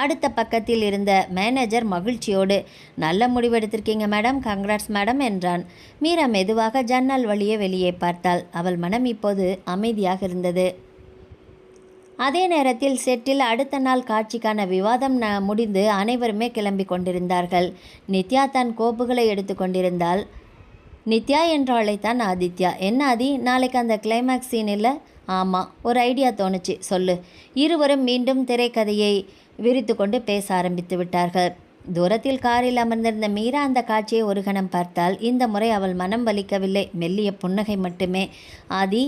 அடுத்த பக்கத்தில் இருந்த மேனேஜர் மகிழ்ச்சியோடு, நல்ல முடிவெடுத்திருக்கீங்க மேடம், கங்க்ராட்ஸ் மேடம் என்றான். மீரா மெதுவாக ஜன்னல் வழியே வெளியே பார்த்தாள். அவள் மனம் இப்போது அமைதியாக இருந்தது. அதே நேரத்தில் செட்டில் அடுத்த நாள் காட்சிக்கான விவாதம் முடிந்து அனைவருமே கிளம்பி கொண்டிருந்தார்கள். நித்யா தன் கோப்புகளை எடுத்து கொண்டிருந்தாள். நித்யா என்று அழைத்தான் ஆதித்யா. என்ன ஆதி, நாளைக்கு அந்த கிளைமேக்ஸ் சீன் இல்லை? ஆமாம், ஒரு ஐடியா தோணுச்சு, சொல்லு. இருவரும் மீண்டும் திரைக்கதையை விரித்து கொண்டு பேச ஆரம்பித்து விட்டார்கள். தூரத்தில் காரில் அமர்ந்திருந்த மீரா அந்த காட்சியை ஒரு கணம் பார்த்தாள். இந்த முறை அவள் மனம் வலிக்கவில்லை, மெல்லிய புன்னகை மட்டுமே. ஆதி,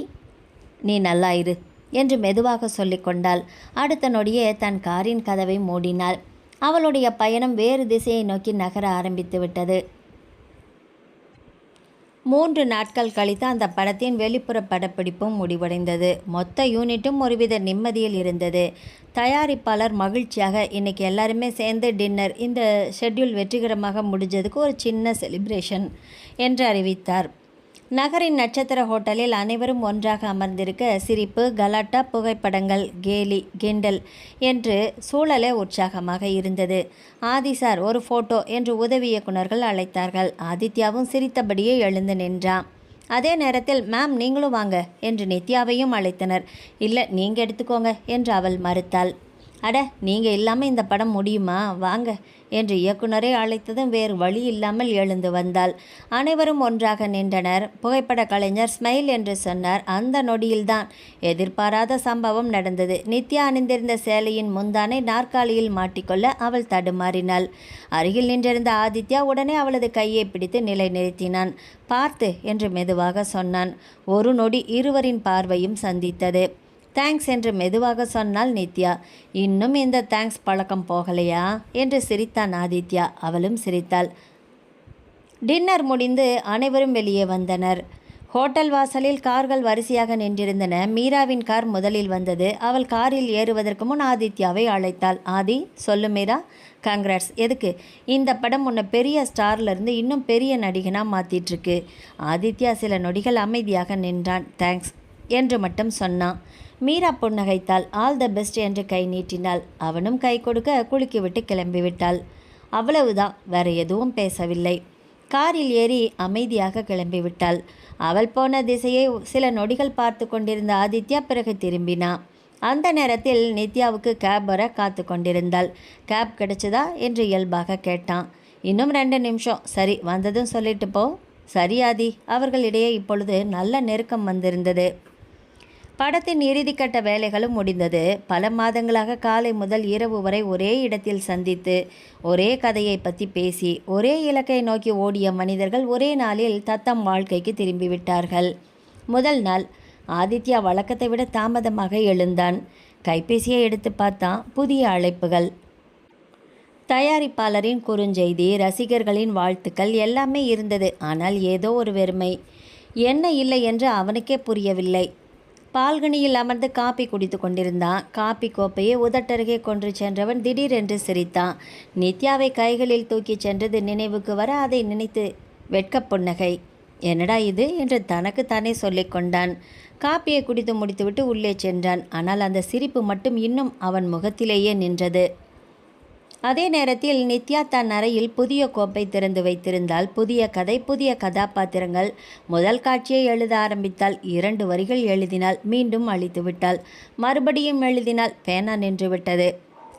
நீ நல்லாயிரு என்று மெதுவாக சொல்லிக்கொண்டாள். அடுத்த நொடியே தன் காரின் கதவை மூடினாள். அவளுடைய பயணம் வேறு திசையை நோக்கி நகர ஆரம்பித்து விட்டது. 3 நாட்கள் கழித்து அந்த படத்தின் வெளிப்புற படப்பிடிப்பும் முடிவடைந்தது. மொத்த யூனிட்டும் ஒருவித நிம்மதியில் இருந்தது. தயாரிப்பாளர் மகிழ்ச்சியாக இன்னைக்கு எல்லாருமே சேர்ந்து டின்னர், இந்த ஷெட்யூல் வெற்றிகரமாக முடிஞ்சதுக்கு ஒரு சின்ன செலிப்ரேஷன் என்று அறிவித்தார். நகரின் நட்சத்திர ஹோட்டலில் அனைவரும் ஒன்றாக அமர்ந்திருக்க சிரிப்பு, கலாட்டா, புகைப்படங்கள், கேலி, கிண்டல் என்று சூழலே உற்சாகமாக இருந்தது. ஆதி சார், ஒரு ஃபோட்டோ என்று உதவி இயக்குநர்கள் அழைத்தார்கள். ஆதித்யாவும் சிரித்தபடியே எழுந்து நின்றான். அதே நேரத்தில் மேம் நீங்களும் வாங்க என்று நித்யாவையும் அழைத்தனர். இல்லை, நீங்கள் எடுத்துக்கோங்க என்று அவள் மறுத்தாள். அட, நீங்கள் இல்லாமல் இந்த படம் முடியுமா, வாங்க என்று இயக்குனரை அழைத்ததும் வேறு வழி இல்லாமல் எழுந்து வந்தாள். அனைவரும் ஒன்றாக நின்றனர். புகைப்பட கலைஞர் ஸ்மைல் என்று சொன்னார். அந்த நொடியில்தான் எதிர்பாராத சம்பவம் நடந்தது. நித்யா அணிந்திருந்த சேலையின் முந்தானை நாற்காலியில் மாட்டிக்கொள்ள அவள் தடுமாறினாள். அருகில் நின்றிருந்த ஆதித்யா உடனே அவளது கையை பிடித்து நிலைநிறுத்தினான். பார்த்து என்று மெதுவாக சொன்னான். ஒரு நொடி இருவரின் பார்வையும் சந்தித்தது. தேங்க்ஸ் என்று மெதுவாக சொன்னாள் நித்யா. இன்னும் இந்த தேங்க்ஸ் பழக்கம் போகலையா என்று சிரித்தான் ஆதித்யா. அவளும் சிரித்தாள். டின்னர் முடிந்து அனைவரும் வெளியே வந்தனர். ஹோட்டல் வாசலில் கார்கள் வரிசையாக நின்றிருந்தன. மீராவின் கார் முதலில் வந்தது. அவள் காரில் ஏறுவதற்கு முன் ஆதித்யாவை அழைத்தாள். ஆதி, சொல்லு மீரா. கங்க்ராட்ஸ். எதுக்கு? இந்த படம் உன்னை பெரிய ஸ்டார்லேருந்து இன்னும் பெரிய நடிகனாக மாற்றிட்டுருக்கு. ஆதித்யா சில நொடிகள் அமைதியாக நின்றான். தேங்க்ஸ் என்று மட்டும் சொன்னான். மீரா புன்னகைத்தாள். ஆல் த பெஸ்ட் என்று கை நீட்டினாள். அவனும் கை கொடுக்க குலுக்கிவிட்டு கிளம்பிவிட்டாள். அவ்வளவுதான், வேற எதுவும் பேசவில்லை. காரில் ஏறி அமைதியாக கிளம்பிவிட்டாள். அவள் போன திசையை சில நொடிகள் பார்த்து கொண்டிருந்த ஆதித்யா பிறகு திரும்பினான். அந்த நேரத்தில் நித்யாவுக்கு கேப் வர காத்து கொண்டிருந்தாள். கேப் கிடைச்சதா என்று இயல்பாக கேட்டான். இன்னும் 2 நிமிஷம். சரி, வந்ததும் சொல்லிட்டு போ. சரி ஆதி. அவர்களிடையே இப்பொழுது நல்ல நெருக்கம் வந்திருந்தது. படத்தின் இறுதிக்கட்ட வேலைகளும் முடிந்தது. பல மாதங்களாக காலை முதல் இரவு வரை ஒரே இடத்தில் சந்தித்து ஒரே கதையை பற்றி பேசி ஒரே இலக்கை நோக்கி ஓடிய மனிதர்கள் ஒரே நாளில் தத்தம் வாழ்க்கைக்கு திரும்பிவிட்டார்கள். முதல் நாள் ஆதித்யா வழக்கத்தை விட தாமதமாக எழுந்தான். கைபேசியை எடுத்து பார்த்தான். புதிய அழைப்புகள், தயாரிப்பாளரின் குறுஞ்செய்தி, ரசிகர்களின் வாழ்த்துக்கள் எல்லாமே இருந்தது. ஆனால் ஏதோ ஒரு வெறுமை. என்ன இல்லை என்று அவனுக்கே புரியவில்லை. பால்கனியில் அமர்ந்து காப்பி குடித்து கொண்டிருந்தான். காப்பி கோப்பையை உதட்டருகே கொண்டு சென்றவன் திடீரென்று சிரித்தான். நித்யாவை கைகளில் தூக்கிச் சென்றது நினைவுக்கு வர அதை நினைத்து வெட்கப் புன்னகை. என்னடா இது என்று தனக்கு தானே சொல்லிக் கொண்டான். காப்பியை குடித்து முடித்துவிட்டு உள்ளே சென்றான். ஆனால் அந்த சிரிப்பு மட்டும் இன்னும் அவன் முகத்திலேயே நின்றது. அதே நேரத்தில் நித்யா தன் அறையில் புதிய கோப்பை திறந்து வைத்திருந்தால். புதிய கதை, புதிய கதாபாத்திரங்கள். முதல் காட்சியை எழுத ஆரம்பித்தாள். 2 வரிகள் எழுதினாள். மீண்டும் அழித்து விட்டாள். மறுபடியும் எழுதினாள். பேனா நின்று விட்டது.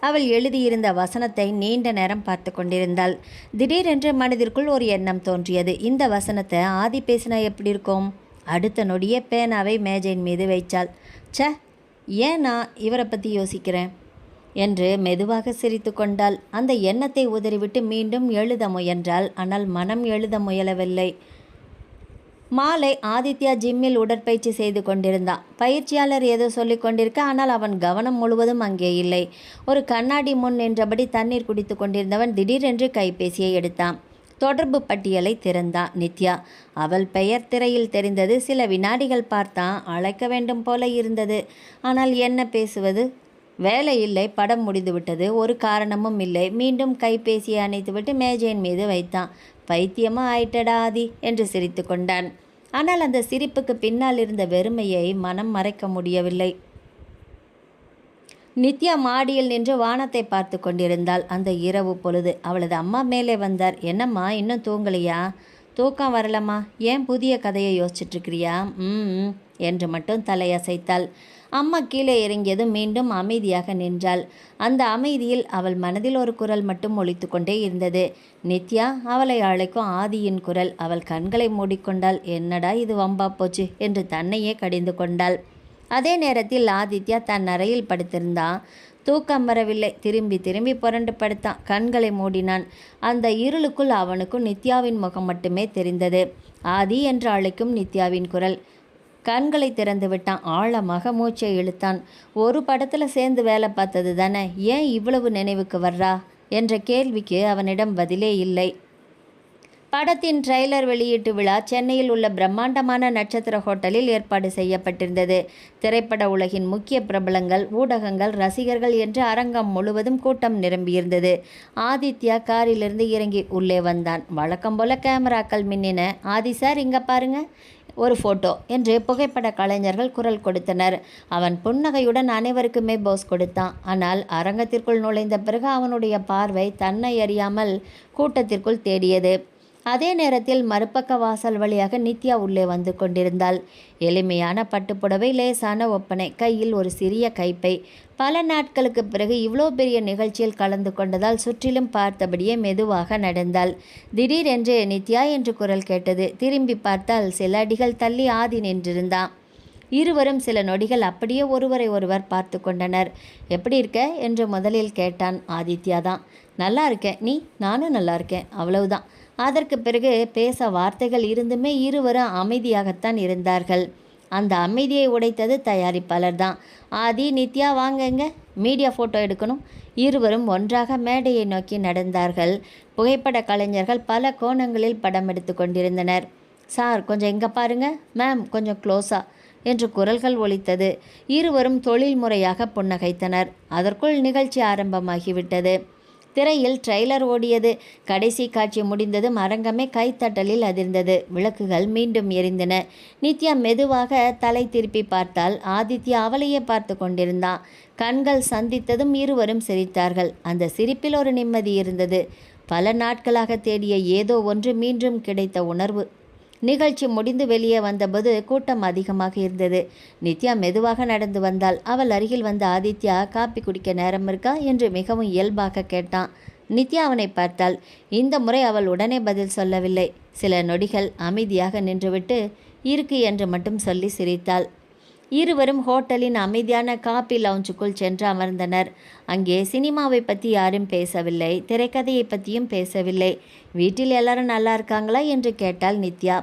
அவள் எழுதியிருந்த வசனத்தை நீண்ட நேரம் பார்த்து கொண்டிருந்தாள். திடீரென்று மனதிற்குள் ஒரு எண்ணம் தோன்றியது. இந்த வசனத்தை ஆதி பேசினா எப்படி இருக்கும்? அடுத்த நொடியே பேனாவை மேஜையின் மீது வைச்சாள். ச்ச, ஏன் நான் இவரை பற்றி யோசிக்கிறேன் என்று மெதுவாக சிரித்து கொண்டாள். அந்த எண்ணத்தை உதறிவிட்டு மீண்டும் எழுத முயன்றாள். ஆனால் மனம் எழுத முயலவில்லை. மாலை ஆதித்யா ஜிம்மில் உடற்பயிற்சி செய்து கொண்டிருந்தான். பயிற்சியாளர் ஏதோ சொல்லி கொண்டிருக்க, ஆனால் அவன் கவனம் முழுவதும் அங்கே இல்லை. ஒரு கண்ணாடி முன் நின்றபடி தண்ணீர் குடித்து கொண்டிருந்தவன் திடீரென்று கைபேசியை எடுத்தான். தொடர்பு பட்டியலை திறந்தான். நித்யா. அவள் பெயர் திரையில் தெரிந்தது. சில வினாடிகள் பார்த்தான். அழைக்க வேண்டும் போல இருந்தது. ஆனால் என்ன பேசுவது? வேலை இல்லை. படம் முடிந்துவிட்டது. ஒரு காரணமும் இல்லை. மீண்டும் கைபேசியை அணைத்துவிட்டு மேஜையின் மீது வைத்தான். பைத்தியமா ஆயிட்டடா ஆதி என்று சிரித்து கொண்டான். ஆனால் அந்த சிரிப்புக்கு பின்னால் இருந்த வெறுமையை மனம் மறைக்க முடியவில்லை. நித்யா மாடியில் நின்று வானத்தை பார்த்து கொண்டிருந்தாள். அந்த இரவு பொழுது அவளது அம்மா மேலே வந்தார். என்னம்மா, இன்னும் தூங்கலையா? தூக்கம் வரலம்மா. ஏன் புதிய கதையை யோசிச்சுட்ருக்கிறியா? என்று மட்டும் தலையசைத்தாள். அம்மா கீழே இறங்கியதும் மீண்டும் அமைதியாக நின்றாள். அந்த அமைதியில் அவள் மனதில் ஒரு குரல் மட்டும் ஒலித்து கொண்டே இருந்தது. நித்யா. அவளை அழைக்கும் ஆதியின் குரல். அவள் கண்களை மூடிக்கொண்டாள். என்னடா இது வம்பா போச்சு என்று தன்னையே கடிந்து கொண்டாள். அதே நேரத்தில் ஆதித்யா தன் அறையில் படுத்திருந்தான். தூக்கம் வரவில்லை. திரும்பி திரும்பி புரண்டு படுத்தான். கண்களை மூடினான். அந்த இருளுக்குள் அவனுக்கும் நித்யாவின் முகம் மட்டுமே தெரிந்தது. ஆதி என்று அழைக்கும் நித்யாவின் குரல். கண்களை திறந்து விட்டான். ஆழமாக மூச்சை இழுத்தான். ஒரு படத்தில் சேர்ந்து வேலை பார்த்தது தானே, ஏன் இவ்வளவு நினைவுக்கு வர்றா என்ற கேள்விக்கு அவனிடம் பதிலே இல்லை. படத்தின் ட்ரெய்லர் வெளியீட்டு விழா சென்னையில் உள்ள பிரம்மாண்டமான நட்சத்திர ஹோட்டலில் ஏற்பாடு செய்யப்பட்டிருந்தது. திரைப்பட உலகின் முக்கிய பிரபலங்கள், ஊடகங்கள், ரசிகர்கள் என்று அரங்கம் முழுவதும் கூட்டம் நிரம்பியிருந்தது. ஆதித்யா காரிலிருந்து இறங்கி உள்ளே வந்தான். வழக்கம் போல கேமராக்கள் மின்னின. ஆதி சார், இங்கே பாருங்க, ஒரு ஃபோட்டோ என்று புகைப்பட கலைஞர்கள் குரல் கொடுத்தனர். அவன் புன்னகையுடன் அனைவருக்குமே போஸ் கொடுத்தான். ஆனால் அரங்கத்திற்குள் நுழைந்த பிறகு அவனுடைய பார்வை தன்னை அறியாமல் கூட்டத்திற்குள் தேடியது. அதே நேரத்தில் மறுபக்க வாசல் வழியாக நித்யா உள்ளே வந்து கொண்டிருந்தாள். எளிமையான பட்டுப்புடவை, லேசான ஒப்பனை, கையில் ஒரு சிறிய கைப்பை. பல நாட்களுக்கு பிறகு இவ்வளோ பெரிய நிகழ்ச்சியில் கலந்து கொண்டதால் சுற்றிலும் பார்த்தபடியே மெதுவாக நடந்தாள். திடீரென்று நித்யா என்று குரல் கேட்டது. திரும்பி பார்த்தால் சில அடிகள் தள்ளி ஆதி நின்றிருந்தான். இருவரும் சில நொடிகள் அப்படியே ஒருவரை ஒருவர் பார்த்து கொண்டனர். எப்படி இருக்க என்று முதலில் கேட்டான். ஆதித்யா தான். நல்லா இருக்கேன். நீ? நானும் நல்லா இருக்கேன், அவ்வளவுதான். அதற்கு பிறகு பேச வார்த்தைகள் இருந்துமே இருவரும் அமைதியாகத்தான் இருந்தார்கள். அந்த அமைதியை உடைத்தது தயாரிப்பாளர் தான். ஆதி, நித்யா வாங்கங்க, மீடியா ஃபோட்டோ எடுக்கணும். இருவரும் ஒன்றாக மேடையை நோக்கி நடந்தார்கள். புகைப்பட கலைஞர்கள் பல கோணங்களில் படம் எடுத்து கொண்டிருந்தனர். சார் கொஞ்சம் எங்கே பாருங்க, மேம் கொஞ்சம் க்ளோஸா என்று குரல்கள் ஒலித்தது. இருவரும் தொழில் முறையாக புன்னகைத்தனர். அதற்குள் நிகழ்ச்சி ஆரம்பமாகிவிட்டது. திரையில் ட்ரெய்லர் ஓடியது. கடைசி காட்சி முடிந்ததும் அரங்கமே கைத்தட்டலில் அதிர்ந்தது. விளக்குகள் மீண்டும் எரிந்தன. நித்யா மெதுவாக தலை திருப்பி பார்த்தால் ஆதித்யா அவளையே பார்த்து கொண்டிருந்தான். கண்கள் சந்தித்ததும் இருவரும் சிரித்தார்கள். அந்த சிரிப்பில் ஒரு நிம்மதி இருந்தது. பல நாட்களாக தேடிய ஏதோ ஒன்று மீண்டும் கிடைத்த உணர்வு. நிகழ்ச்சி முடிந்து வெளியே வந்தபோது கூட்டம் அதிகமாக இருந்தது. நித்யா மெதுவாக நடந்து வந்தாள். அவள் அருகில் வந்த ஆதித்யா, காப்பி குடிக்க நேரம் இருக்கா என்று மிகவும் இயல்பாக கேட்டான். நித்யா அவனை பார்த்தாள். இந்த முறை அவள் உடனே பதில் சொல்லவில்லை. சில நொடிகள் அமைதியாக நின்றுவிட்டு இருக்கு என்று மட்டும் சொல்லி சிரித்தாள். இருவரும் ஹோட்டலின் அமைதியான காபி லவுஞ்சுக்குள் சென்று அமர்ந்தனர். அங்கே சினிமாவை பற்றி யாரும் பேசவில்லை, திரைக்கதையை பற்றியும் பேசவில்லை. வீட்டில் எல்லாரும் நல்லா இருக்காங்களா என்று கேட்டாள் நித்யா.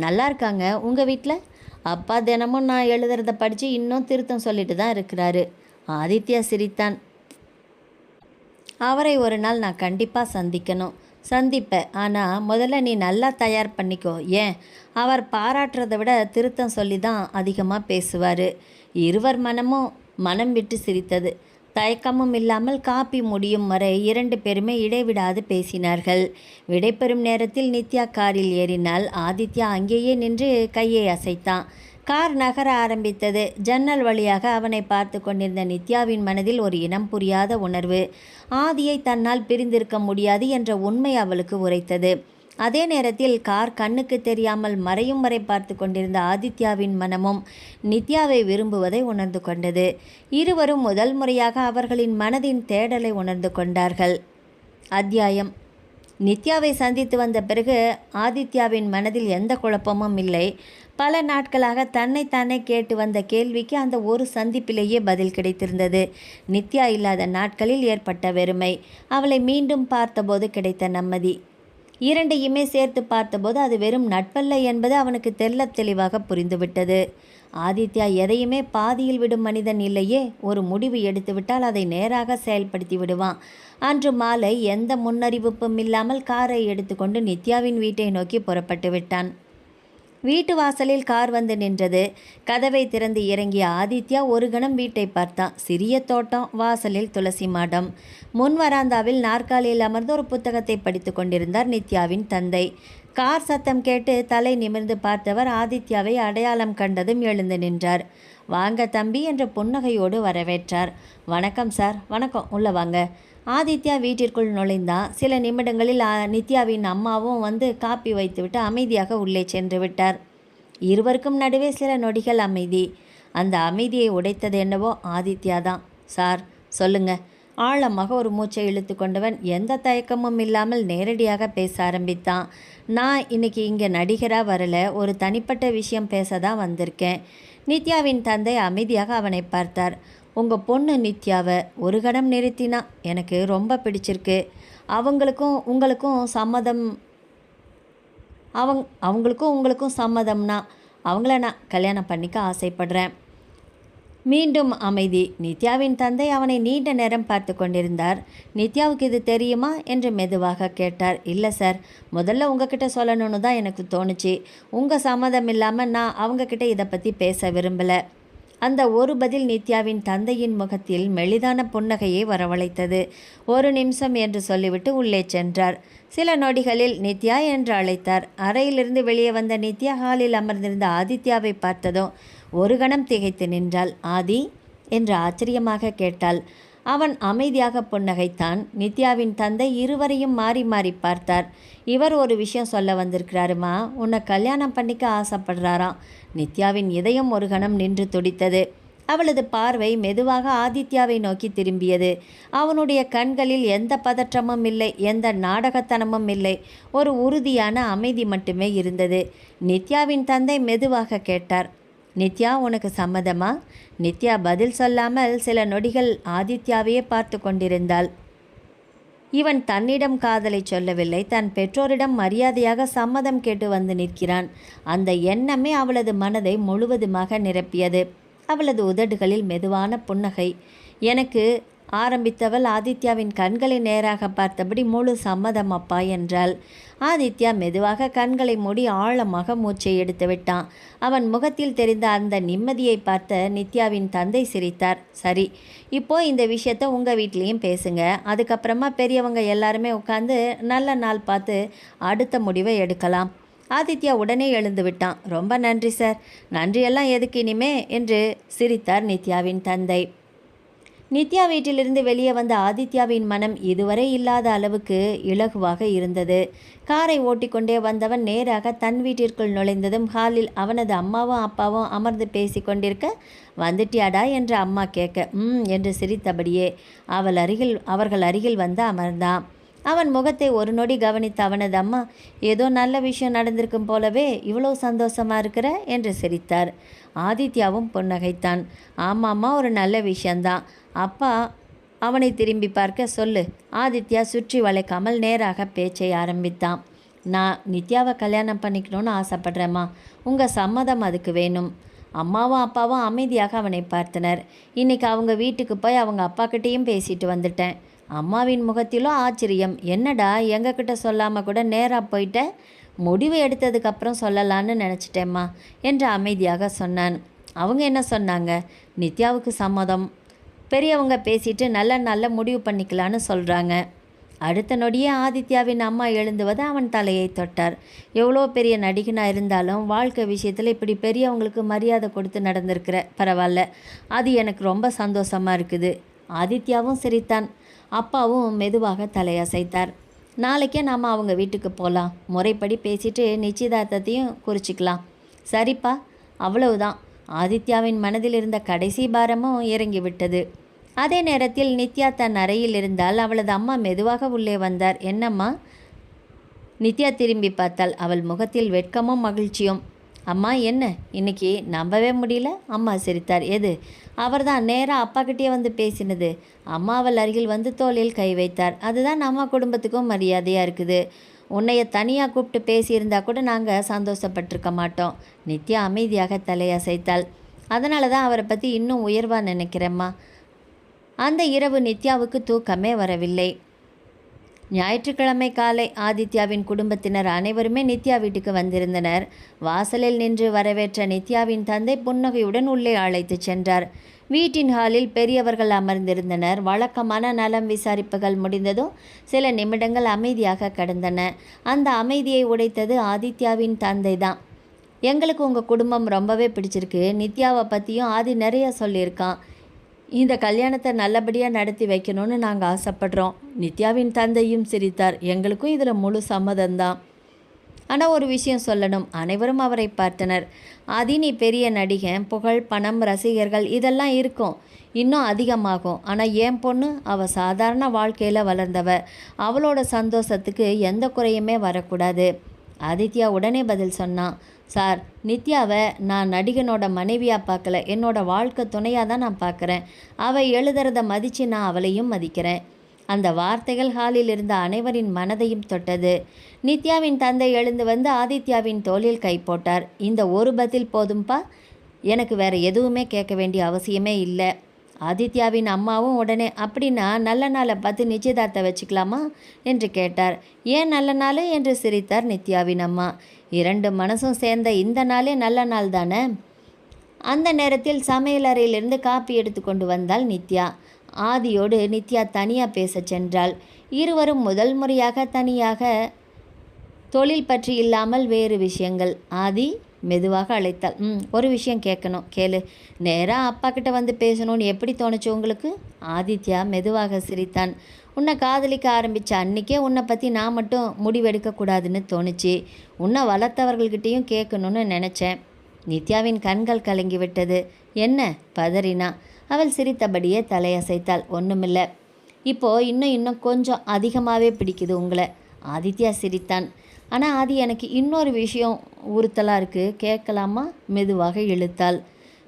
நல்லா இருக்காங்க. உங்கள் வீட்டில்? அப்பா தினமும் நான் எழுதுறத படித்து இன்னும் திருத்தம் சொல்லிட்டு தான் இருக்கிறாரு. ஆதித்யா சிரித்தான். அவரை ஒரு நாள் நான் கண்டிப்பாக சந்திக்கணும். சந்திப்பேன், ஆனால் முதல்ல நீ நல்லா தயார் பண்ணிக்கோ. ஏன், அவர் பாராட்டுறதை விட திருத்தம் சொல்லி தான் அதிகமாக பேசுவார். இருவர் மனம் விட்டு சிரித்தது. தயக்கமும் இல்லாமல் காப்பி முடியும் வரை இரண்டு பேருமே இடைவிடாது பேசினார்கள். விடைபெறும் நேரத்தில் நித்யா காரில் ஏறினாள். ஆதித்யா அங்கேயே நின்று கையை அசைத்தான். கார் நகர ஆரம்பித்தது. ஜன்னல் வழியாக அவனை பார்த்து கொண்டிருந்த நித்யாவின் மனதில் ஒரு இனம் புரியாத உணர்வு. ஆதியை தன்னால் பிரிந்திருக்க முடியாது என்ற உண்மை அவளுக்கு உரைத்தது. அதே நேரத்தில் கார் கண்ணுக்கு தெரியாமல் மறையும் வரை பார்த்து கொண்டிருந்த ஆதித்யாவின் மனமும் நித்யாவை விரும்புவதை உணர்ந்து கொண்டது. இருவரும் முதல் முறையாக அவர்களின் மனதின் தேடலை உணர்ந்து கொண்டார்கள். அத்தியாயம். நித்யாவை சந்தித்து வந்த பிறகு ஆதித்யாவின் மனதில் எந்த குழப்பமும் இல்லை. பல நாட்களாக தன்னைத்தானே கேட்டு வந்த கேள்விக்கு அந்த ஒரு சந்திப்பிலேயே பதில் கிடைத்திருந்தது. நித்யா இல்லாத நாட்களில் ஏற்பட்ட வெறுமை, அவளை மீண்டும் பார்த்தபோது கிடைத்த நிம்மதி, இரண்டையுமே சேர்த்து பார்த்தபோது அது வெறும் நட்பல்ல என்பது அவனுக்கு தெள்ளத் தெளிவாக புரிந்துவிட்டது. ஆதித்யா எதையுமே பாதியில் விடும் மனிதன் இல்லையே. ஒரு முடிவு எடுத்துவிட்டால் அதை நேராக செயல்படுத்தி விடுவான். அன்று மாலை எந்த முன்னறிவிப்பும் இல்லாமல் காரை எடுத்துக்கொண்டு நித்யாவின் வீட்டை நோக்கி புறப்பட்டு விட்டான். வீட்டு வாசலில் கார் வந்து நின்றது. கதவை திறந்து இறங்கிய ஆதித்யா ஒரு கணம் வீட்டை பார்த்தான். சிறிய தோட்டம், வாசலில் துளசி மாடம். முன் வராந்தாவில் நாற்காலியில் அமர்ந்து ஒரு புத்தகத்தை படித்து கொண்டிருந்தார் நித்யாவின் தந்தை. கார் சத்தம் கேட்டு தலை நிமிர்ந்து பார்த்தவர் ஆதித்யாவை அடையாளம் கண்டதும் எழுந்து நின்றார். வாங்க தம்பி என்ற புன்னகையோடு வரவேற்றார். வணக்கம் சார். வணக்கம், உள்ள வாங்க. ஆதித்யா வீட்டிற்குள் நுழைந்தான். சில நிமிடங்களில் நித்யாவின் அம்மாவும் வந்து காப்பி வைத்துவிட்டு அமைதியாக உள்ளே சென்று விட்டார். இருவருக்கும் நடுவே சில நொடிகள் அமைதி. அந்த அமைதியை உடைத்தது என்னவோ ஆதித்யா தான். சார் சொல்லுங்க. ஆழமாக ஒரு மூச்சை இழுத்து கொண்டவன் எந்த தயக்கமும் இல்லாமல் நேரடியாக பேச ஆரம்பித்தான். நான் இன்னைக்கு இங்கே நடிகராக வரல, ஒரு தனிப்பட்ட விஷயம் பேச தான் வந்திருக்கேன். நித்யாவின் தந்தை அமைதியாக அவனை பார்த்தார். உங்கள் பொண்ணு நித்யாவை ஒரு கணம் நிறுத்தினா. எனக்கு ரொம்ப பிடிச்சிருக்கு. அவங்களுக்கும் உங்களுக்கும் சம்மதம்னா அவங்கள நான் கல்யாணம் பண்ணிக்க ஆசைப்படுறேன். மீண்டும் அமைதி. நித்யாவின் தந்தை அவனை நீண்ட நேரம் பார்த்து கொண்டிருந்தார். நித்யாவுக்கு இது தெரியுமா என்று மெதுவாக கேட்டார். இல்லை சார், முதல்ல உங்ககிட்ட சொல்லணும்னு தான் எனக்கு தோணுச்சு. உங்கள் சம்மதம் இல்லாமல் நான் அவங்கக்கிட்ட இதை பற்றி பேச விரும்பலை. அந்த ஒரு பதில் நித்யாவின் தந்தையின் முகத்தில் மெலிதான புன்னகையை வரவழைத்தது. ஒரு நிமிஷம் என்று சொல்லிவிட்டு உள்ளே சென்றார். சில நொடிகளில் நித்யா என்று அழைத்தார். அறையிலிருந்து வெளியே வந்த நித்யா ஹாலில் அமர்ந்திருந்த ஆதித்யாவை பார்த்ததும் ஒரு கணம் திகைத்து நின்றாள். ஆதி என்று ஆச்சரியமாக கேட்டாள். அவன் அமைதியாக புன்னகைத்தான். நித்யாவின் தந்தை இருவரையும் மாறி மாறி பார்த்தார். இவர் ஒரு விஷயம் சொல்ல வந்திருக்கிறாருமா, உன்னை கல்யாணம் பண்ணிக்க ஆசைப்படுறாராம். நித்யாவின் இதயம் ஒரு கணம் நின்று துடித்தது. அவளது பார்வை மெதுவாக ஆதித்யாவை நோக்கி திரும்பியது. அவனுடைய கண்களில் எந்த பதற்றமும் இல்லை, எந்த நாடகத்தனமும் இல்லை. ஒரு உறுதியான அமைதி மட்டுமே இருந்தது. நித்யாவின் தந்தை மெதுவாக கேட்டார், நித்யா, உனக்கு சம்மதமா? நித்யா பதில் சொல்லாமல் சில நொடிகள் ஆதித்யாவையே பார்த்து கொண்டிருந்தாள். இவன் தன்னிடம் காதலை சொல்லவில்லை, தன் பெற்றோரிடம் மரியாதையாக சம்மதம் கேட்டு வந்து நிற்கிறான். அந்த எண்ணமே அவளது மனதை முழுவதுமாக நிரப்பியது. அவளது உதடுகளில் மெதுவான புன்னகை. எனக்கு ஆரம்பித்தவள் ஆதித்யாவின் கண்களை நேராக பார்த்தபடி முழு சம்மதம் அப்பா என்றாள். ஆதித்யா மெதுவாக கண்களை மூடி ஆழமாக மூச்சை எடுத்து விட்டான். அவன் முகத்தில் தெரிந்த அந்த நிம்மதியை பார்த்த நித்யாவின் தந்தை சிரித்தார். சரி, இப்போ இந்த விஷயத்த உங்கள் வீட்லேயும் பேசுங்க. அதுக்கப்புறமா பெரியவங்க எல்லாருமே உட்காந்து நல்ல நாள் பார்த்து அடுத்த முடிவை எடுக்கலாம். ஆதித்யா உடனே எழுந்து விட்டான். ரொம்ப நன்றி சார். நன்றியெல்லாம் எதுக்கு இனிமே என்று சிரித்தார் நித்யாவின் தந்தை. நித்யா வீட்டிலிருந்து வெளியே வந்த ஆதித்யாவின் மனம் இதுவரை இல்லாத அளவுக்கு இலகுவாக இருந்தது. காரை ஓட்டிக்கொண்டே வந்தவன் நேராக தன் வீட்டிற்குள் நுழைந்ததும் ஹாலில் அவனது அம்மாவும் அப்பாவும் அமர்ந்து பேசி கொண்டிருக்க, வந்துட்டியாடா என்று அம்மா கேட்க, என்று சிரித்தபடியே அவர்கள் அருகில் வந்து அமர்ந்தான். அவன் முகத்தை ஒரு நொடி கவனித்த அவனது அம்மா, ஏதோ நல்ல விஷயம் நடந்திருக்கும் போலவே இவ்வளோ சந்தோஷமா இருக்கிற என்று சிரித்தார். ஆதித்யாவும் புன்னகைத்தான். ஆமாம்மா, ஒரு நல்ல விஷயந்தான். அப்பா அவனை திரும்பி பார்க்க, சொல்லு. ஆதித்யா சுற்றி வளைக்காமல் நேராக பேச்சை ஆரம்பித்தான். நான் நித்யாவை கல்யாணம் பண்ணிக்கணும்னு ஆசைப்படுறேம்மா. உங்கள் சம்மதம் அதுக்கு வேணும். அம்மாவும் அப்பாவும் அமைதியாக அவனை பார்த்தனர். இன்றைக்கி அவங்க வீட்டுக்கு போய் அவங்க அப்பாக்கிட்டேயும் பேசிட்டு வந்துட்டேன். அம்மாவின் முகத்திலும் ஆச்சரியம். என்னடா, எங்ககிட்ட சொல்லாமல் கூட நேராக போயிட்ட? முடிவு எடுத்ததுக்கப்புறம் சொல்லலான்னு நினச்சிட்டேம்மா என்று அமைதியாக சொன்னான். அவங்க என்ன சொன்னாங்க? நித்யாவுக்கு சம்மதம். பெரியவங்க பேசிட்டு நல்ல முடிவு பண்ணிக்கலான்னு சொல்கிறாங்க. அடுத்த நொடியே ஆதித்யாவின் அம்மா எழுந்துவது அவன் தலையை தொட்டார். எவ்வளோ பெரிய நடிகனாக இருந்தாலும் வாழ்க்கை விஷயத்தில் இப்படி பெரியவங்களுக்கு மரியாதை கொடுத்து நடந்திருக்கிற, பரவாயில்ல, அது எனக்கு ரொம்ப சந்தோஷமாக இருக்குது. ஆதித்யாவும் சிரித்தான். அப்பாவும் மெதுவாக தலையசைத்தார். நாளைக்கே நாம் அவங்க வீட்டுக்கு போகலாம். முறைப்படி பேசிட்டு நிச்சயதார்த்தத்தையும் குறிச்சிக்கலாம். சரிப்பா, அவ்வளவுதான். ஆதித்யாவின் மனதில் இருந்த கடைசி பாரமும் இறங்கிவிட்டது. அதே நேரத்தில் நித்யா தன் அறையில் இருந்தால். அவளது அம்மா மெதுவாக உள்ளே வந்தார். என்னம்மா? நித்யா திரும்பி பார்த்தாள். அவள் முகத்தில் வெட்கமும் மகிழ்ச்சியும். அம்மா, என்ன இன்னைக்கு நம்பவே முடியல? அம்மா சிரித்தார். எது? அவர்தான் நேராக அப்பாக்கிட்டே வந்து பேசினது. அம்மா அவள் அருகில் வந்து தோளில் கை வைத்தார். அதுதான் நம்ம குடும்பத்துக்கும் மரியாதையாக இருக்குது. உன்னைய தனியாக கூப்பிட்டு பேசியிருந்தா கூட நாங்கள் சந்தோஷப்பட்டிருக்க மாட்டோம். நித்யா அமைதியாக தலையசைத்தாள். அதனால தான் அவரை பற்றி இன்னும் உயர்வாக நினைக்கிறேம்மா. அந்த இரவு நித்யாவுக்கு தூக்கமே வரவில்லை. ஞாயிற்றுக்கிழமை காலை ஆதித்யாவின் குடும்பத்தினர் அனைவருமே நித்யா வீட்டுக்கு வந்திருந்தனர். வாசலில் நின்று வரவேற்ற நித்யாவின் தந்தை புன்னகையுடன் உள்ளே அழைத்து சென்றார். வீட்டின் ஹாலில் பெரியவர்கள் அமர்ந்திருந்தனர். வழக்கமான நலம் விசாரிப்புகள் முடிந்ததும் சில நிமிடங்கள் அமைதியாக கடந்தன. அந்த அமைதியை உடைத்தது ஆதித்யாவின் தந்தை தான். எங்களுக்கு உங்கள் குடும்பம் ரொம்பவே பிடிச்சிருக்கு. நித்யாவை பற்றியும் ஆதி நிறைய சொல்லியிருக்கான். இந்த கல்யாணத்தை நல்லபடியாக நடத்தி வைக்கணும்னு நாங்கள் ஆசைப்படுறோம். நித்யாவின் தந்தையும் சிரித்தார். எங்களுக்கும் இதில் முழு சம்மதம்தான். ஆனால் ஒரு விஷயம் சொல்லணும். அனைவரும் அவரை பார்த்தனர். ஆதி, நீ பெரிய நடிகன், புகழ், பணம், ரசிகர்கள் இதெல்லாம் இருக்கும், இன்னும் அதிகமாகும். ஆனால் என் பொண்ணு, அவள் சாதாரண வாழ்க்கையில் வளர்ந்தவ. அவளோட சந்தோஷத்துக்கு எந்த குறையுமே வரக்கூடாது. ஆதித்யா உடனே பதில் சொன்னான். சார், நித்யாவை நான் நடிகனோட மனைவியாக பார்க்கல, என்னோட வாழ்க்கை துணையாக தான் நான் பார்க்குறேன். அவள் எழுதுறத மதித்து நான் அவளையும் மதிக்கிறேன். அந்த வார்த்தைகள் ஹாலில் இருந்த அனைவரின் மனதையும் தொட்டது. நித்யாவின் தந்தை எழுந்து வந்து ஆதித்யாவின் தோளில் கை போட்டார். இந்த ஒரு பதில் போதும்பா, எனக்கு வேறு எதுவுமே கேட்க வேண்டிய அவசியமே இல்லை. ஆதித்யாவின் அம்மாவும் உடனே, அப்படின்னா நல்ல நாளை பார்த்து நிச்சயதார்த்தம் வச்சுக்கலாமா என்று கேட்டார். ஏன் நல்ல நாள் என்று சிரித்தார் நித்யாவின் அம்மா. இரண்டு மனசும் சேர்ந்த இந்த நாளே நல்ல நாள் தானே. அந்த நேரத்தில் சமையலறையிலிருந்து காப்பி எடுத்து கொண்டு வந்தாள் நித்யா. ஆதியோடு நித்யா தனியாக பேச சென்றாள். இருவரும் முதல் முறையாக தனியாக, தொழில் பற்றி இல்லாமல் வேறு விஷயங்கள். ஆதி, மெதுவாக அழைத்தாள். ஒரு விஷயம் கேட்கணும், கேளு. நேராக அப்பா கிட்ட வந்து பேசணும்னு எப்படி தோணுச்சு உங்களுக்கு? ஆதித்யா மெதுவாக சிரித்தான். உன்னை காதலிக்க ஆரம்பித்த அன்றைக்கே உன்னை பற்றி நான் மட்டும் முடிவெடுக்கக்கூடாதுன்னு தோணுச்சு. உன்னை வளர்த்தவர்கள்கிட்டையும் கேட்கணும்னு நினச்சேன். நித்யாவின் கண்கள் கலங்கிவிட்டது. என்ன? பதறினா. அவள் சிரித்தபடியே தலையசைத்தாள். ஒன்றுமில்லை. இப்போது இன்னும் கொஞ்சம் அதிகமாகவே பிடிக்குது உங்களை. ஆதித்யா சிரித்தான். ஆனால் அது எனக்கு இன்னொரு விஷயம் உறுத்தலாக இருக்குது, கேட்கலாமா? மெதுவாக இழுத்தாள்.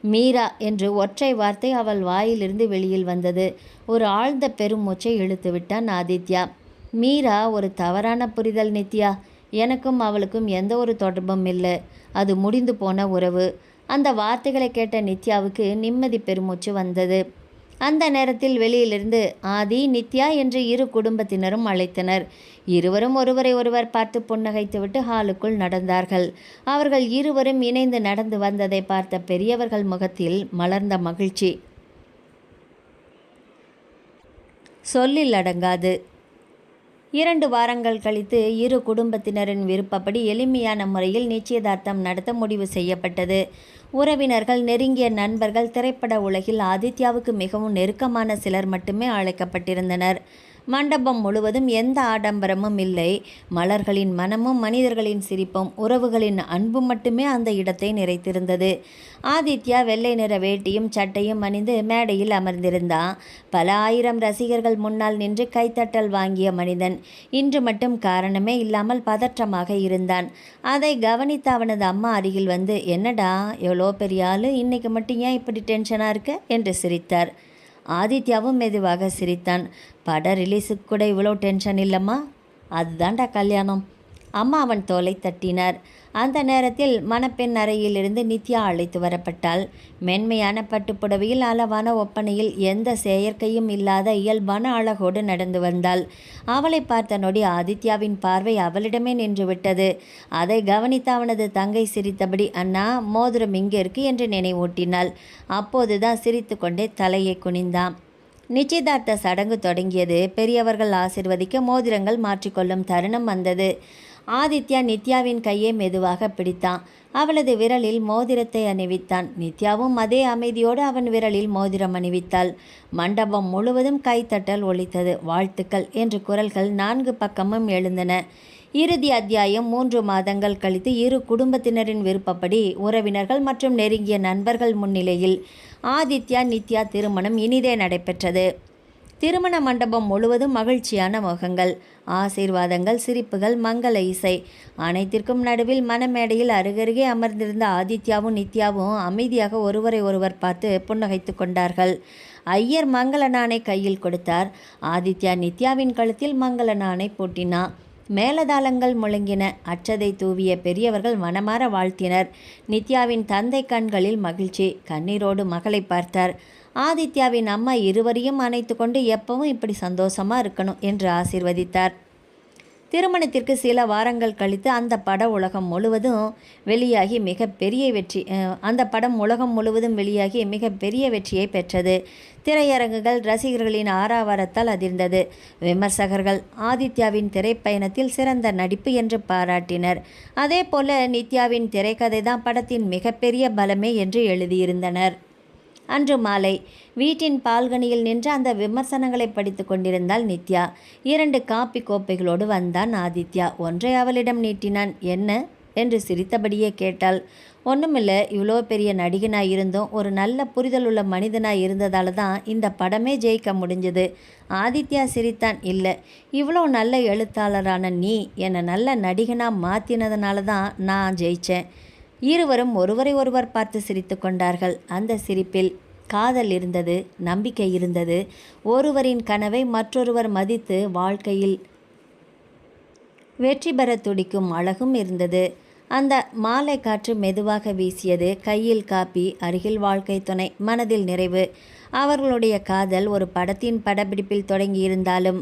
மீரா என்று ஒற்றை வார்த்தை அவள் வாயிலிருந்து வெளியில் வந்தது. ஒரு ஆழ்ந்த பெருமூச்சை இழுத்து விட்டான் ஆதித்யா. மீரா ஒரு தவறான புரிதல் நித்யா. எனக்கும் அவளுக்கும் எந்த ஒரு தொடர்பும் இல்லை. அது முடிந்து போன உறவு. அந்த வார்த்தைகளை கேட்ட நித்யாவுக்கு நிம்மதி பெருமூச்சு வந்தது. அந்த நேரத்தில் வெளியிலிருந்து ஆதி, நித்யா என்று இரு குடும்பத்தினரும் அழைத்தனர். இருவரும் ஒருவரை ஒருவர் பார்த்து புன்னகைத்துவிட்டு ஹாலுக்குள் நடந்தார்கள். அவர்கள் இருவரும் இணைந்து நடந்து வந்ததை பார்த்த பெரியவர்கள் முகத்தில் மலர்ந்த மகிழ்ச்சி சொல்லில் அடங்காது. 2 வாரங்கள் கழித்து இரு குடும்பத்தினரின் விருப்பப்படி எளிமையான முறையில் நிச்சயதார்த்தம் நடத்த முடிவு செய்யப்பட்டது. உறவினர்கள், நெருங்கிய நண்பர்கள், திரைப்பட உலகில் ஆதித்யாவுக்கு மிகவும் நெருக்கமான சிலர் மட்டுமே அழைக்கப்பட்டிருந்தனர். மண்டபம் முழுவதும் எந்த ஆடம்பரமும் இல்லை. மலர்களின் மனமும் மனிதர்களின் சிரிப்பும் உறவுகளின் அன்பும் மட்டுமே அந்த இடத்தை நிறைத்திருந்தது. ஆதித்யா வெள்ளை நிற வேட்டியும் சட்டையும் அணிந்து மேடையில் அமர்ந்திருந்தான். பல ஆயிரம் ரசிகர்கள் முன்னால் நின்று கைத்தட்டல் வாங்கிய மனிதன் இன்று மட்டும் காரணமே இல்லாமல் பதற்றமாக இருந்தான். அதை கவனித்த அவனது அம்மா அருகில் வந்து, என்னடா எவ்வளோ பெரிய ஆளு, இன்னைக்கு மட்டும் ஏன் இப்படி டென்ஷனாக இருக்க என்று சிரித்தார். ஆதித்யாவும் மெதுவாக சிரித்தான். பட ரிலீஸுக்கு கூட இவ்வளோ டென்ஷன் இல்லைம்மா, அதுதான்டா கல்யாணம். அம்மா அவன் தோலை தட்டினார். அந்த நேரத்தில் மணப்பெண் அறையிலிருந்து நித்யா அழைத்து வரப்பட்டாள். மென்மையான பட்டுப்புடவையில் அளவான ஒப்பனையில் எந்த செயற்கையும் இல்லாத இயல்பான அழகோடு நடந்து வந்தாள். அவளை பார்த்த நொடி ஆதித்யாவின் பார்வை அவளிடமே நின்று விட்டது. அதை கவனித்த அவனது தங்கை சிரித்தபடி, அண்ணா மோதிரம் இங்கே இருக்கு என்று நினைவூட்டினாள். அப்போதுதான் சிரித்து கொண்டே தலையை குனிந்தான். நிச்சயதார்த்த சடங்கு தொடங்கியது. பெரியவர்கள் ஆசிர்வதிக்க மோதிரங்கள் மாற்றிக்கொள்ளும் தருணம் வந்தது. ஆதித்யா நித்யாவின் கையை மெதுவாக பிடித்தான். அவளது விரலில் மோதிரத்தை அணிவித்தான். நித்யாவும் அதே அமைதியோடு அவன் விரலில் மோதிரம் அணிவித்தாள். மண்டபம் முழுவதும் கைத்தட்டல் ஒலித்தது. வாழ்த்துக்கள் என்று குரல்கள் 4 பக்கமும் எழுந்தன. இறுதி அத்தியாயம் 3 மாதங்கள் கழித்து இரு குடும்பத்தினரின் விருப்பப்படி உறவினர்கள் மற்றும் நெருங்கிய நண்பர்கள் முன்னிலையில் ஆதித்யா நித்யா திருமணம் இனிதே நடைபெற்றது. திருமண மண்டபம் முழுவதும் மகிழ்ச்சியான முகங்கள், ஆசீர்வாதங்கள், சிரிப்புகள், மங்கள இசை. அனைத்திற்கும் நடுவில் மணமேடையில் அருகருகே அமர்ந்திருந்த ஆதித்யாவும் நித்யாவும் அமைதியாக ஒருவரை ஒருவர் பார்த்து புன்னகைத்து கொண்டார்கள். ஐயர் மங்கள நாணை கையில் கொடுத்தார். ஆதித்யா நித்யாவின் கழுத்தில் மங்கள நாணை பூட்டினார். மேலதாளங்கள் முழங்கின. அச்சதை தூவிய பெரியவர்கள் மனமாற வாழ்த்தினர். நித்யாவின் தந்தை கண்களில் மகிழ்ச்சி. கண்ணீரோடு மகளை பார்த்தார். ஆதித்யாவின் அம்மா இருவரையும் அணைத்து கொண்டு எப்பவும் இப்படி சந்தோஷமா இருக்கணும் என்று ஆசீர்வதித்தார். திருமணத்திற்கு சில வாரங்கள் கழித்து அந்த படம் உலகம் முழுவதும் வெளியாகி மிகப்பெரிய வெற்றியை பெற்றது. திரையரங்குகள் ரசிகர்களின் ஆரவாரத்தால் அதிர்ந்தது. விமர்சகர்கள் ஆதித்யாவின் திரைப்பயணத்தில் சிறந்த நடிப்பு என்று பாராட்டினர். அதே போல நித்யாவின் திரைக்கதை தான் படத்தின் மிகப்பெரிய பலமே என்று எழுதியிருந்தனர். அன்று மாலை வீட்டின் பால்கனியில் நின்று அந்த விமர்சனங்களை படித்து கொண்டிருந்தாள் நித்யா. 2 காப்பி கோப்பைகளோடு வந்தான் ஆதித்யா. ஒன்றை அவளிடம் நீட்டினான். என்ன என்று சிரித்தபடியே கேட்டாள். ஒன்றுமில்லை, இவ்வளோ பெரிய நடிகனாக இருந்தும் ஒரு நல்ல புரிதலுள்ள மனிதனாக இருந்ததால தான் இந்த படமே ஜெயிக்க முடிஞ்சது. ஆதித்யா சிரித்தான். இல்லை, இவ்வளோ நல்ல எழுத்தாளரான நீ என்னை நல்ல நடிகனாக மாற்றினதுனால தான் நான் ஜெயித்தேன். இருவரும் ஒருவரை ஒருவர் பார்த்து சிரித்து கொண்டார்கள். அந்த சிரிப்பில் காதல் இருந்தது, நம்பிக்கை இருந்தது. ஒருவரின் கனவை மற்றொருவர் மதித்து வாழ்க்கையில் வெற்றி பெற துடிக்கும் அழகும் இருந்தது. அந்த மாலை காற்று மெதுவாக வீசியது. கையில் காப்பி, அருகில் வாழ்க்கை துணை, மனதில் நிறைவு. அவர்களுடைய காதல் ஒரு படத்தின் படப்பிடிப்பில் தொடங்கியிருந்தாலும்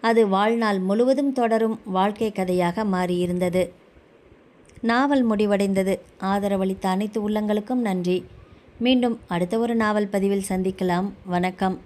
அது வாழ்நாள் முழுவதும் தொடரும் வாழ்க்கை கதையாக மாறியிருந்தது. நாவல் முடிவடைந்தது. ஆதரவளித்த அனைத்து உள்ளங்களுக்கும் நன்றி. மீண்டும் அடுத்த ஒரு நாவல் பதிவில் சந்திக்கலாம். வணக்கம்.